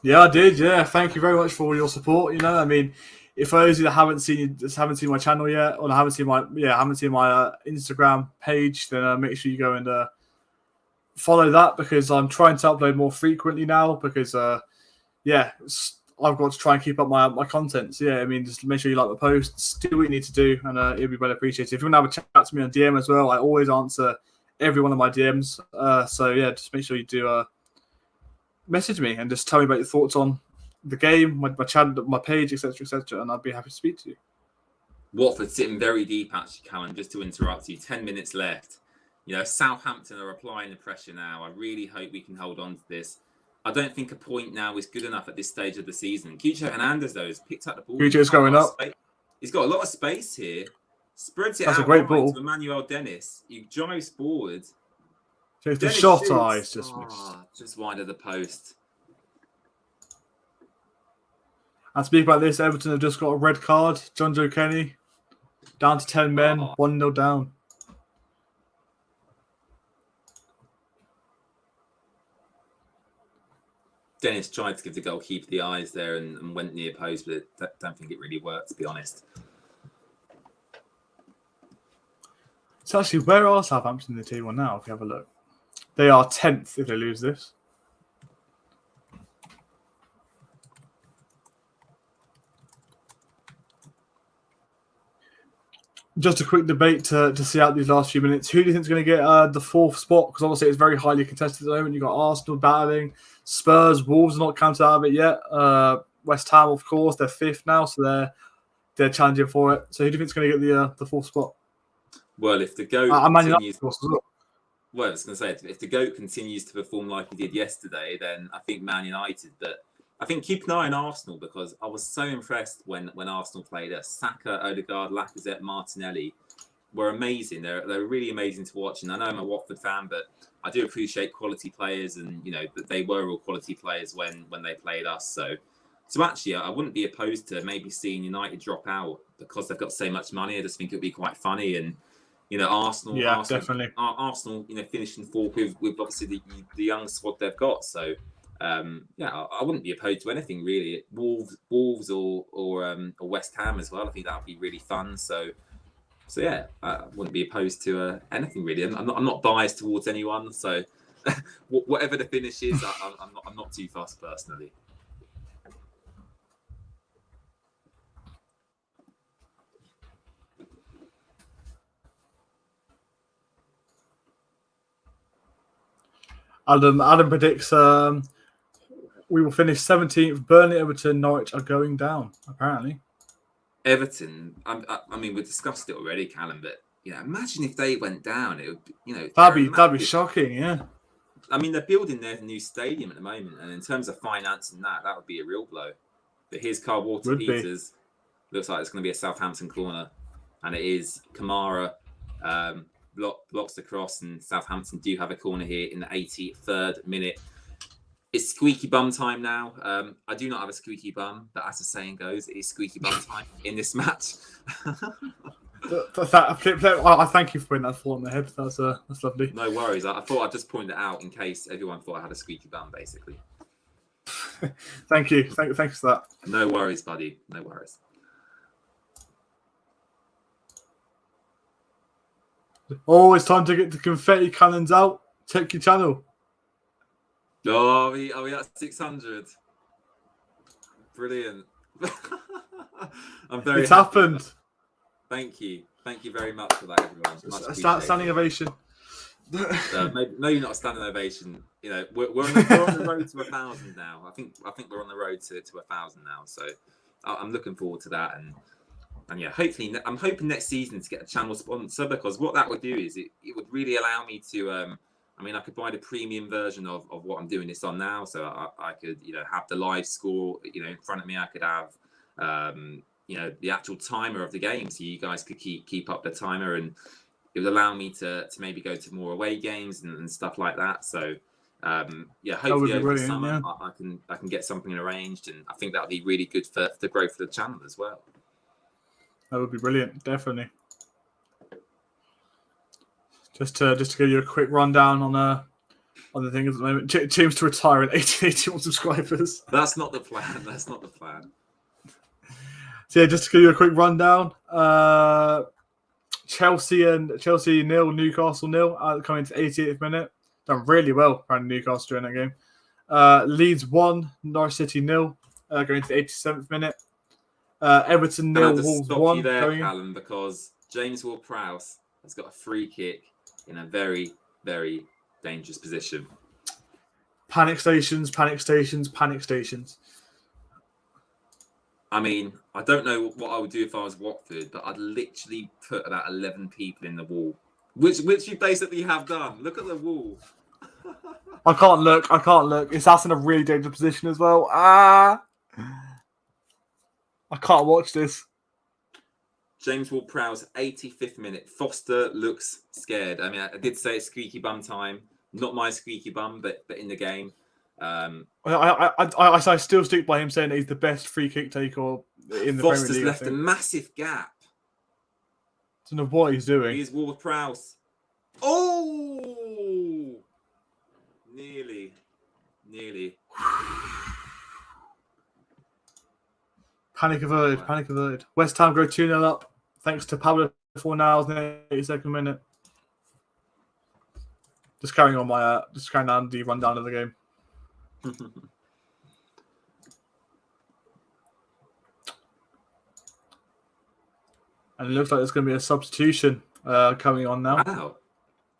Yeah, I did. Yeah, thank you very much for all your support. I mean, if for those of you that haven't seen my channel yet, or haven't seen my Instagram page, then make sure you go and follow that because I'm trying to upload more frequently now because I've got to try and keep up my content. So I mean, just make sure you like the posts, do what you need to do, and it'll be well appreciated. If you want to have a chat to me on DM as well, I always answer every one of my DMs. Just make sure you do message me and just tell me about your thoughts on the game, my channel, my page, etc., and I'd be happy to speak to you. Watford sitting very deep, actually, Callum, just to interrupt you. 10 minutes left. Southampton are applying the pressure now. I really hope we can hold on to this. I don't think a point now is good enough at this stage of the season. Cucho Hernandez, though, has picked up the ball. Cucho's going up. He's got a lot of space here. Spreads it That's out a great ball to Emmanuel Dennis. He drives forward. So the shot is just missed. Just wide of the post. And speaking about this, Everton have just got a red card. John Joe Kenny down to 10 men, 1-0 down. Dennis tried to give the goalkeeper the eyes there and went near post, but I don't think it really worked, to be honest. So actually, where are Southampton in the T1 now, if you have a look? They are 10th if they lose this. Just a quick debate to see out these last few minutes. Who do you think is going to get the 4th spot? Because obviously it's very highly contested at the moment. You've got Arsenal battling, Spurs, Wolves are not counted out of it yet. West Ham, of course, they're 5th now, so they're challenging for it. So who do you think is going to get the 4th spot? Well, if the GOAT continues... Well, I was going to say, if the GOAT continues to perform like he did yesterday, then I think Man United. But I think keep an eye on Arsenal because I was so impressed when Arsenal played us. Saka, Odegaard, Lacazette, Martinelli were amazing. They're really amazing to watch. And I know I'm a Watford fan, but I do appreciate quality players, and that they were all quality players when they played us. So actually, I wouldn't be opposed to maybe seeing United drop out because they've got so much money. I just think it would be quite funny and. Arsenal. Yeah, definitely. Arsenal, finishing 4th with obviously the young squad they've got. So, I wouldn't be opposed to anything really. Wolves or West Ham as well. I think that would be really fun. So yeah, I wouldn't be opposed to anything really. I'm not biased towards anyone. So, whatever the finish is, I'm not too fussed personally. Adam predicts we will finish 17th. Burnley, Everton, Norwich are going down, apparently. Everton, I mean, we discussed it already, Callum, but imagine if they went down. It would, that'd be shocking, yeah. I mean, they're building their new stadium at the moment, and in terms of financing that would be a real blow. But here's Carl Walker-Peters. Looks like it's going to be a Southampton corner, and it is Kamara. Blocks the cross, and Southampton do have a corner here in the 83rd minute. It's squeaky bum time now. I do not have a squeaky bum, but as the saying goes, it is squeaky bum time in this match. I thank you for putting that thought in the head. That's lovely. No worries. I thought I'd just point it out in case everyone thought I had a squeaky bum, basically. Thank you. Thanks for that. No worries, buddy. No worries. Oh, it's time to get the confetti cannons out. Check your channel. Oh, are we at 600? Brilliant. I'm very It's happened. Thank you very much for that, everyone. Standing ovation. Maybe not a standing ovation. We're on the road to 1,000 now. I think we're on the road to 1,000 now. So I'm looking forward to that, and yeah, hopefully, I'm hoping next season to get a channel sponsor, because what that would do is it would really allow me to. I could buy the premium version of what I'm doing this on now, so I could have the live score in front of me. I could have the actual timer of the game, so you guys could keep up the timer, and it would allow me to maybe go to more away games and stuff like that. So hopefully over the summer I can get something arranged, and I think that would be really good for the growth of the channel as well. That would be brilliant, definitely. Just to give you a quick rundown on the thing at the moment. Teams to retire at 81 subscribers. That's not the plan. That's not the plan. So yeah, just to give you a quick rundown. Chelsea nil, Newcastle nil, coming to 88th minute. Done really well around Newcastle in that game. Leeds 1, Norwich City 0, going to the 87th minute. Everton 0, Wolves 1. You there, Callum, because James Ward-Prowse has got a free kick in a very, very dangerous position. Panic stations, panic stations, panic stations. I mean, I don't know what I would do if I was Watford, but I'd literally put about 11 people in the wall, which you basically have done. Look at the wall. I can't look. It's us in a really dangerous position as well. I can't watch this. James Ward-Prowse, 85th minute. Foster looks scared. I mean, I did say it's squeaky bum time. Not my squeaky bum, but in the game. I still stick by him saying that he's the best free kick taker in the Foster's Premier League. Left a massive gap. I don't know what he's doing. Here's Ward-Prowse. Oh! Nearly. Panic averted. West Ham go 2-0 up thanks to Pablo 4 now in the 82nd minute. Just carrying on the rundown of the game. And it looks like there's going to be a substitution coming on now. Wow. I'll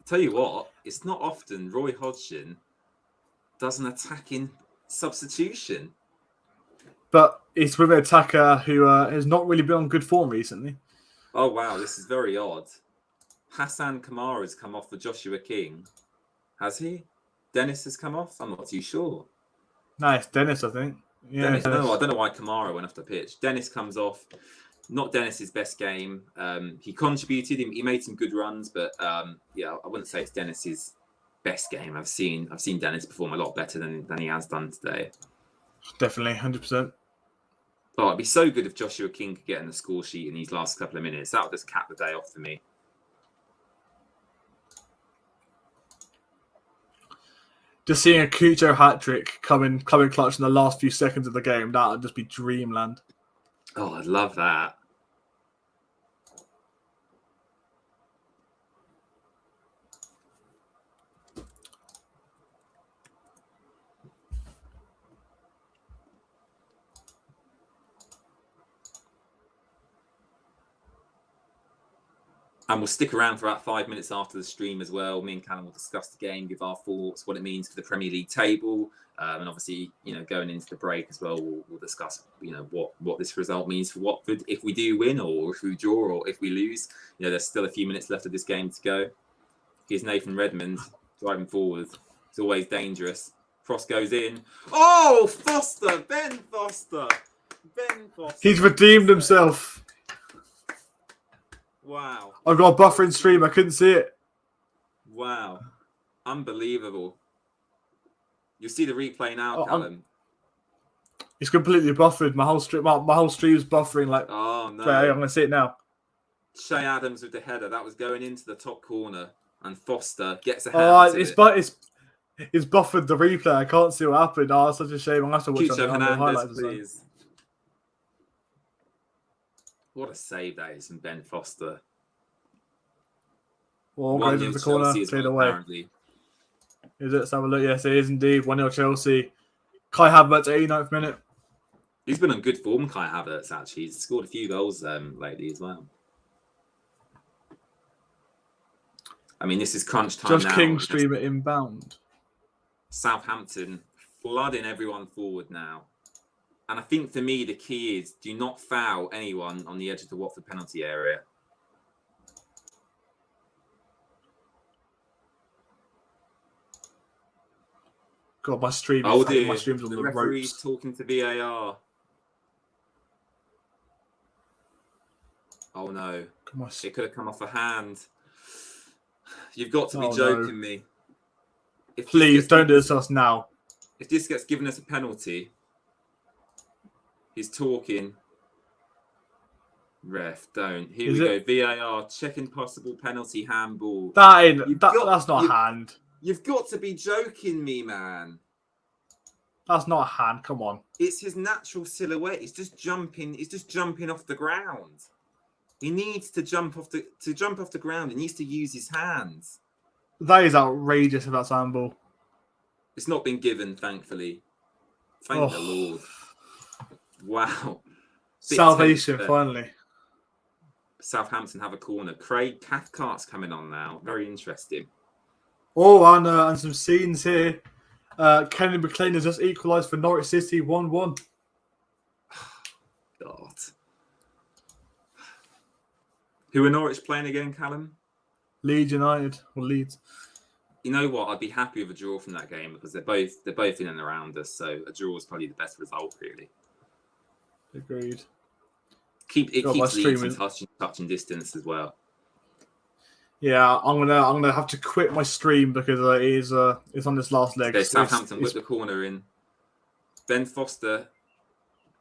tell you what, it's not often Roy Hodgson does an attacking substitution. But it's with an attacker who has not really been on good form recently. Oh, wow, this is very odd. Hassan Kamara has come off for Joshua King. Has he? Dennis has come off? I'm not too sure. No, it's Dennis, I think. Yeah, Dennis. No, I don't know why Kamara went off the pitch. Dennis comes off. Not Dennis's best game. He contributed. He made some good runs, but yeah, I wouldn't say it's Dennis's best game. I've seen Dennis perform a lot better than he has done today. Definitely, 100%. Oh, it'd be so good if Joshua King could get in the score sheet in these last couple of minutes. That would just cap the day off for me. Just seeing a Cucho hat-trick coming clutch in the last few seconds of the game, that would just be dreamland. Oh, I'd love that. And we'll stick around for about 5 minutes after the stream as well. Me and Callum will discuss the game, give our thoughts, what it means for the Premier League table, and obviously, going into the break as well, we'll discuss, what this result means for Watford if we do win, or if we draw, or if we lose. There's still a few minutes left of this game to go. Here's Nathan Redmond driving forward. It's always dangerous. Cross goes in. Oh, Foster, Ben Foster. He's redeemed himself. Wow. I've got a buffering stream. I couldn't see it. Wow. Unbelievable. You'll see the replay now, Callum. It's completely buffered. My whole stream's buffering. Oh, no. I'm going to see it now. Shay Adams with the header. That was going into the top corner. And Foster gets a hand it's buffered the replay. I can't see what happened. Oh, it's such a shame. I'm going to have to watch Cucho the highlights. Please. What a save that is from Ben Foster. Well, goes into the corner, cleared away. Apparently. Is it? Let's have a look. Yes, it is indeed. 1-0 Chelsea. Kai Havertz, 89th minute. He's been on good form, Kai Havertz, actually. He's scored a few goals lately as well. I mean, this is crunch time Josh now. King streamer inbound. Southampton flooding everyone forward now. And I think for me, the key is do not foul anyone on the edge of the Watford penalty area. God, my stream's on the referee's ropes. Talking to VAR. Oh no. It could have come off a hand. You've got to be joking me. Please don't do this to us now. If this gets given us a penalty, he's talking. Ref, don't. Here we go. VAR checking possible penalty handball. That's not a hand. You've got to be joking me, man. That's not a hand. Come on. It's his natural silhouette. He's just jumping. He's just jumping off the ground. He needs to jump off the ground. He needs to use his hands. That is outrageous if that's handball. It's not been given, thankfully. Thank the Lord. Wow. Salvation, finally. Southampton have a corner. Craig Cathcart's coming on now. Very interesting. Oh, and some scenes here. Kenny McLean has just equalised for Norwich City 1-1. God. Who are Norwich playing again, Callum? Leeds United or Leeds. You know what? I'd be happy with a draw from that game because they're both in and around us. So a draw is probably the best result, really. Agreed. It keeps Leeds in touching distance as well. Yeah, I'm gonna have to quit my stream because it's on this last leg. Okay, Southampton whip the corner in. Ben Foster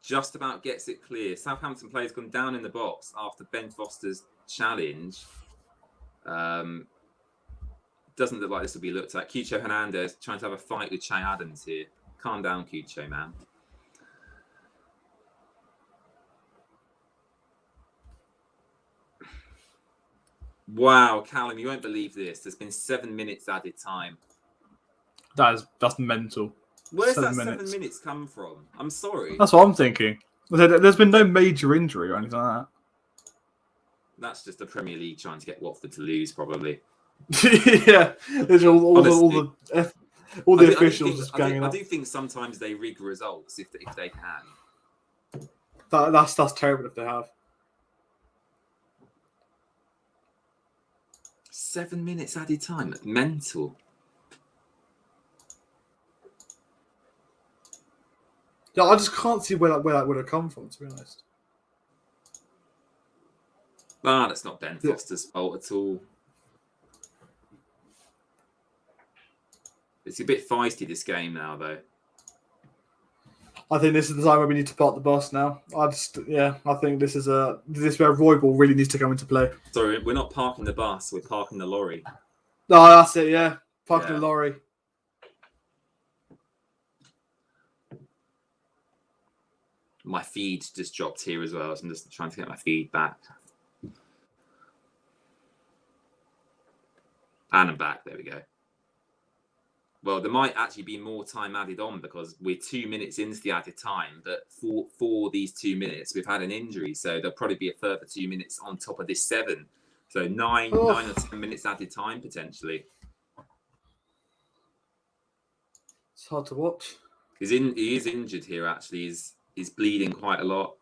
just about gets it clear. Southampton player's gone down in the box after Ben Foster's challenge. Doesn't look like this will be looked at. Cucho Hernandez trying to have a fight with Che Adams here. Calm down, Cucho, man. Wow, Callum, you won't believe this. There's been 7 minutes added time. That's mental. Where's that 7 minutes come from? I'm sorry. That's what I'm thinking. There's been no major injury or anything like that. That's just the Premier League trying to get Watford to lose, probably. Yeah, there's all the officials just ganging up. I do think sometimes they rig results if they can. That's terrible if they have. 7 minutes added time. Mental. Yeah, I just can't see where that would have come from, to be honest. That's not Ben Foster's fault at all. It's a bit feisty, this game now, though. I think this is the time where we need to park the bus now. I think this is where Roybal really needs to come into play. Sorry, we're not parking the bus, we're parking the lorry. No, that's it, yeah. Parking the lorry. My feed just dropped here as well, so I'm just trying to get my feed back. And I'm back, there we go. Well, there might actually be more time added on because we're 2 minutes into the added time. But for these 2 minutes, we've had an injury. So there'll probably be a further 2 minutes on top of this 7. So 9 or 10 minutes added time, potentially. It's hard to watch. He is injured here, actually. He's bleeding quite a lot.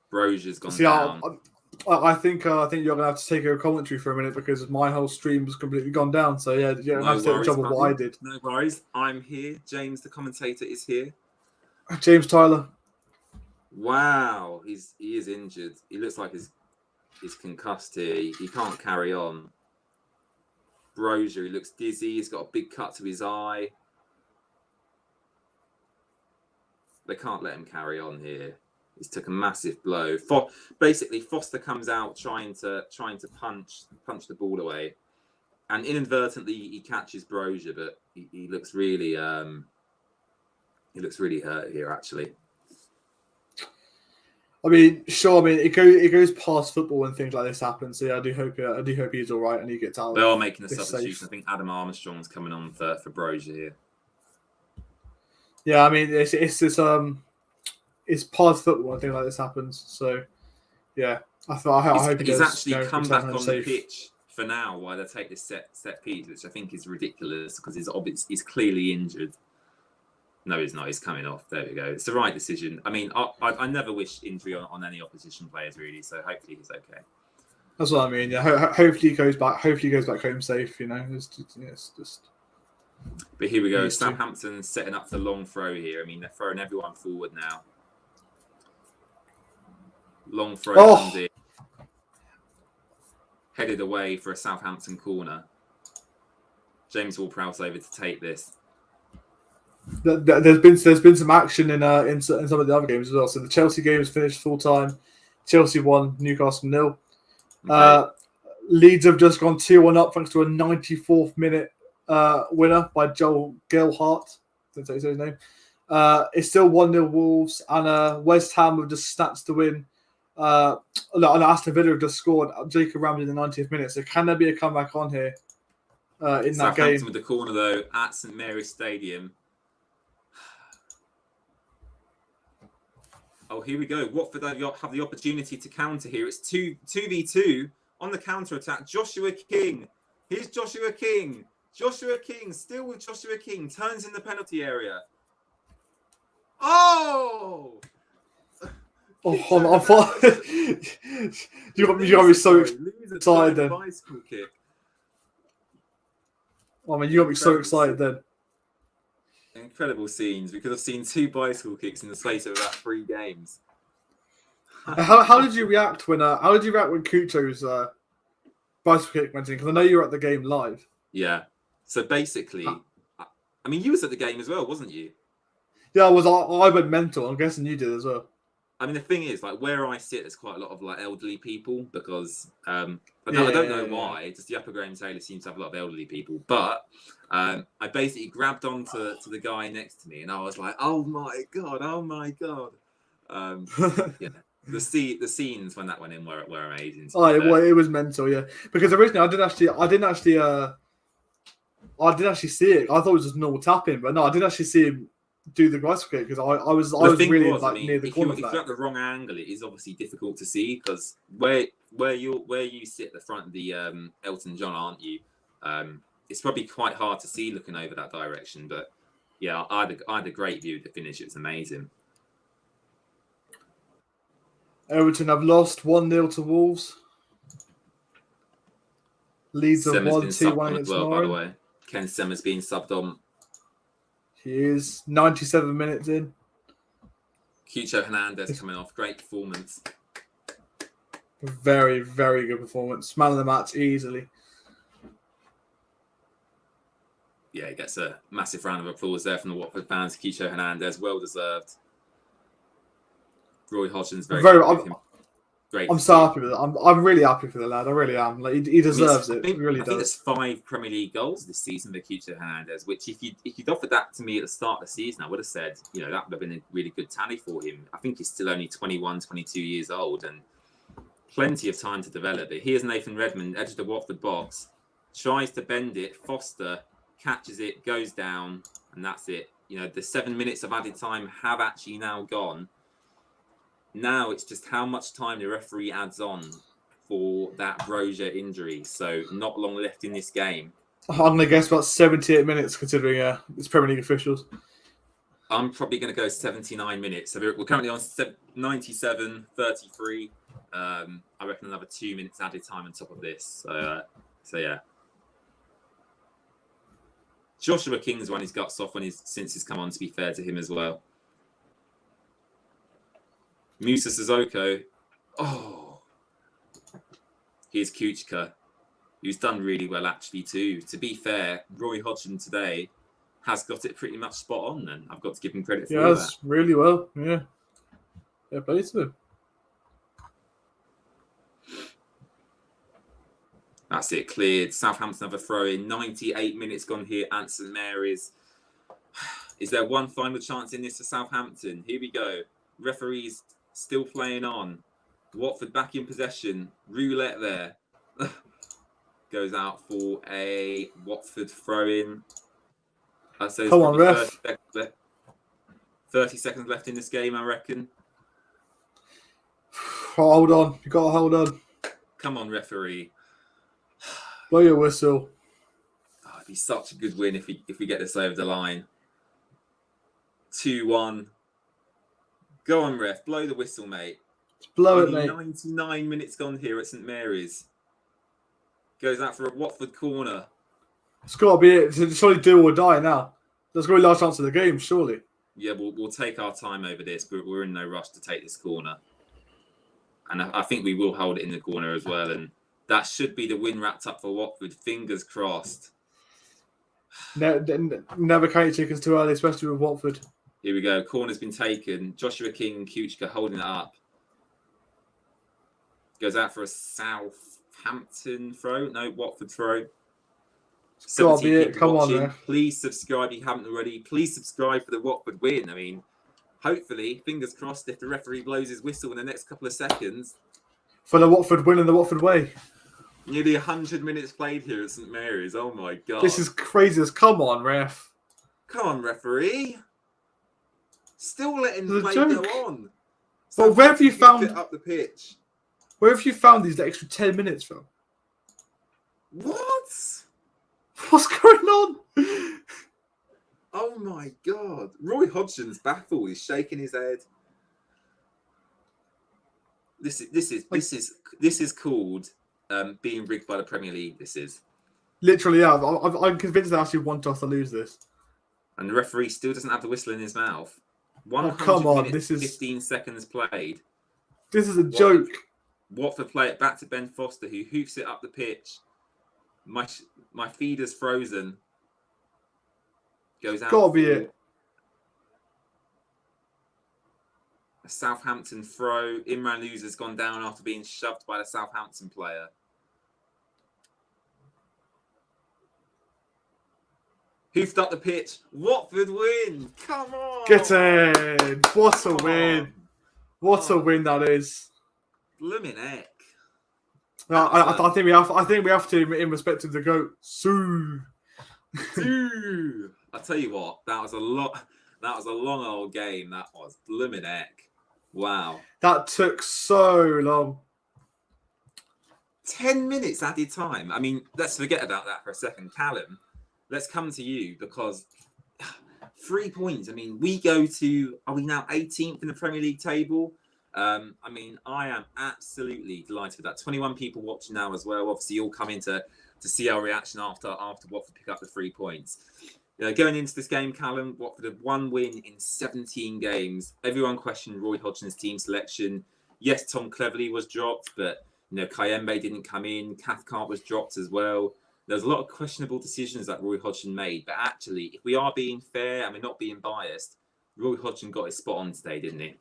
Brosier's gone down. I think you're gonna have to take a commentary for a minute because my whole stream was completely gone down. So yeah, you don't have to take the job of what I did. No worries. I'm here. James, the commentator, is here. James Tyler. Wow, he is injured. He looks like he's concussed here. He can't carry on. Brosier, he looks dizzy. He's got a big cut to his eye. They can't let him carry on here. He's took a massive blow. Basically, Foster comes out trying to punch the ball away, and inadvertently he catches Brosier, but he looks really hurt here actually. I mean, sure. I mean, it goes past football when things like this happen. So yeah, I do hope he's all right and he gets out. They are making a substitution. Safe. I think Adam Armstrong's coming on for Brosier here. Yeah, I mean, it's part of football when things like this happens. So, yeah, I hope he's actually come back on the pitch for now while they take this set piece, which I think is ridiculous because he's clearly injured. No, he's not. He's coming off. There we go. It's the right decision. I mean, I never wish injury on any opposition players really. So hopefully he's okay. That's what I mean. Yeah, hopefully he goes back. Hopefully he goes back home safe. You know, it's just. But here we go. Southampton setting up the long throw here. I mean, they're throwing everyone forward now. Long throw comes in. Headed away for a Southampton corner. James Ward-Prowse over to take this. There's been some action in some of the other games as well. So the Chelsea game is finished full time. Chelsea won, Newcastle 0. Okay. Leeds have just gone 2-1 up thanks to a 94th minute winner by Joel Gilhart. Didn't say his name. It's still 1-0 Wolves, and West Ham have just snatched the win. And Aston Villa have just scored Jacob Ramsey in the 90th minute. So can there be a comeback on here in that Southampton game. with the corner though at St Mary's Stadium. Oh, here we go. Watford have the opportunity to counter here. It's 2v2 on the counter attack. Joshua King. Here's Joshua King. Joshua King, still with Joshua King, turns in the penalty area. Oh! I thought you got me so excited then. Bicycle kick. I mean, you got me so excited then. Incredible scenes. We could have seen 2 bicycle kicks in the space of about 3 games. How did you react when Cucho's bicycle kick went in? Because I know you were at the game live. Yeah. So basically, I mean, you was at the game as well, wasn't you? Yeah, I went mental. I'm guessing you did as well. I mean, the thing is, like where I sit, there's quite a lot of like elderly people because I don't know why. Just the Upper Graham Taylor seems to have a lot of elderly people. But I basically grabbed onto the guy next to me, and I was like, "Oh my god! Oh my god!" Yeah, the scenes when that went in were amazing. It was mental, yeah. Because originally I didn't actually see it. I thought it was just normal tapping, but no, I didn't actually see him do the bicycle kick because I was really near the corner. If you're at the wrong angle, it is obviously difficult to see because where you sit at the front of the Elton John, aren't you? It's probably quite hard to see looking over that direction. But yeah, I had a great view of the finish. It was amazing. Everton have lost 1-0 to Wolves. Leeds have won 2-1 against well, Norwich. by the way, Ken Sema's been subbed on. He is 97 minutes in. Cucho Hernandez coming off. Great performance. Very, very good performance. Man of the match easily. Yeah, he gets a massive round of applause there from the Watford fans. Cucho Hernandez, well deserved. Roy Hodgson's very good. Great. I'm so happy with it. I'm really happy for the lad. I really am. Like he deserves it. He really does. I think it's 5 Premier League goals this season for Cucho Hernandez, which if you'd offered that to me at the start of the season, I would have said, that would have been a really good tally for him. I think he's still only 21, 22 years old and plenty of time to develop it. Here's Nathan Redmond, edge of the Watford box, tries to bend it. Foster catches it, goes down, and that's it. The 7 minutes of added time have actually now gone. Now it's just how much time the referee adds on for that Brozier injury. So not long left in this game. I'm going to guess about 78 minutes considering it's Premier League officials. I'm probably going to go 79 minutes. So we're currently on 97:33. I reckon another 2 minutes added time on top of this. So yeah. Joshua King's run his guts off since he's come on, to be fair to him as well. Musa Sissoko. Oh. Here's Kuchka, who's done really well actually too. To be fair, Roy Hodgson today has got it pretty much spot on then. I've got to give him credit for that. Yes, really well. Yeah. Yeah, plays to him. That's it, cleared. Southampton have a throw in. 98 minutes gone here at St Mary's. Is there one final chance in this for Southampton? Here we go. Referees still playing on. Watford back in possession. Roulette there. Goes out for a Watford throw-in. So come on, ref. 30 seconds left in this game, I reckon. Hold on. You got to hold on. Come on, referee. Blow your whistle. Oh, it'd be such a good win if we get this over the line. 2-1. Go on, ref. Blow the whistle, mate. Blow it, mate. 99 minutes gone here at St Mary's. Goes out for a Watford corner. It's got to be it. It's surely do or die now. That's going to be the last chance of the game, surely. Yeah, we'll take our time over this, but we're in no rush to take this corner. And I think we will hold it in the corner as well. And that should be the win wrapped up for Watford. Fingers crossed. Never count your chickens too early, especially with Watford. Here we go. Corner's been taken. Joshua King and Kuchka holding it up. Goes out for a Southampton throw. No, Watford throw. Gotta be it. Come on, man. Please subscribe if you haven't already. Please subscribe for the Watford win. I mean, hopefully, fingers crossed, if the referee blows his whistle in the next couple of seconds. For the Watford win and the Watford way. Nearly 100 minutes played here at St Mary's. Oh my god! This is crazy. Come on, ref. Come on, referee. Still letting It's a play joke. go on. Well, where have you found it up the pitch? Where have you found these extra 10 minutes from? What? What's going on? Oh my god! Roy Hodgson's baffled. He's shaking his head. This is called being rigged by the Premier League. This is literally, yeah. I'm convinced they actually want us to lose this. And the referee still doesn't have the whistle in his mouth. 100 come on, minutes, this is 15 seconds played. This is a joke. Watford play it back to Ben Foster, who hoofs it up the pitch. My feeder's frozen. Goes out. Gotta be it. A Southampton throw. Imran Luzer's gone down after being shoved by the Southampton player. Hoofed up the pitch. Watford win. Come on. Get in. What a win. What a win that is. Blooming heck. I think we have to, in respect of the GOAT. Sue. I'll tell you what, that was a long old game. That was blooming heck. Wow. That took so long. 10 minutes added time. I mean, let's forget about that for a second. Callum, let's come to you because 3 points. I mean, are we now 18th in the Premier League table? I mean, I am absolutely delighted with that. 21 people watching now as well. Obviously, you'll come in to see our reaction after Watford pick up the 3 points. Going into this game, Callum, Watford had 1 win in 17 games. Everyone questioned Roy Hodgson's team selection. Yes, Tom Cleverley was dropped, but Kayembe didn't come in. Cathcart was dropped as well. There's a lot of questionable decisions that Roy Hodgson made. But actually, if we are being fair and we're not being biased, Roy Hodgson got his spot on today, didn't he?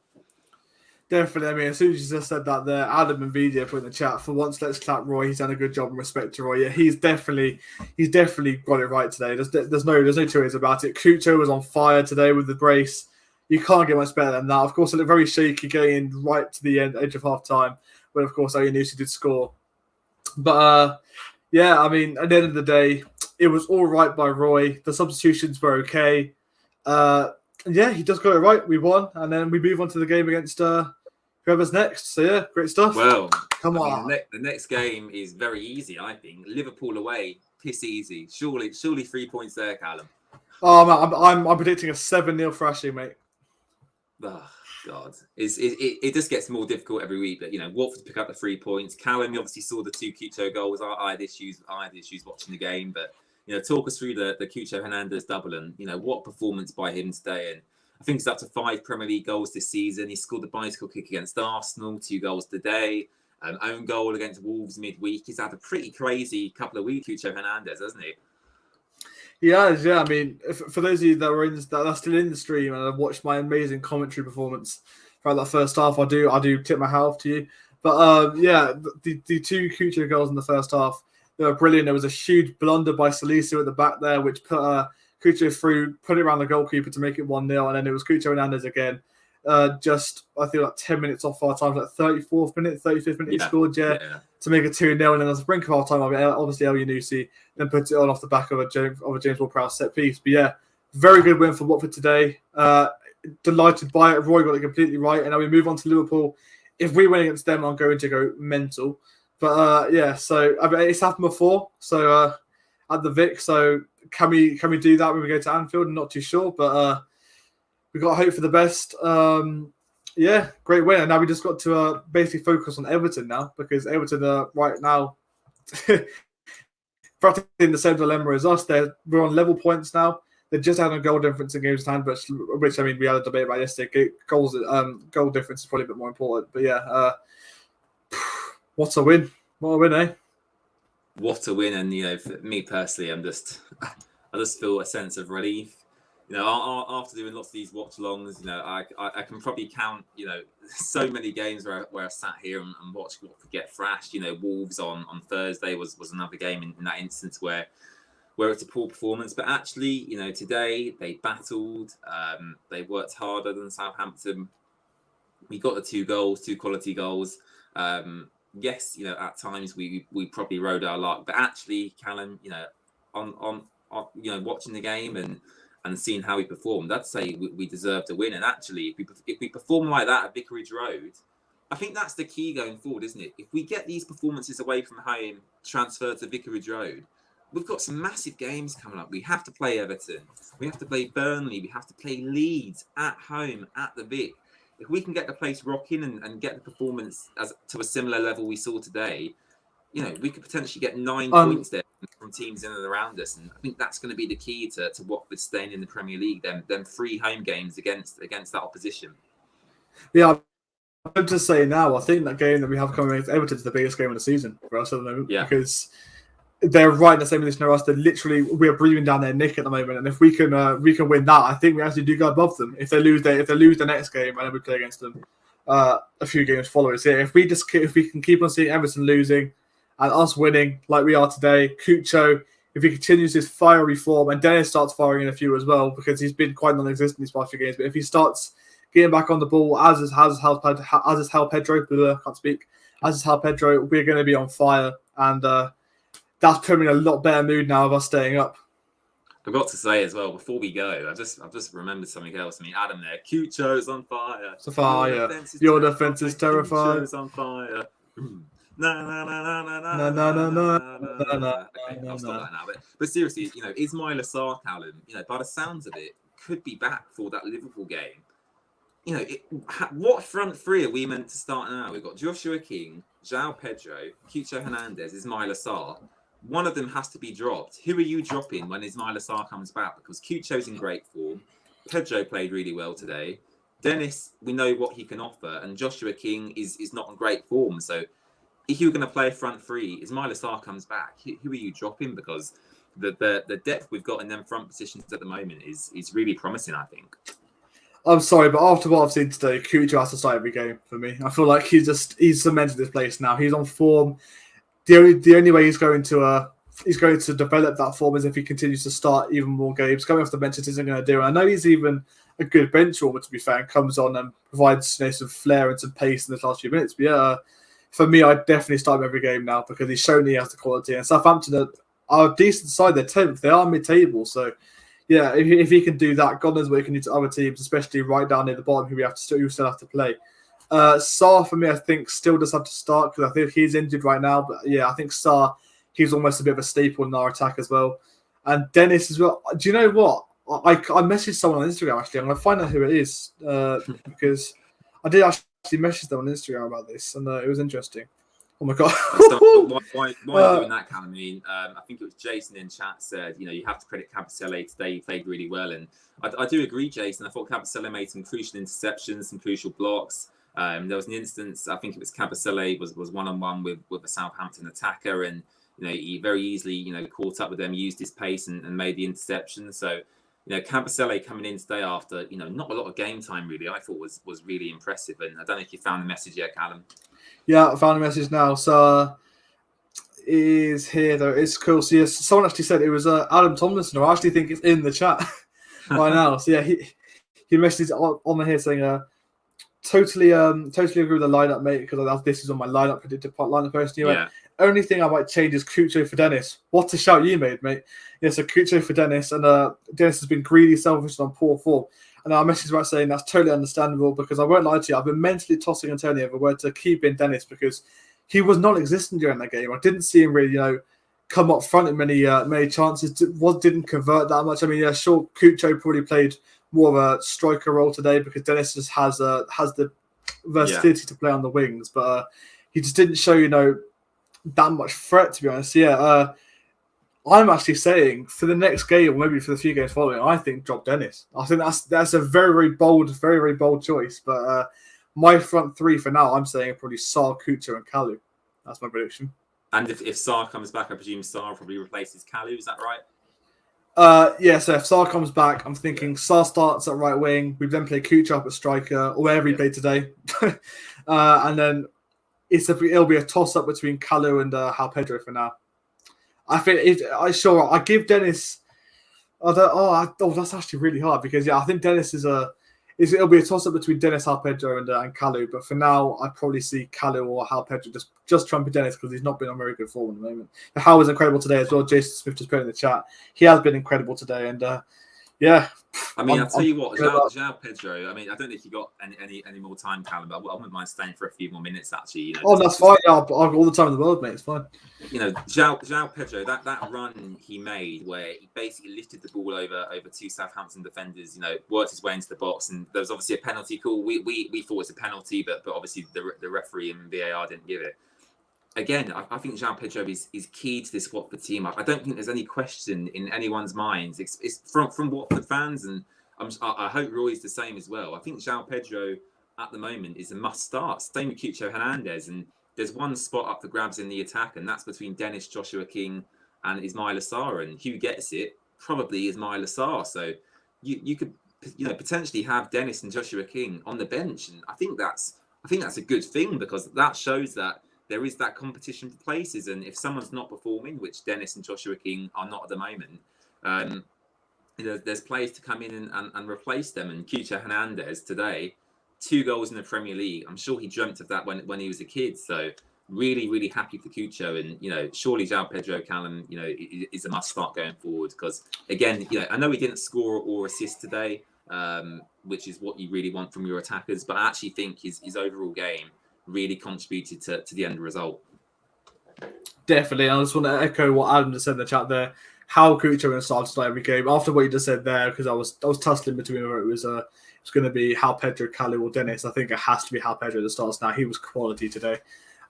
Definitely. I mean, as soon as you just said that there, Adam and VJ put in the chat, for once, let's clap Roy. He's done a good job in respect to Roy. Yeah, he's definitely got it right today. There's no two ways about it. Cucho was on fire today with the brace. You can't get much better than that. Of course, it looked very shaky going right to the edge of half time, when of course Oyunusi did score. But yeah, I mean, at the end of the day, it was all right by Roy. The substitutions were okay. Yeah, he just got it right. We won, and then we move on to the game against whoever's next. So yeah, great stuff. Well, come on. The next game is very easy, I think. Liverpool away, piss easy. Surely 3 points there, Callum. Oh man, I'm predicting a 7-0 thrashing, mate. Oh God, it just gets more difficult every week. But Watford pick up the 3 points. Callum, you obviously saw the 2 Cucho goals. I had issues watching the game, but talk us through the Cucho Hernandez double and what performance by him today. And I think he's up to 5 Premier League goals this season. He scored the bicycle kick against Arsenal, 2 goals today. Own goal against Wolves midweek. He's had a pretty crazy couple of weeks, Cucho Hernandez, hasn't he? Yeah. I mean, for those of you that are still in the stream and have watched my amazing commentary performance throughout that first half, I do tip my hat off to you. But yeah, the 2 Cucho goals in the first half, they were brilliant. There was a huge blunder by Salisu at the back there, which put Cucho through, put it around the goalkeeper to make it 1-0, and then it was Cucho Hernandez again. I feel like 10 minutes off our time, like 34th minute, 35th minute, he scored, to make it 2-0, and then on the brink of our time, obviously Oyunusi then puts it on off the back of a James Ward-Prowse set piece. But yeah, very good win for Watford today. Delighted by it. Roy got it completely right, and now we move on to Liverpool. If we win against them, I'm going to go mental. But yeah, so I mean, it's happened before. So at the Vic, so can we do that when we go to Anfield? I'm not too sure, but we've got to hope for the best. Yeah, great win. And now we just got to basically focus on Everton now, because Everton are right now practically in the same dilemma as us. We're on level points now. They just had a goal difference in games hand, which I mean, we had a debate about yesterday. Goal difference is probably a bit more important. But yeah, what a win! What a win, eh? What a win! And for me personally, I just feel a sense of relief. After doing lots of these watch-alongs, I can probably count, so many games where I sat here and watched Watford get thrashed. Wolves on Thursday was another game in that instance where it's a poor performance. But actually, today they battled. They worked harder than Southampton. We got the 2 goals, 2 quality goals. yes, at times we probably rode our luck, but actually, Callum, on watching the game and seeing how we performed, I'd say we deserved a win. And actually, if we perform like that at Vicarage Road, I think that's the key going forward, isn't it? If we get these performances away from home, transferred to Vicarage Road, we've got some massive games coming up. We have to play Everton, we have to play Burnley, we have to play Leeds at home at the Vic. If we can get the place rocking and get the performance to a similar level we saw today, we could potentially get 9 points there from teams in and around us. And I think that's going to be the key to Watford staying in the Premier League, them 3 home games against that opposition. Yeah, I'm just saying now, I think that game that we have coming against Everton is the biggest game of the season for us at the moment. Yeah. Because they're right in the same position as us. We're breathing down their neck at the moment, and if we can win that, I think we actually do go above them. If they lose the next game, and then we play against them a few games following. So if we can keep on seeing Everton losing and us winning like we are today, Cucho, if he continues his fiery form, and Dennis starts firing in a few as well because he's been quite non-existent these past few games, but if he starts getting back on the ball, as is Hal Pedro, we're going to be on fire, and that's putting a lot better mood now of us staying up. I forgot to say as well before we go, I've just remembered something else. I mean, Adam there, Cucho's on fire. It's a fire. Your defense is terrified. Cucho's on fire. No. Okay, I'll stop that now. But seriously, Ismail Assar, Callum, by the sounds of it, could be back for that Liverpool game. What front three are we meant to start now? We've got Joshua King, João Pedro, Cucho Hernandez, Ismail Assar. One of them has to be dropped. Who are you dropping when Ismail Assar comes back? Because Cucho's in great form. Pedro played really well today. Dennis, we know what he can offer. And Joshua King is not in great form. So if you're going to play a front three, Ismail Assar comes back, who are you dropping? Because the depth we've got in them front positions at the moment is really promising, I think. I'm sorry, but after what I've seen today, Cucho has to start every game for me. I feel like he's cemented this place now. He's on form. The only way he's going to develop that form is if he continues to start even more games. Coming off the bench isn't going to do. And I know he's even a good bench warmer, to be fair, and comes on and provides some flair and some pace in the last few minutes. But yeah, for me, I'd definitely start him every game now because he's shown he has the quality. And Southampton are a decent side. They're 10th. They are mid-table. So yeah, if he can do that, God knows what he can do to other teams, especially right down near the bottom, who we still have to play. Sarr, for me, I think still does have to start because I think he's injured right now. But yeah, I think Sarr, he's almost a bit of a staple in our attack as well. And Dennis as well. Do you know what? I messaged someone on Instagram, actually. I'm going to find out who it is because I did actually message them on Instagram about this, and it was interesting. Oh my God. Why are you doing that, Callum? I mean, I think it was Jason in chat said, you have to credit Kabasele today. He played really well. And I do agree, Jason. I thought Kabasele made some crucial interceptions, some crucial blocks. There was an instance, I think it was Kabasele was one-on-one with a Southampton attacker. And, he very easily, caught up with them, used his pace and made the interception. So, Kabasele coming in today after, not a lot of game time, really, I thought was really impressive. And I don't know if you found the message yet, Callum. Yeah, I found a message now. So is here though. It's cool. So yes, someone actually said it was Adam Tomlinson. I actually think it's in the chat right now. So yeah, he messaged on here saying totally agree with the lineup, mate, because this is on my lineup predicted lineup post. Yeah. Only thing I might change is Cucho for Dennis. What a shout you made, mate. Yeah, so Cucho for Dennis, and Dennis has been greedy, selfish, and on poor form. And our message about saying that's totally understandable because I won't lie to you, I've been mentally tossing and turning over where to keep in Dennis because he was non-existent during that game. I didn't see him really, come up front in many chances. Didn't convert that much. I mean, yeah, sure, Cucho probably played more of a striker role today because Dennis just has the versatility to play on the wings, but he just didn't show, that much threat, to be honest. Yeah, I'm actually saying for the next game, or maybe for the few games following, I think drop Dennis. I think that's a very bold choice. But my front three for now, I'm saying probably Sarr, Cucho, and Kalu. That's my prediction. And if Sarr comes back, I presume Sarr probably replaces Kalu. Is that right? Yeah. So if Sarr comes back, I'm thinking Sarr starts at right wing. We then play Cucho up at striker, or wherever he played today, and then it'll be a toss up between Kalu and Hal Pedro for now. I think I give Dennis. That's actually really hard because I think Dennis is it'll be a toss-up between Dennis, Hal Pedro, and Kalu. But for now, I'd probably see Kalu or Hal Pedro just trumping Dennis because he's not been on very good form at the moment. Hal was incredible today as well. Jason Smith just put in the chat. He has been incredible today, and yeah. I mean, I'll tell you what, João Pedro. I mean, I don't know if you got any more time, Callum, but I wouldn't mind staying for a few more minutes. Actually, you know. Oh, that's fine. Yeah, I've got all the time in the world, mate. It's fine. You know, João Pedro, that run he made where he basically lifted the ball over two Southampton defenders. You know, worked his way into the box, and there was obviously a penalty call. We thought it was a penalty, but obviously the referee and VAR didn't give it. Again, I think João Pedro is key to this Watford team. I don't think there's any question in anyone's minds. It's from Watford fans, and I hope Roy's the same as well. I think João Pedro at the moment is a must start. Same with Cucho Hernandez, and there's one spot up for grabs in the attack, and that's between Dennis, Joshua King, and Ismaila Sarr. And who gets it? Probably Ismaila Sarr. So you could potentially have Dennis and Joshua King on the bench, and I think that's a good thing because that shows that there is that competition for places, and if someone's not performing, which Dennis and Joshua King are not at the moment, there's players to come in and replace them. And Cucho Hernandez today, 2 goals in the Premier League. I'm sure he dreamt of that when he was a kid. So really, really happy for Cucho, and surely João Pedro, Callum, is a must start going forward because again, I know he didn't score or assist today, which is what you really want from your attackers, but I actually think his overall game really contributed to the end result. Definitely. I just want to echo what Adam just said in the chat there. How Cucho and started to start every game after what you just said there, because I was tussling between whether it was going to be Hal Pedro, Kalu, or Dennis. I think it has to be Hal Pedro that starts now. He was quality today,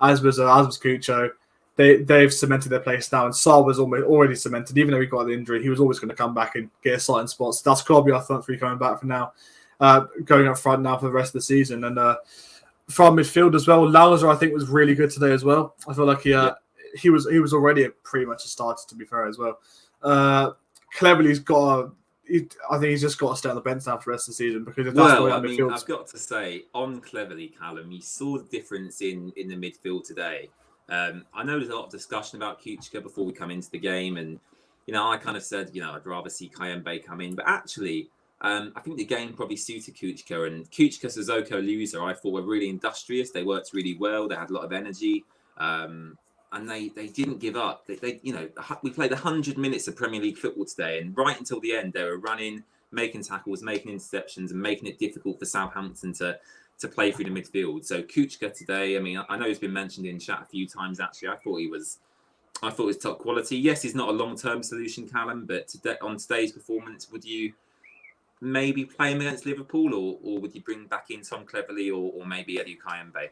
as was Cucho. They've cemented their place now, and Sarr was already cemented. Even though he got the injury, he was always going to come back and get a starting spot. So that's got to be our front three coming back for now, going up front now for the rest of the season. And from midfield as well, Lauser I think was really good today as well. I feel like he was already pretty much a starter, to be fair as well. Cleverly's got. I think he's just got to stay on the bench now for the rest of the season because if that's the way midfield. I've got to say, on Cleverly, Callum, you saw the difference in the midfield today. I know there's a lot of discussion about Kuchka before we come into the game, and I kind of said I'd rather see Kayembe come in, but actually. I think the game probably suited Kuchka, and Kuchka, Sissoko, Loser, I thought were really industrious. They worked really well. They had a lot of energy, and they didn't give up. We played 100 minutes of Premier League football today, and right until the end, they were running, making tackles, making interceptions, and making it difficult for Southampton to play through the midfield. So Kuchka today, I know he's been mentioned in chat a few times. Actually, I thought he was top quality. Yes, he's not a long-term solution, Callum, but on today's performance, would you maybe play him against Liverpool, or would you bring back in Tom Cleverley or maybe Edu Kayembe?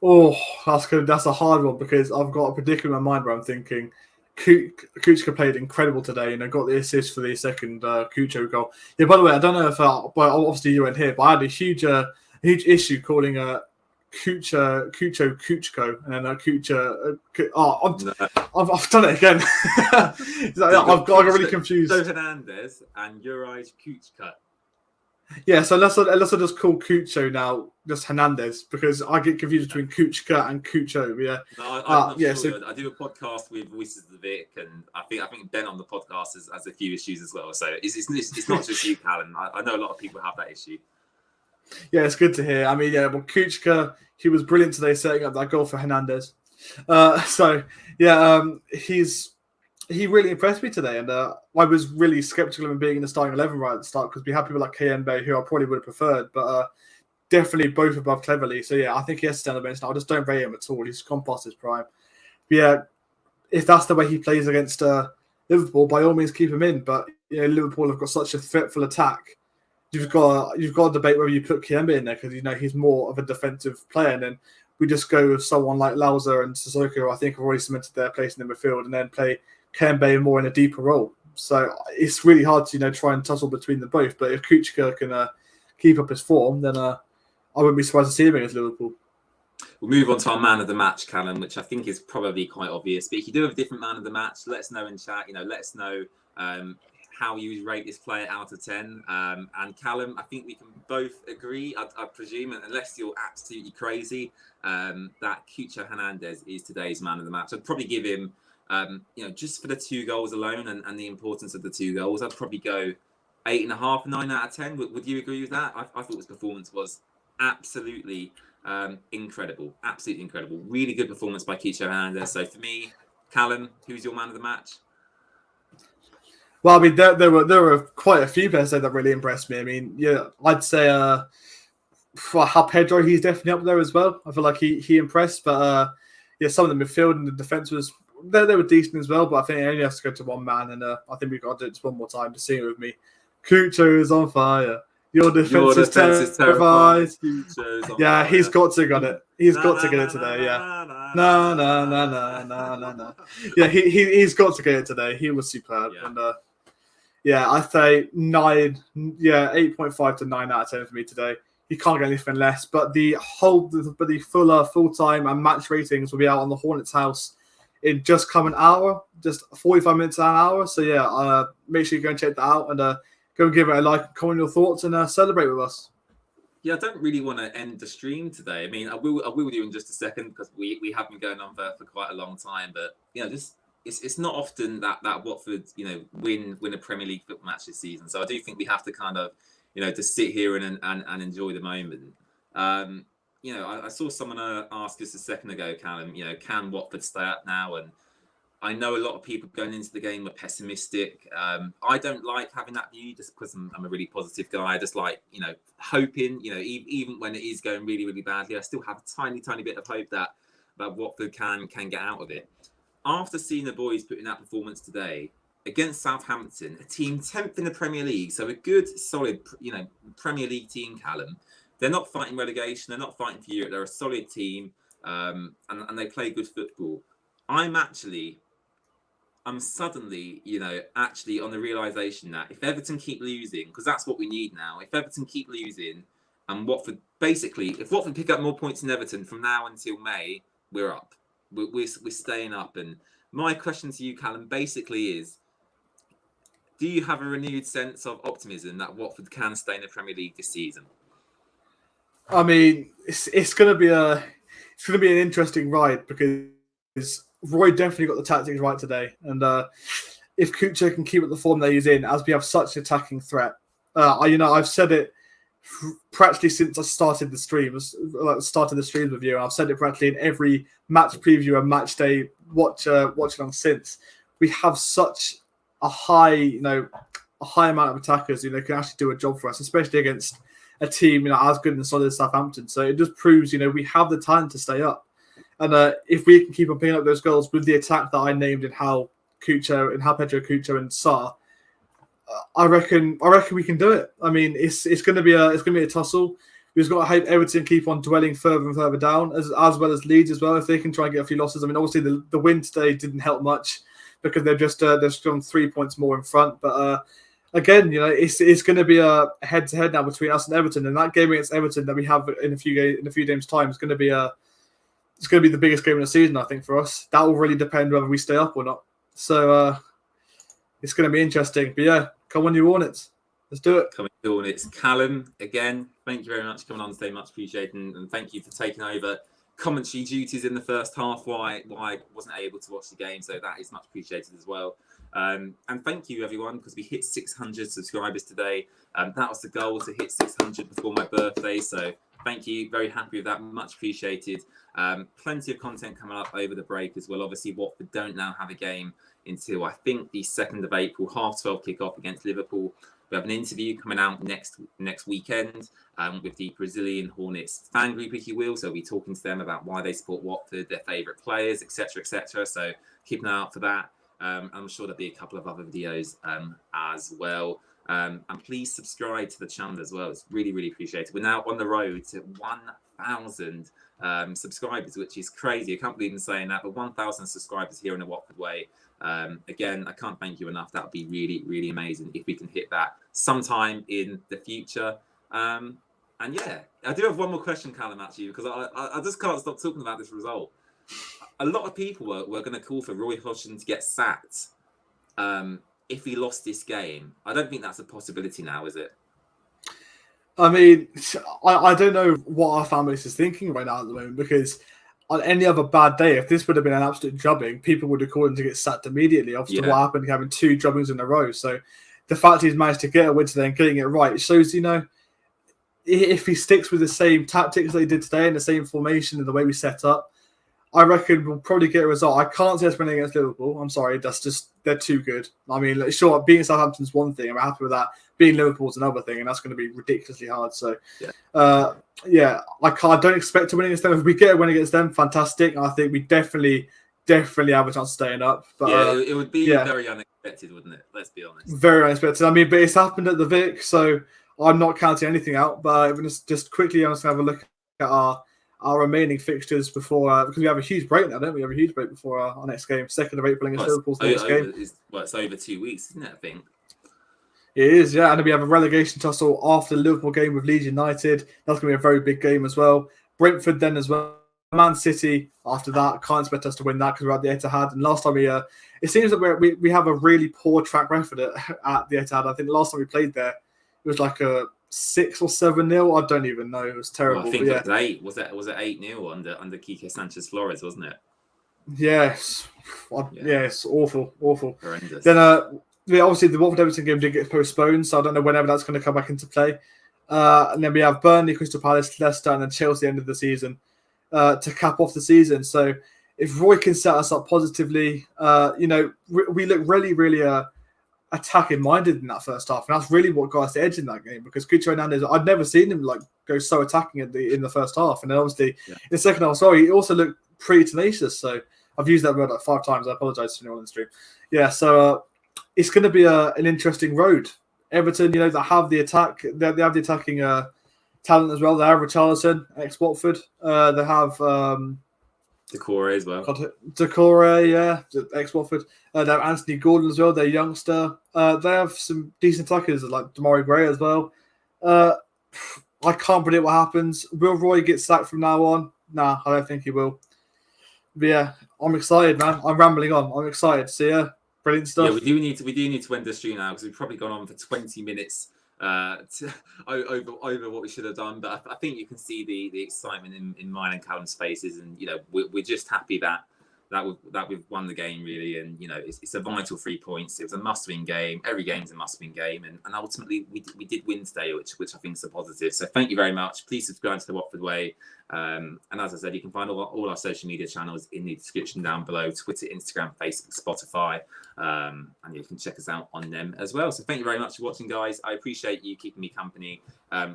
Oh, that's good. That's a hard one because I've got a predicament in my mind where I'm thinking Kuchka played incredible today and got the assist for the second Cucho goal. Yeah, by the way, I don't know if well, obviously you weren't here, but I had a huge issue calling Cucho, and then Cucho. I've done it again. I got really confused. So Hernandez and Juraj Kuchka. Yeah, so let's just call Cucho now just Hernandez because I get confused between Kuchka and Cucho. Yeah, no, I'm not sure. I do a podcast with Voices of the Vic, and I think Ben on the podcast has a few issues as well. So it's not just you, Callum. I know a lot of people have that issue. Yeah, it's good to hear. But Kuchka, he was brilliant today setting up that goal for Hernandez. He really impressed me today, and I was really skeptical of him being in the starting 11 right at the start because we had people like Kayembe who I probably would have preferred, but definitely both above Cleverly. So yeah, I think he has to stay on the bench now. I just don't rate him at all. He's gone past his prime. But yeah, if that's the way he plays against Liverpool, by all means keep him in. But Liverpool have got such a threatful attack. You've got to debate whether you put Kayembe in there because he's more of a defensive player, and then we just go with someone like Lauser and Sissoko, who I think have already cemented their place in the midfield, and then play Kayembe more in a deeper role. So it's really hard to try and tussle between them both. But if Kuchka can keep up his form, then I wouldn't be surprised to see him against Liverpool. We'll move on to our man of the match, Callum, which I think is probably quite obvious. But if you do have a different man of the match, let us know in chat. Let us know how you rate this player out of 10. And Callum, I think we can both agree, I presume, unless you're absolutely crazy, that Cucho Hernandez is today's man of the match. I'd probably give him, just for the 2 goals alone and the importance of the 2 goals, I'd probably go 8.5, 9 out of 10. Would you agree with that? I thought his performance was absolutely incredible. Absolutely incredible. Really good performance by Keith Hernandez. So for me, Callum, who's your man of the match? Well, I mean, there were quite a few players there that really impressed me. I mean, yeah, I'd say for Pedro, he's definitely up there as well. I feel like he impressed, but yeah, some of the midfield and the defense was they were decent as well. But I think it only has to go to one man, and I think we've got to do it just one more time to sing it with me. Cucho is on fire. Your defense is terrified. Yeah, he's got to get it. He's got to get it today. Yeah. No. Yeah, he's got to get it today. He was superb, and yeah, I say 9. Yeah, 8.5 to 9 out of 10 for me today. You can't get anything less. But the full time and match ratings will be out on the Hornets house in just come an hour, just 45 minutes to an hour. So yeah, make sure you go and check that out and go and give it a like, comment your thoughts, and celebrate with us. Yeah, I don't really want to end the stream today. I mean, I will do in just a second because we have been going on for quite a long time. But just it's not often that Watford win a Premier League football match this season. So I do think we have to kind of to sit here and enjoy the moment. I saw someone ask us a second ago, Callum. Can Watford stay up now? And I know a lot of people going into the game were pessimistic. I don't like having that view just because I'm a really positive guy. I just like, hoping, even when it is going really, really badly, I still have a tiny, tiny bit of hope that Watford can get out of it. After seeing the boys put in that performance today against Southampton, a team 10th in the Premier League, so a good, solid, Premier League team, Callum. They're not fighting relegation. They're not fighting for Europe. They're a solid team, and they play good football. I'm suddenly, actually on the realization that if Everton keep losing, because that's what we need now, if Everton keep losing and Watford, basically, if Watford pick up more points than Everton from now until May, we're up. We're staying up. And my question to you, Callum, basically is, do you have a renewed sense of optimism that Watford can stay in the Premier League this season? I mean, it's going to be an interesting ride because Roy definitely got the tactics right today, and if Kucha can keep up the form that he's in, as we have such an attacking threat, I've said it practically since I started the streams with you. I've said it practically in every match preview and match day watch along since. We have such a high amount of attackers who can actually do a job for us, especially against a team as good and solid as Southampton. So it just proves we have the talent to stay up. And if we can keep on picking up those goals with the attack that I named in how Pedro Cucho and Sarr, I reckon we can do it. I mean, it's going to be a tussle. We've got to hope Everton keep on dwelling further and further down, as well as Leeds as well. If they can try and get a few losses, I mean, obviously the win today didn't help much because they're still 3 points more in front. But again, it's going to be a head-to-head now between us and Everton, and that game against Everton that we have in a few games' time is going to be it's going to be the biggest game of the season, I think, for us. That will really depend whether we stay up or not. So it's going to be interesting. But yeah, come on, you Hornets. Let's do it. Come on, you Hornets. Callum, again, thank you very much for coming on today. Much appreciated. And thank you for taking over commentary duties in the first half why I wasn't able to watch the game. So that is much appreciated as well. And thank you, everyone, because we hit 600 subscribers today. That was the goal, to hit 600 before my birthday. So thank you. Very happy with that. Much appreciated. Plenty of content coming up over the break as well. Obviously, Watford don't now have a game until, I think, the 2nd of April, 12:30 kickoff against Liverpool. We have an interview coming out next weekend with the Brazilian Hornets fan group, if you will. So we'll be talking to them about why they support Watford, their favourite players, etc., etc. So keep an eye out for that. I'm sure there'll be a couple of other videos as well. And please subscribe to the channel as well. It's really, really appreciated. We're now on the road to 1,000 subscribers, which is crazy. I can't believe I'm saying that, but 1,000 subscribers here in the Watford Way. Again, I can't thank you enough. That would be really, really amazing if we can hit that sometime in the future. And yeah, I do have one more question, Callum, actually, because I just can't stop talking about this result. A lot of people were going to call for Roy Hodgson to get sacked if he lost this game. I don't think that's a possibility now, is it? I mean, I don't know what our fan base is thinking right now at the moment, because on any other bad day, if this would have been an absolute drubbing, people would have called him to get sacked immediately after what happened, having 2 drubbings in a row. So the fact he's managed to get a win today and getting it right, it shows, if he sticks with the same tactics that he did today and the same formation and the way we set up, I reckon we'll probably get a result. I can't see us winning against Liverpool. I'm sorry. That's just, they're too good. I mean, like, sure, beating Southampton's one thing. I'm happy with that. Beating Liverpool's another thing, and that's going to be ridiculously hard. So, I don't expect to win against them. If we get a win against them, fantastic. I think we definitely have a chance of staying up. But it would be very unexpected, wouldn't it? Let's be honest. Very unexpected. I mean, but it's happened at the Vic, so I'm not counting anything out. But just quickly, I'm just going to have a look at our remaining fixtures before, because we have a huge break now, don't we? We have a huge break before our next game, 2nd of April against Liverpool's next game. It's over 2 weeks, isn't it, I think? It is, yeah. And then we have a relegation tussle after the Liverpool game with Leeds United. That's going to be a very big game as well. Brentford then as well. Man City after that. Can't expect us to win that because we're at the Etihad. And last time it seems that we have a really poor track record at the Etihad. I think the last time we played there, it was like a 6 or 7-0. I don't even know. It was terrible. Well, I think it was 8. Was it 8-0 under Quique Sanchez Flores, wasn't it? Yes. Yes. Awful. Horrendous. Then obviously the Watford Everton game did get postponed, so I don't know whenever that's going to come back into play. And then we have Burnley, Crystal Palace, Leicester, and then Chelsea end of the season to cap off the season. So if Roy can set us up positively, we look really attacking minded in that first half, and that's really what got us the edge in that game, because Cucho Hernandez, I'd never seen him go so attacking in the first half, and then obviously in the second half, he also looked pretty tenacious. So I've used that word 5 times. I apologise to anyone on the stream. Yeah, so it's going to be an interesting road. Everton, they have the attack. They have the attacking talent as well. They have Richarlison, ex-Watford. They have Decore as well. Decore, yeah, ex-Watford. They have Anthony Gordon as well, their youngster. They have some decent attackers like Damari Gray as well. I can't predict what happens. Will Roy get sacked from now on? Nah, I don't think he will. But yeah, I'm excited, man. I'm rambling on. I'm excited. So yeah, brilliant stuff. Yeah, we do need to end the stream now because we've probably gone on for 20 minutes over what we should have done. But I think you can see the excitement in mine and Callum's faces, and we're just happy that we've won the game, really. And it's a vital 3 points. It was a must-win game. Every game's a must-win game, and ultimately we did win today, which I think is a positive. So thank you very much. Please subscribe to the Watford Way. And as I said, you can find all our social media channels in the description down below: Twitter, Instagram, Facebook, Spotify, and you can check us out on them as well. So thank you very much for watching, guys. I appreciate you keeping me company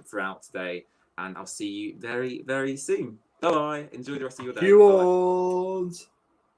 throughout today, and I'll see you very, very soon. Bye. Enjoy the rest of your day. You